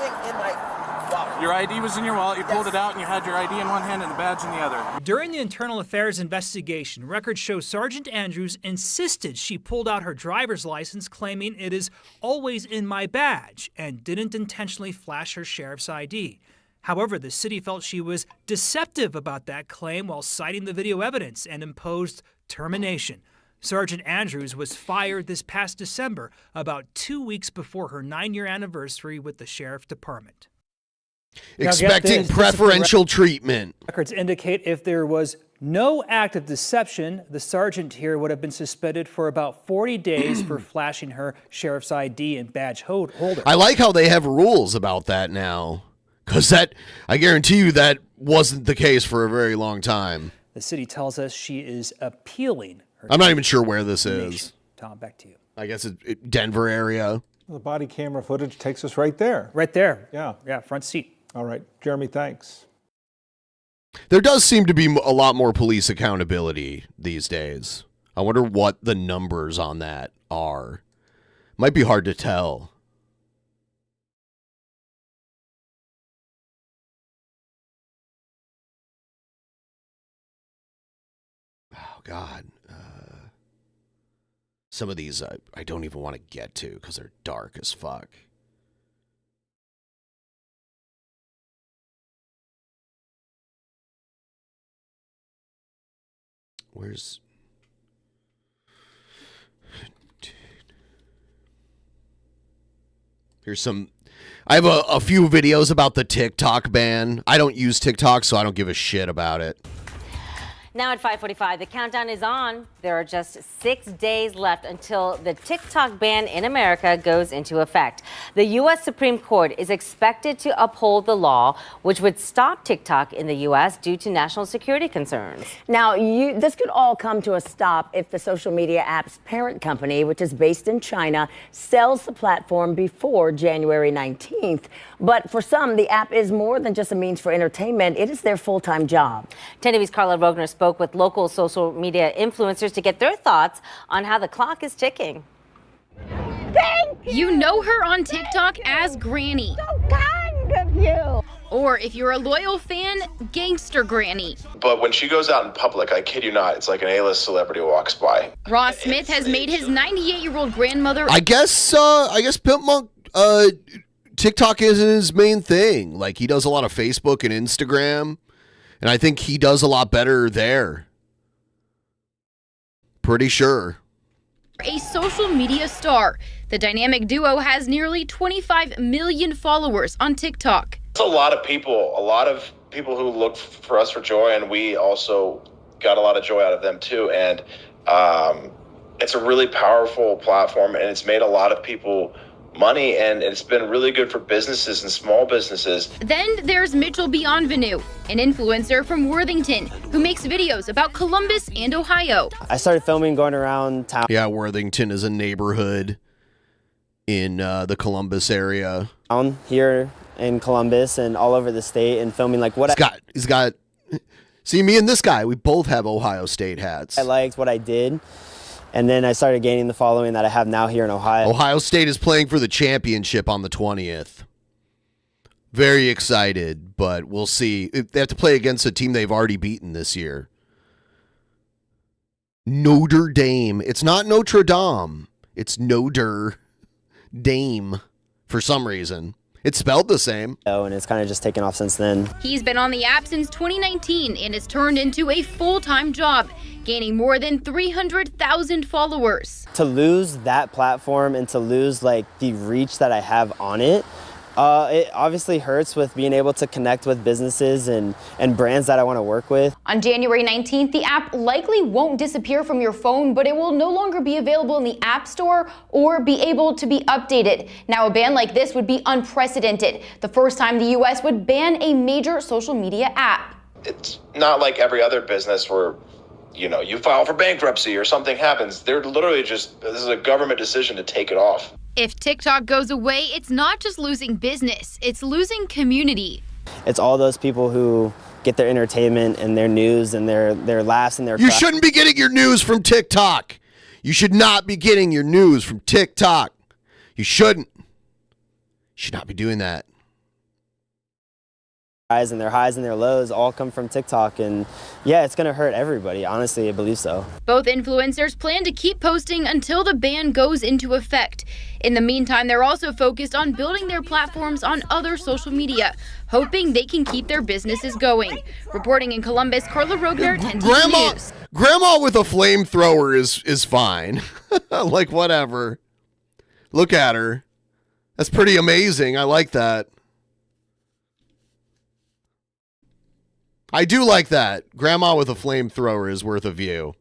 thing in my wallet. Your ID was in your wallet, you pulled it out, and you had your ID in one hand and the badge in the other. During the internal affairs investigation, records show Sergeant Andrews insisted she pulled out her driver's license, claiming it is always in my badge, and didn't intentionally flash her sheriff's ID. However, the city felt she was deceptive about that claim while citing the video evidence and imposed termination. Sergeant Andrews was fired this past December, about 2 weeks before her 9-year anniversary with the Sheriff's Department. Expecting preferential treatment. Records indicate if there was no act of deception, the sergeant here would have been suspended for about 40 days for flashing her sheriff's ID and badge holder. I like how they have rules about that now, because that, I guarantee you, that wasn't the case for a very long time. The city tells us she is appealing her. I'm not even sure where this is. Tom, back to you. I guess it's Denver area. The body camera footage takes us right there. Right there. Yeah. Yeah, front seat. All right. Jeremy, thanks. There does seem to be a lot more police accountability these days. I wonder what the numbers on that are. Might be hard to tell. Oh, God. Some of these I don't even want to get to because they're dark as fuck. Here's some. I have a few videos about the TikTok ban. I don't use TikTok, so I don't give a shit about it. Now at 5:45, the countdown is on. There are just 6 days left until the TikTok ban in America goes into effect. The U.S. Supreme Court is expected to uphold the law, which would stop TikTok in the U.S. due to national security concerns. Now, this could all come to a stop if the social media app's parent company, which is based in China, sells the platform before January 19th. But for some, the app is more than just a means for entertainment. It is their full-time job. 10 TV's Carla Rogner spoke with local social media influencers to get their thoughts on how the clock is ticking. You know her on TikTok as Granny. So kind of you. Or if you're a loyal fan, Gangster Granny. But when she goes out in public, I kid you not, it's like an A-list celebrity walks by. Ross Smith has made his 98-year-old grandmother. I guess Pimp Monk, TikTok isn't his main thing. Like, he does a lot of Facebook and Instagram, and I think he does a lot better there. Pretty sure. a social media star. The dynamic duo has nearly 25 million followers on TikTok. It's a lot of people who look for us for joy, and we also got a lot of joy out of them too. And it's a really powerful platform, and it's made a lot of people money, and it's been really good for businesses and small businesses. Then there's Mitchell Bienvenu, an influencer from Worthington who makes videos about Columbus and Ohio. I started filming going around town. Yeah, Worthington is a neighborhood in the Columbus area. Here in Columbus and all over the state, and filming like what he's got. See, me and this guy, we both have Ohio State hats. I liked what I did. And then I started gaining the following that I have now here in Ohio. Ohio State is playing for the championship on the 20th. Very excited, but we'll see. They have to play against a team they've already beaten this year. Notre Dame. It's not Notre Dame. It's Notre Dame for some reason. It's spelled the same. Oh, and it's kind of just taken off since then. He's been on the app since 2019 and has turned into a full-time job, gaining more than 300,000 followers. To lose that platform and to lose like the reach that I have on it, it obviously hurts with being able to connect with businesses and brands that I want to work with. On January 19th, the app likely won't disappear from your phone, but it will no longer be available in the App Store or be able to be updated. Now, a ban like this would be unprecedented. The first time the U.S. would ban a major social media app. It's not like every other business where, you file for bankruptcy or something happens. They're literally this is a government decision to take it off. If TikTok goes away, it's not just losing business, it's losing community. It's all those people who get their entertainment and their news and their laughs and their You shouldn't be getting your news from TikTok. You should not be getting your news from TikTok. You shouldn't. You should not be doing that. And their highs and their lows all come from TikTok, and yeah, it's gonna hurt everybody. Honestly, I believe so. Both influencers plan to keep posting until the ban goes into effect. In the meantime, they're also focused on building their platforms on other social media, hoping they can keep their businesses going. Reporting in Columbus, Carla Rogner, 10 TV News. Grandma with a flamethrower is fine. Like, whatever. Look at her. That's pretty amazing. I like that. I do like that. Grandma with a flamethrower is worth a view.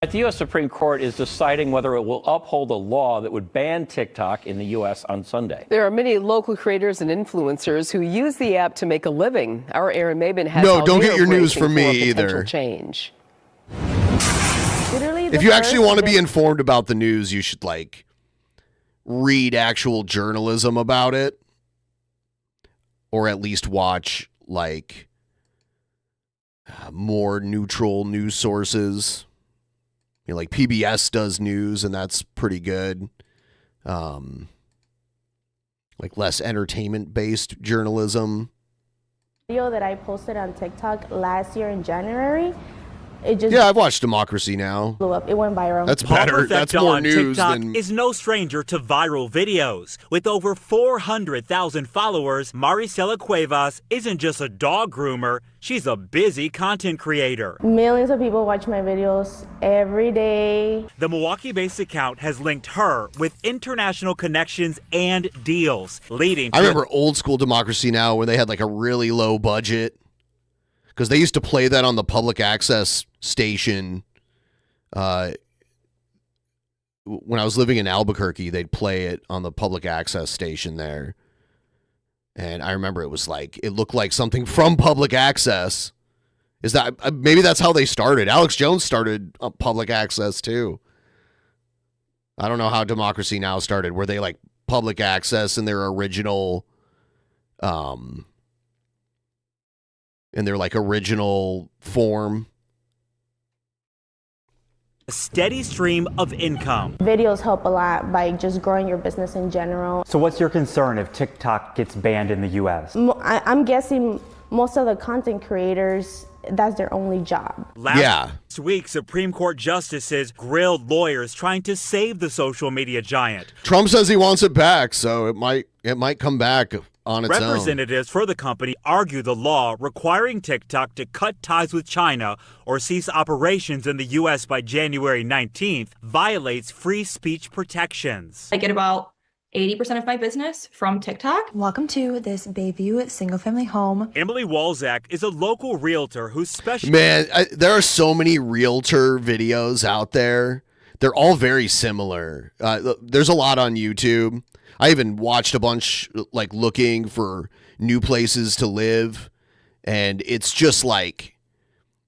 The U.S. Supreme Court is deciding whether it will uphold a law that would ban TikTok in the U.S. on Sunday. There are many local creators and influencers who use the app to make a living. Our Aaron Maben has don't get your news from me either. Change. If you actually want to be informed about the news, you should read actual journalism about it. Or at least watch more neutral news sources. Like PBS does news, and that's pretty good. Less entertainment-based journalism. Video that I posted on TikTok last year in January. I've watched Democracy Now! Blew up. It went viral. That's better. That's more news TikTok than... is no stranger to viral videos. With over 400,000 followers, Maricela Cuevas isn't just a dog groomer, she's a busy content creator. Millions of people watch my videos every day. The Milwaukee-based account has linked her with international connections and deals, leading to... I remember old school Democracy Now! When they had a really low budget. Because they used to play that on the public access station. When I was living in Albuquerque, they'd play it on the public access station there. And I remember it was it looked like something from public access. Is that maybe that's how they started? Alex Jones started public access too. I don't know how Democracy Now! Started. Were they public access in their original, original form? A steady stream of income. Videos help a lot by just growing your business in general. So what's your concern if TikTok gets banned in the U.S.? I'm guessing most of the content creators, that's their only job. Last week, Supreme Court justices grilled lawyers trying to save the social media giant. Trump says he wants it back, so it might come back. on its own. Representatives for the company argue the law requiring TikTok to cut ties with China or cease operations in the U.S. by January 19th violates free speech protections. I get about 80% of my business from TikTok. Welcome to this Bellevue single-family home. Emily Walzak is a local realtor who specializes. Man, there are so many realtor videos out there. They're all very similar. There's a lot on YouTube. I even watched a bunch, like, looking for new places to live. And it's just like,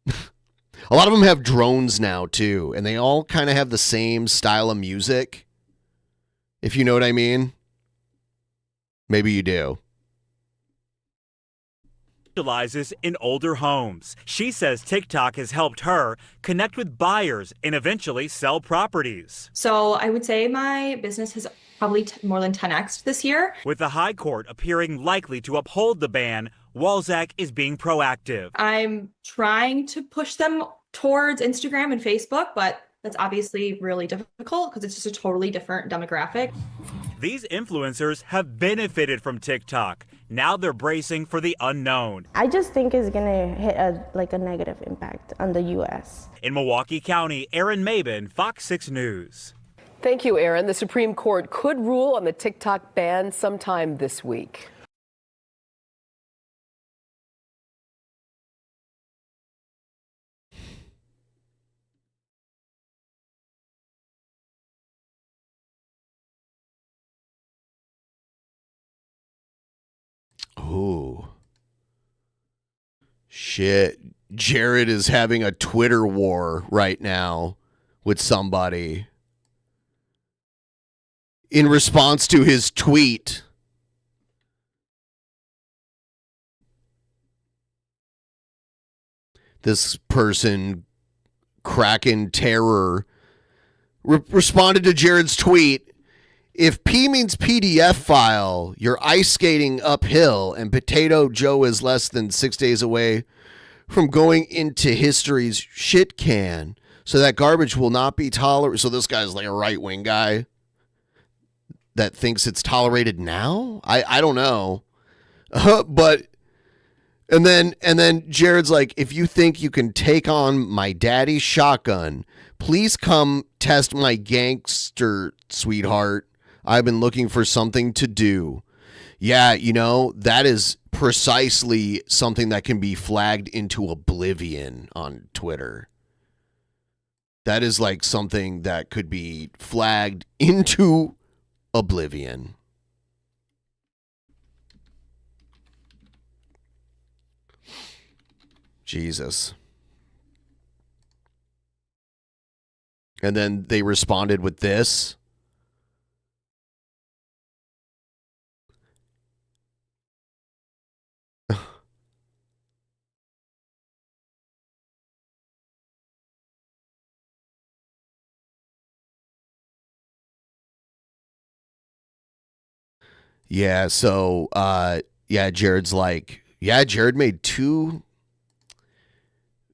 a lot of them have drones now, too. And they all kind of have the same style of music. If you know what I mean. Maybe you do. Specializes in older homes. She says TikTok has helped her connect with buyers and eventually sell properties. So I would say my business has probably more than 10x this year. With the High Court appearing likely to uphold the ban, Walzak is being proactive. I'm trying to push them towards Instagram and Facebook, but that's obviously really difficult because it's just a totally different demographic. These influencers have benefited from TikTok. Now they're bracing for the unknown. I just think it's gonna hit a negative impact on the U.S. In Milwaukee County, Aaron Mabin, Fox 6 News. Thank you, Aaron. The Supreme Court could rule on the TikTok ban sometime this week. Ooh. Shit. Jared is having a Twitter war right now with somebody in response to his tweet. This person, Kraken Terror, responded to Jared's tweet. If P means PDF file, you're ice skating uphill, and Potato Joe is less than 6 days away from going into history's shit can. So that garbage will not be tolerated. So this guy's like a right-wing guy that thinks it's tolerated now? I don't know. But and then Jared's like, if you think you can take on my daddy's shotgun, please come test my gangster, sweetheart. I've been looking for something to do. Yeah, you know, that is precisely something that can be flagged into oblivion on Twitter. That is like something that could be flagged into oblivion. Jesus. And then they responded with this. Yeah, so Jared's like, Jared made two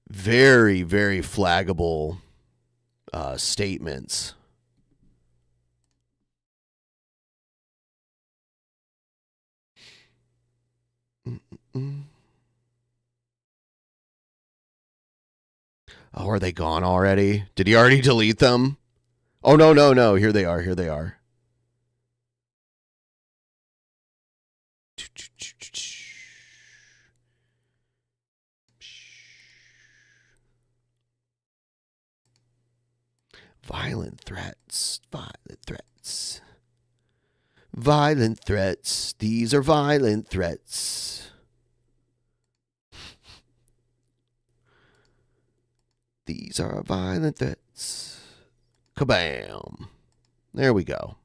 very, very flaggable statements. Oh, are they gone already? Did he already delete them? Oh, no. Here they are. Violent threats. These are violent threats. These are violent threats. Kabam. There we go.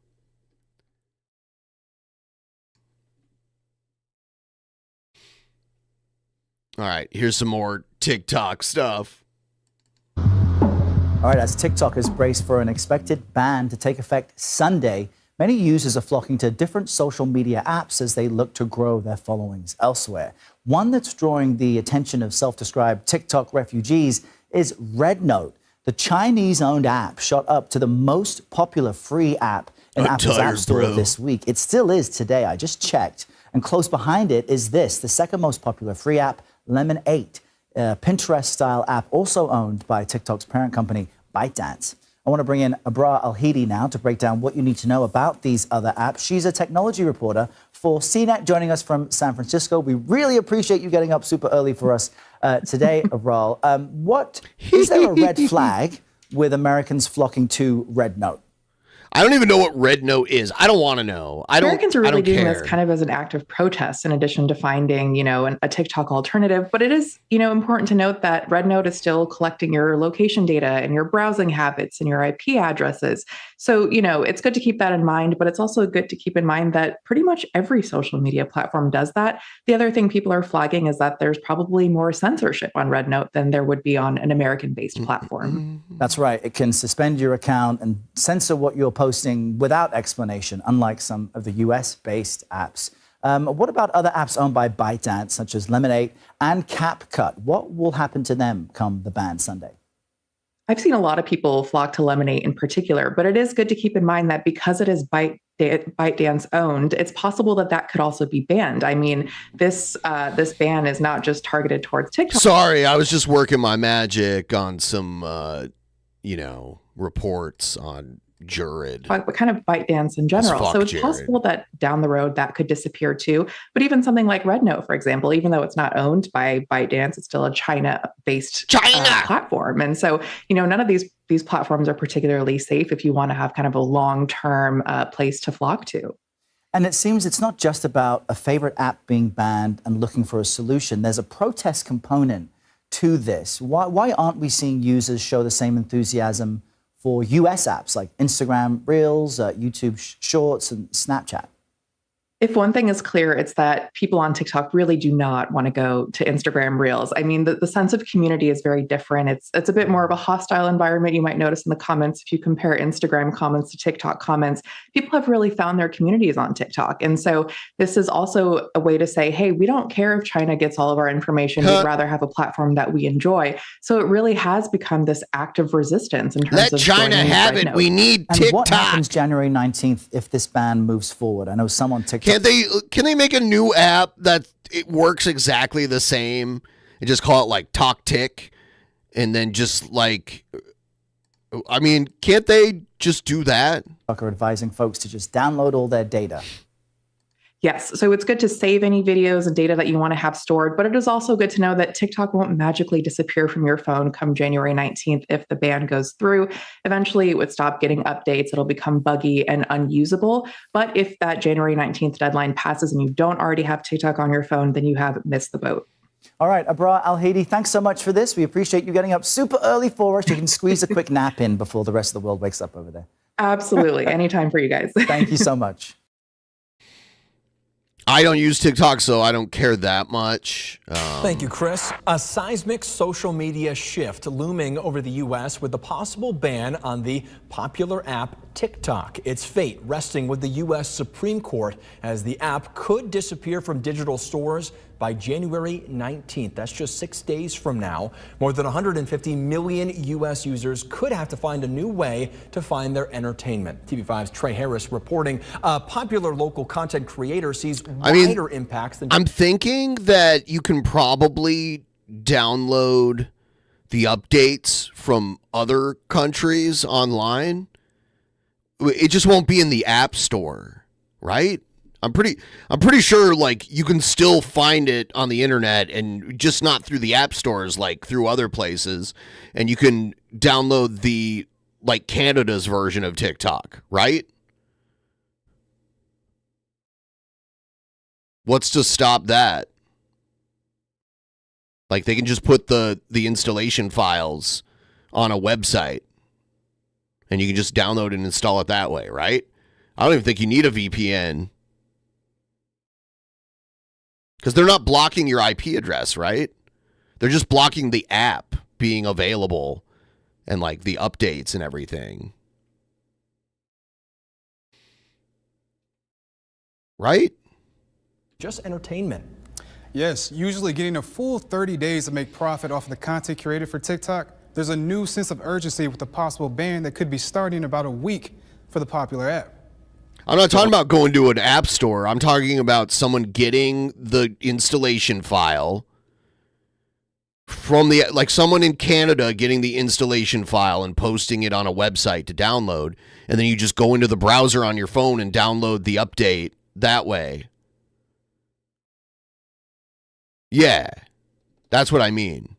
All right, here's some more TikTok stuff. All right, as TikTok is braced for an expected ban to take effect Sunday, many users are flocking to different social media apps as they look to grow their followings elsewhere. One that's drawing the attention of self-described TikTok refugees is RedNote. The Chinese-owned app shot up to the most popular free app in Apple's App Store this week. It still is today. I just checked. And close behind it is this, the second most popular free app, Lemonade, a Pinterest-style app also owned by TikTok's parent company, ByteDance. I want to bring in Abrar Al-Hidi now to break down what you need to know about these other apps. She's a technology reporter for CNET, joining us from San Francisco. We really appreciate you getting up super early for us today, Abrar. Is there a red flag with Americans flocking to Red Note? I don't even know what Red Note is. I don't want to know. Americans are really doing care. this kind of as an act of protest in addition to finding, a TikTok alternative. But it is, important to note that Red Note is still collecting your location data and your browsing habits and your IP addresses. So, it's good to keep that in mind, but it's also good to keep in mind that pretty much every social media platform does that. The other thing people are flagging is that there's probably more censorship on Red Note than there would be on an American-based platform. That's right. It can suspend your account and censor what you're posting without explanation, unlike some of the US-based apps. What about other apps owned by ByteDance, such as Lemonade and CapCut? What will happen to them come the ban Sunday? I've seen a lot of people flock to Lemonade in particular, but it is good to keep in mind that because it is ByteDance owned, it's possible that could also be banned. I mean, this ban is not just targeted towards TikTok. Sorry, I was just working my magic on some, reports on Jared. But kind of ByteDance in general. So it's Jared. possible that down the road that could disappear too. But even something like Red Note, for example, even though it's not owned by ByteDance, it's still a China-based platform. And so, none of these platforms are particularly safe if you want to have kind of a long-term place to flock to. And it seems it's not just about a favorite app being banned and looking for a solution. There's a protest component to this. Why aren't we seeing users show the same enthusiasm for US apps like Instagram Reels, YouTube Shorts, and Snapchat? If one thing is clear, it's that people on TikTok really do not want to go to Instagram Reels. I mean, the sense of community is very different. It's a bit more of a hostile environment. You might notice in the comments, if you compare Instagram comments to TikTok comments, people have really found their communities on TikTok. And so this is also a way to say, hey, we don't care if China gets all of our information. We'd rather have a platform that we enjoy. So it really has become this act of resistance in terms of Let China have it. We need TikTok. And what happens January 19th if this ban moves forward? I know some on TikTok. Can they make a new app that it works exactly the same and just call it like Talk Tick, and then just like, can't they just do that? Are advising folks to just download all their data. Yes, so it's good to save any videos and data that you want to have stored, but it is also good to know that TikTok won't magically disappear from your phone come January 19th if the ban goes through. Eventually, it would stop getting updates. It'll become buggy and unusable. But if that January 19th deadline passes and you don't already have TikTok on your phone, then you have missed the boat. All right, Abrar Al-Hidi, thanks so much for this. We appreciate you getting up super early for us. You can squeeze a quick nap in before the rest of the world wakes up over there. Absolutely. Anytime for you guys. Thank you so much. I don't use TikTok, so I don't care that much. Thank you, Chris. A seismic social media shift looming over the U.S. with the possible ban on the popular app TikTok. Its fate resting with the U.S. Supreme Court as the app could disappear from digital stores by January 19th. That's just 6 days from now. More than 150 million U.S. users could have to find a new way to find their entertainment. TV5's Trey Harris reporting a popular local content creator sees wider impacts than... I'm thinking that you can probably download the updates from other countries online. It just won't be in the App Store, right? I'm pretty sure like you can still find it on the internet, and just not through the app stores, like through other places. And you can download the like Canada's version of TikTok, right? What's to stop that? Like they can just put the installation files on a website and you can just download and install it that way, right? I don't even think you need a VPN. Because they're not blocking your IP address, right? They're just blocking the app being available and like the updates and everything. Right? Just entertainment. Yes, usually getting a full 30 days to make profit off of the content created for TikTok. There's a new sense of urgency with the possible ban that could be starting in about a week for the popular app. I'm not talking about going to an app store. I'm talking about someone getting the installation file from the, like someone in Canada getting the installation file and posting it on a website to download. And then you just go into the browser on your phone and download the update that way. Yeah, that's what I mean.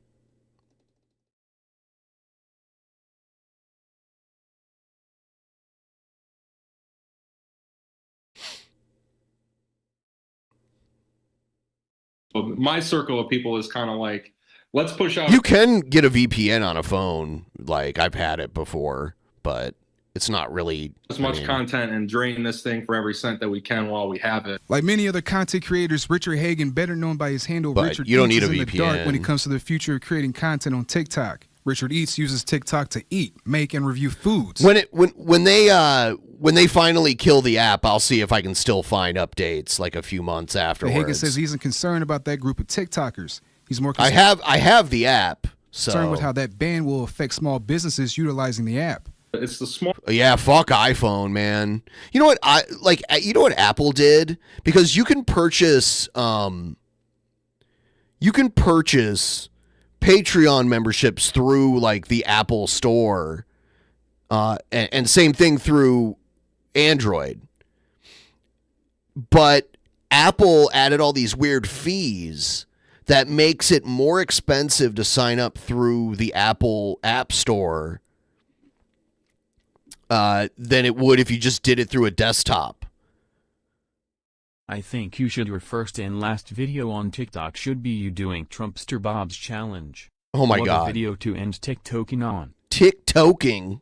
My circle of people is kind of like, let's push out. You can get a VPN on a phone. Like, I've had it before, but it's not really as much content and drain this thing for every cent that we can while we have it. Like many other content creators, Richard Hagan, better known by his handle But Richard you don't Eats, need a is in the dark VPN. when it comes to the future of creating content on TikTok. Richard Eats uses TikTok to eat, make, and review foods. When they finally kill the app, I'll see if I can still find updates like a few months But afterwards. Hagan says he isn't concerned about that group of TikTokers. He's more I have the app, concerned with so how that ban will affect small businesses utilizing the app. It's the small. yeah, fuck iPhone, man. You know what you know what Apple did? Because you can purchase Patreon memberships through like the Apple Store, and same thing through Android. But Apple added all these weird fees that makes it more expensive to sign up through the Apple App Store than it would if you just did it through a desktop. I think your first and last video on TikTok should be you doing Trumpster Bob's challenge. Oh my What God. a video to end TikToking on. TikToking?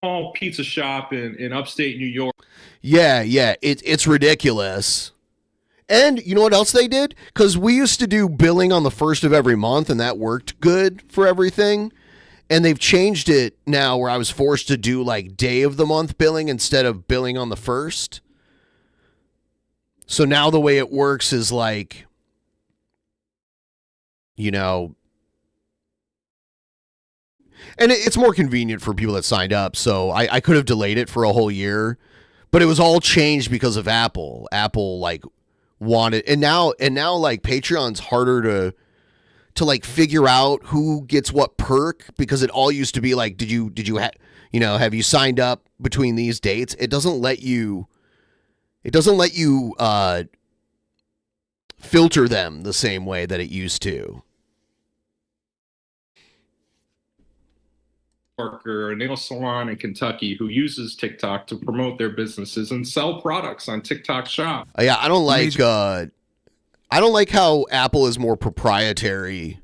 Small pizza shop in upstate New York. Yeah, it's ridiculous. And you know what else they did? Because we used to do billing on the first of every month, and that worked good for everything. And they've changed it now where I was forced to do like day of the month billing instead of billing on the first. So now the way it works is like, you know, and it's more convenient for people that signed up. So I could have delayed it for a whole year, but it was all changed because of Apple. Apple like wanted, and now like Patreon's harder to like figure out who gets what perk, because it all used to be like, have you signed up between these dates? It doesn't let you filter them the same way that it used to. Or a nail salon in Kentucky who uses TikTok to promote their businesses and sell products on TikTok Shop. Yeah, I don't like how Apple is more proprietary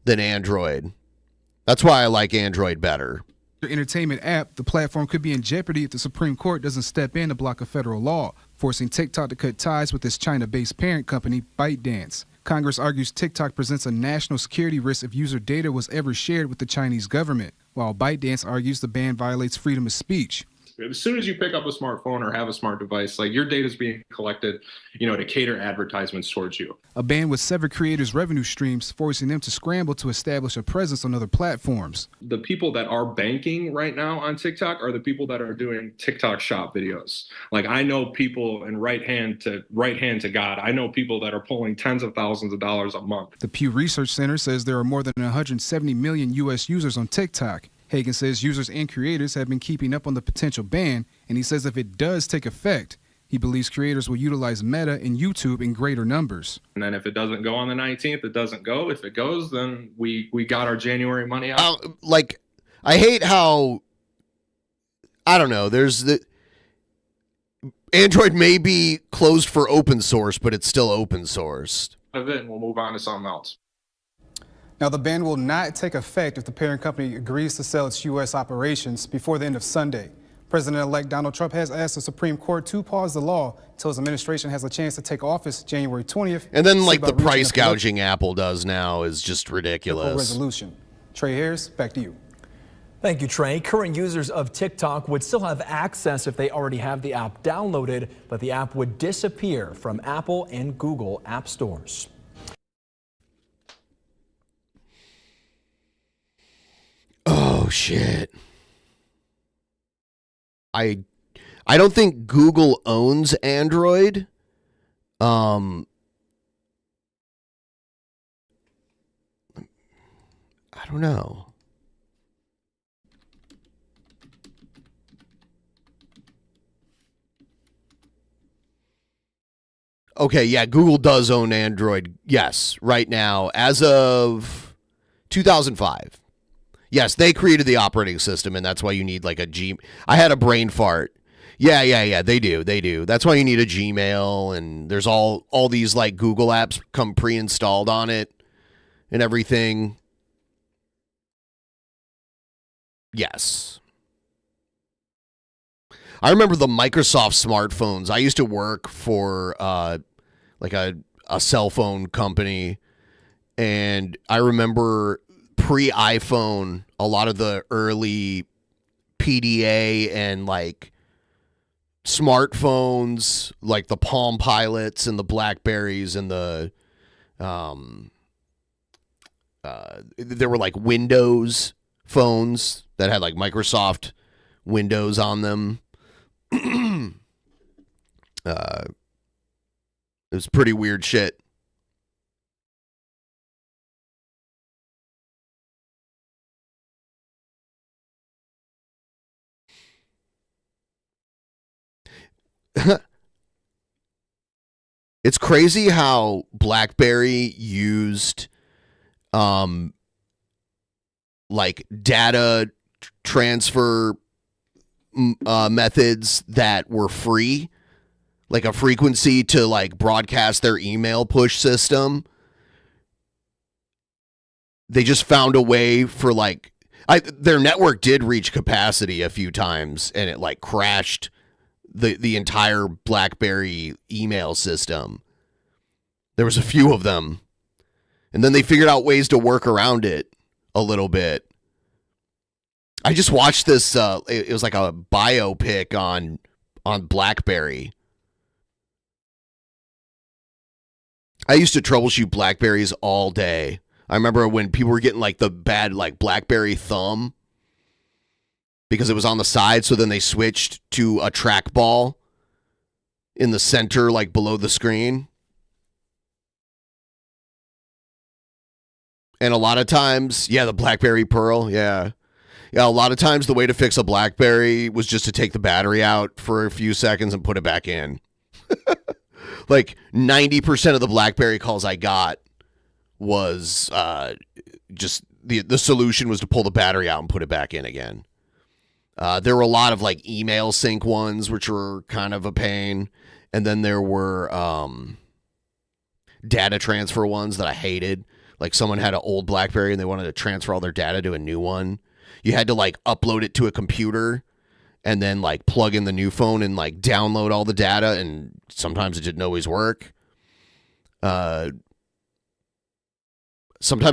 than Android. That's why I like Android better. Entertainment app, the platform could be in jeopardy if the Supreme Court doesn't step in to block a federal law, forcing TikTok to cut ties with its China-based parent company, ByteDance. Congress argues TikTok presents a national security risk if user data was ever shared with the Chinese government, while ByteDance argues the ban violates freedom of speech. As soon as you pick up a smartphone or have a smart device, like your data is being collected, to cater advertisements towards you. A ban would sever creators' revenue streams, forcing them to scramble to establish a presence on other platforms. The people that are banking right now on TikTok are the people that are doing TikTok shop videos. Like I know people in right hand to God. I know people that are pulling tens of thousands of dollars a month. The Pew Research Center says there are more than 170 million U.S. users on TikTok. Hagan says users and creators have been keeping up on the potential ban, and he says if it does take effect, he believes creators will utilize Meta and YouTube in greater numbers. And then if it doesn't go on the 19th, it doesn't go. If it goes, then we got our January money out. I hate how, I don't know, there's the Android may be closed for open source, but it's still open sourced. Of it, and we'll move on to something else. Now, the ban will not take effect if the parent company agrees to sell its U.S. operations before the end of Sunday. President-elect Donald Trump has asked the Supreme Court to pause the law until his administration has a chance to take office January 20th. And then, like, the price gouging Apple does now is just ridiculous. Resolution. Trey Harris, back to you. Thank you, Trey. Current users of TikTok would still have access if they already have the app downloaded, but the app would disappear from Apple and Google app stores. Oh, shit. I don't think Google owns Android. I don't know. Okay, yeah, Google does own Android. Yes, right now, as of 2005. Yes, they created the operating system, and that's why you need like a G. I had a brain fart. Yeah. They do. That's why you need a Gmail, and there's all these like Google apps come pre-installed on it, and everything. Yes. I remember the Microsoft smartphones. I used to work for like a cell phone company, and I remember pre-iPhone, a lot of the early PDA and like smartphones, like the Palm Pilots and the Blackberries and the there were like Windows phones that had like Microsoft Windows on them. It was pretty weird shit. It's crazy how BlackBerry used like data transfer methods that were free, like a frequency to like broadcast their email push system. They just found a way for like their network did reach capacity a few times, and it like crashed the entire BlackBerry email system. There was a few of them, and then they figured out ways to work around it a little bit. I just watched this. It was like a biopic on BlackBerry. I used to troubleshoot Blackberries all day. I remember when people were getting like the bad like BlackBerry thumb because it was on the side. So then they switched to a trackball in the center, like below the screen. And a lot of times, yeah, the BlackBerry Pearl, yeah. Yeah, a lot of times the way to fix a BlackBerry was just to take the battery out for a few seconds and put it back in. Like 90% of the BlackBerry calls I got was just the solution was to pull the battery out and put it back in again. There were a lot of like email sync ones, which were kind of a pain. And then there were data transfer ones that I hated. Like someone had an old BlackBerry and they wanted to transfer all their data to a new one. You had to like upload it to a computer and then like plug in the new phone and like download all the data. And sometimes it didn't always work. Sometimes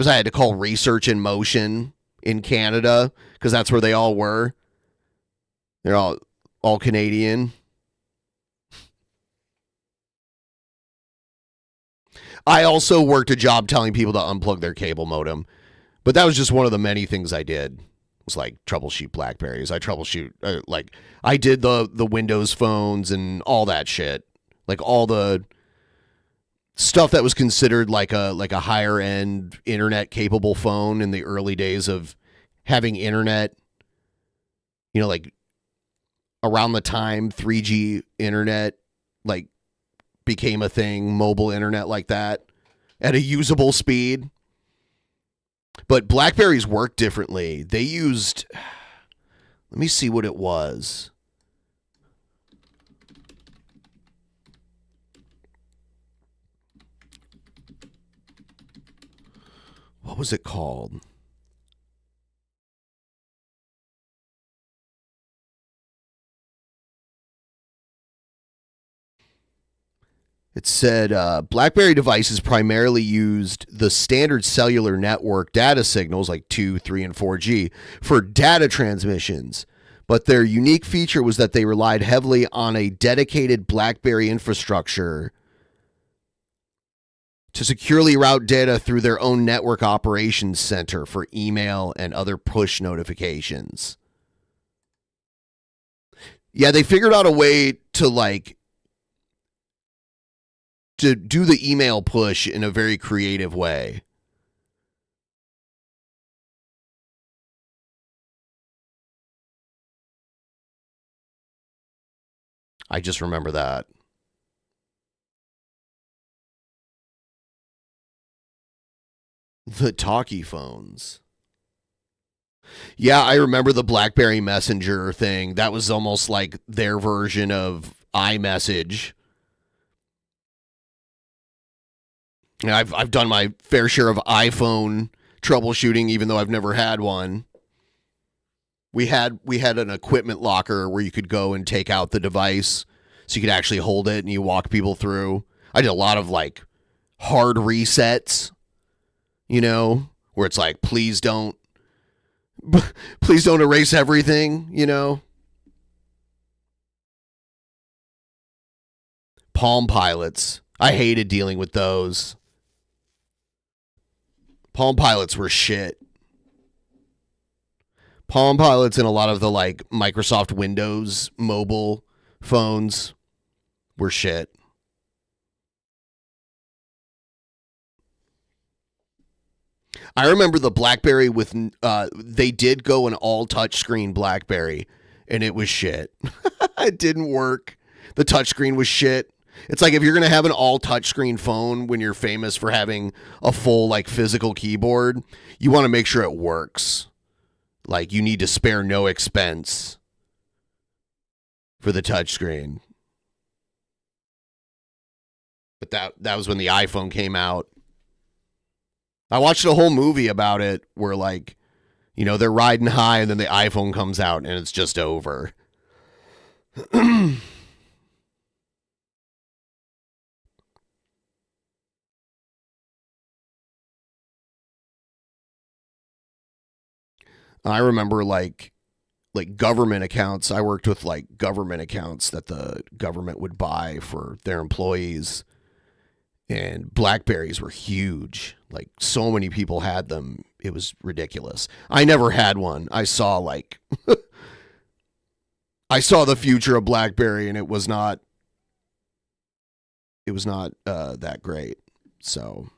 I had to call Research in Motion in Canada because that's where they all were. They're all Canadian. I also worked a job telling people to unplug their cable modem, but that was just one of the many things I did. It was like troubleshoot Blackberries. I troubleshoot like I did the Windows phones and all that shit, like all the stuff that was considered like a higher end internet capable phone in the early days of having internet. You know, like around the time 3G internet like became a thing, mobile internet like that at a usable speed. But Blackberries work differently. They used, let me see what it was. What was it called? It said BlackBerry devices primarily used the standard cellular network data signals like 2, 3, and 4G for data transmissions. But their unique feature was that they relied heavily on a dedicated BlackBerry infrastructure to securely route data through their own network operations center for email and other push notifications. Yeah, they figured out a way to like to do the email push in a very creative way. I just remember that. The talkie phones. Yeah, I remember the BlackBerry Messenger thing. That was almost like their version of iMessage. Yeah, I've done my fair share of iPhone troubleshooting, even though I've never had one. We had an equipment locker where you could go and take out the device, so you could actually hold it and you walk people through. I did a lot of like hard resets, you know, where it's like, please don't erase everything, you know. Palm Pilots. I hated dealing with those. Palm Pilots were shit. Palm Pilots and a lot of the like Microsoft Windows mobile phones were shit. I remember the BlackBerry with they did go an all touchscreen BlackBerry and it was shit. It didn't work. The touchscreen was shit. It's like if you're going to have an all touchscreen phone when you're famous for having a full like physical keyboard, you want to make sure it works. Like you need to spare no expense for the touchscreen. But that was when the iPhone came out. I watched a whole movie about it where like, you know, they're riding high and then the iPhone comes out and it's just over. I remember like government accounts. I worked with like government accounts that the government would buy for their employees. And BlackBerries were huge. Like so many people had them. It was ridiculous. I never had one. I saw like I saw the future of BlackBerry and it was not that great. So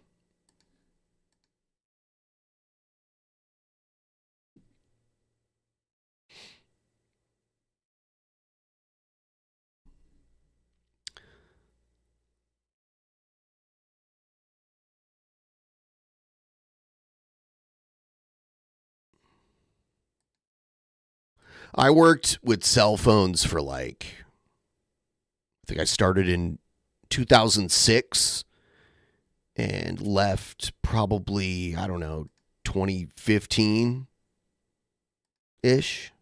I worked with cell phones for like, I think I started in 2006 and left probably, I don't know, 2015-ish.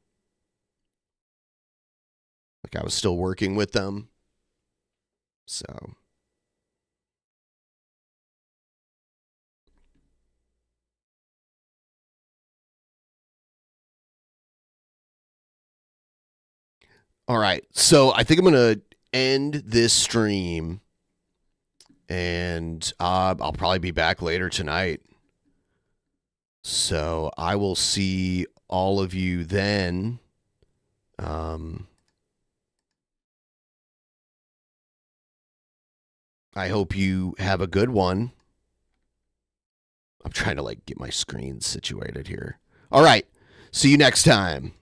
Like I was still working with them. So. All right, so I think I'm going to end this stream, and I'll probably be back later tonight. So I will see all of you then. I hope you have a good one. I'm trying to like get my screen situated here. All right, see you next time.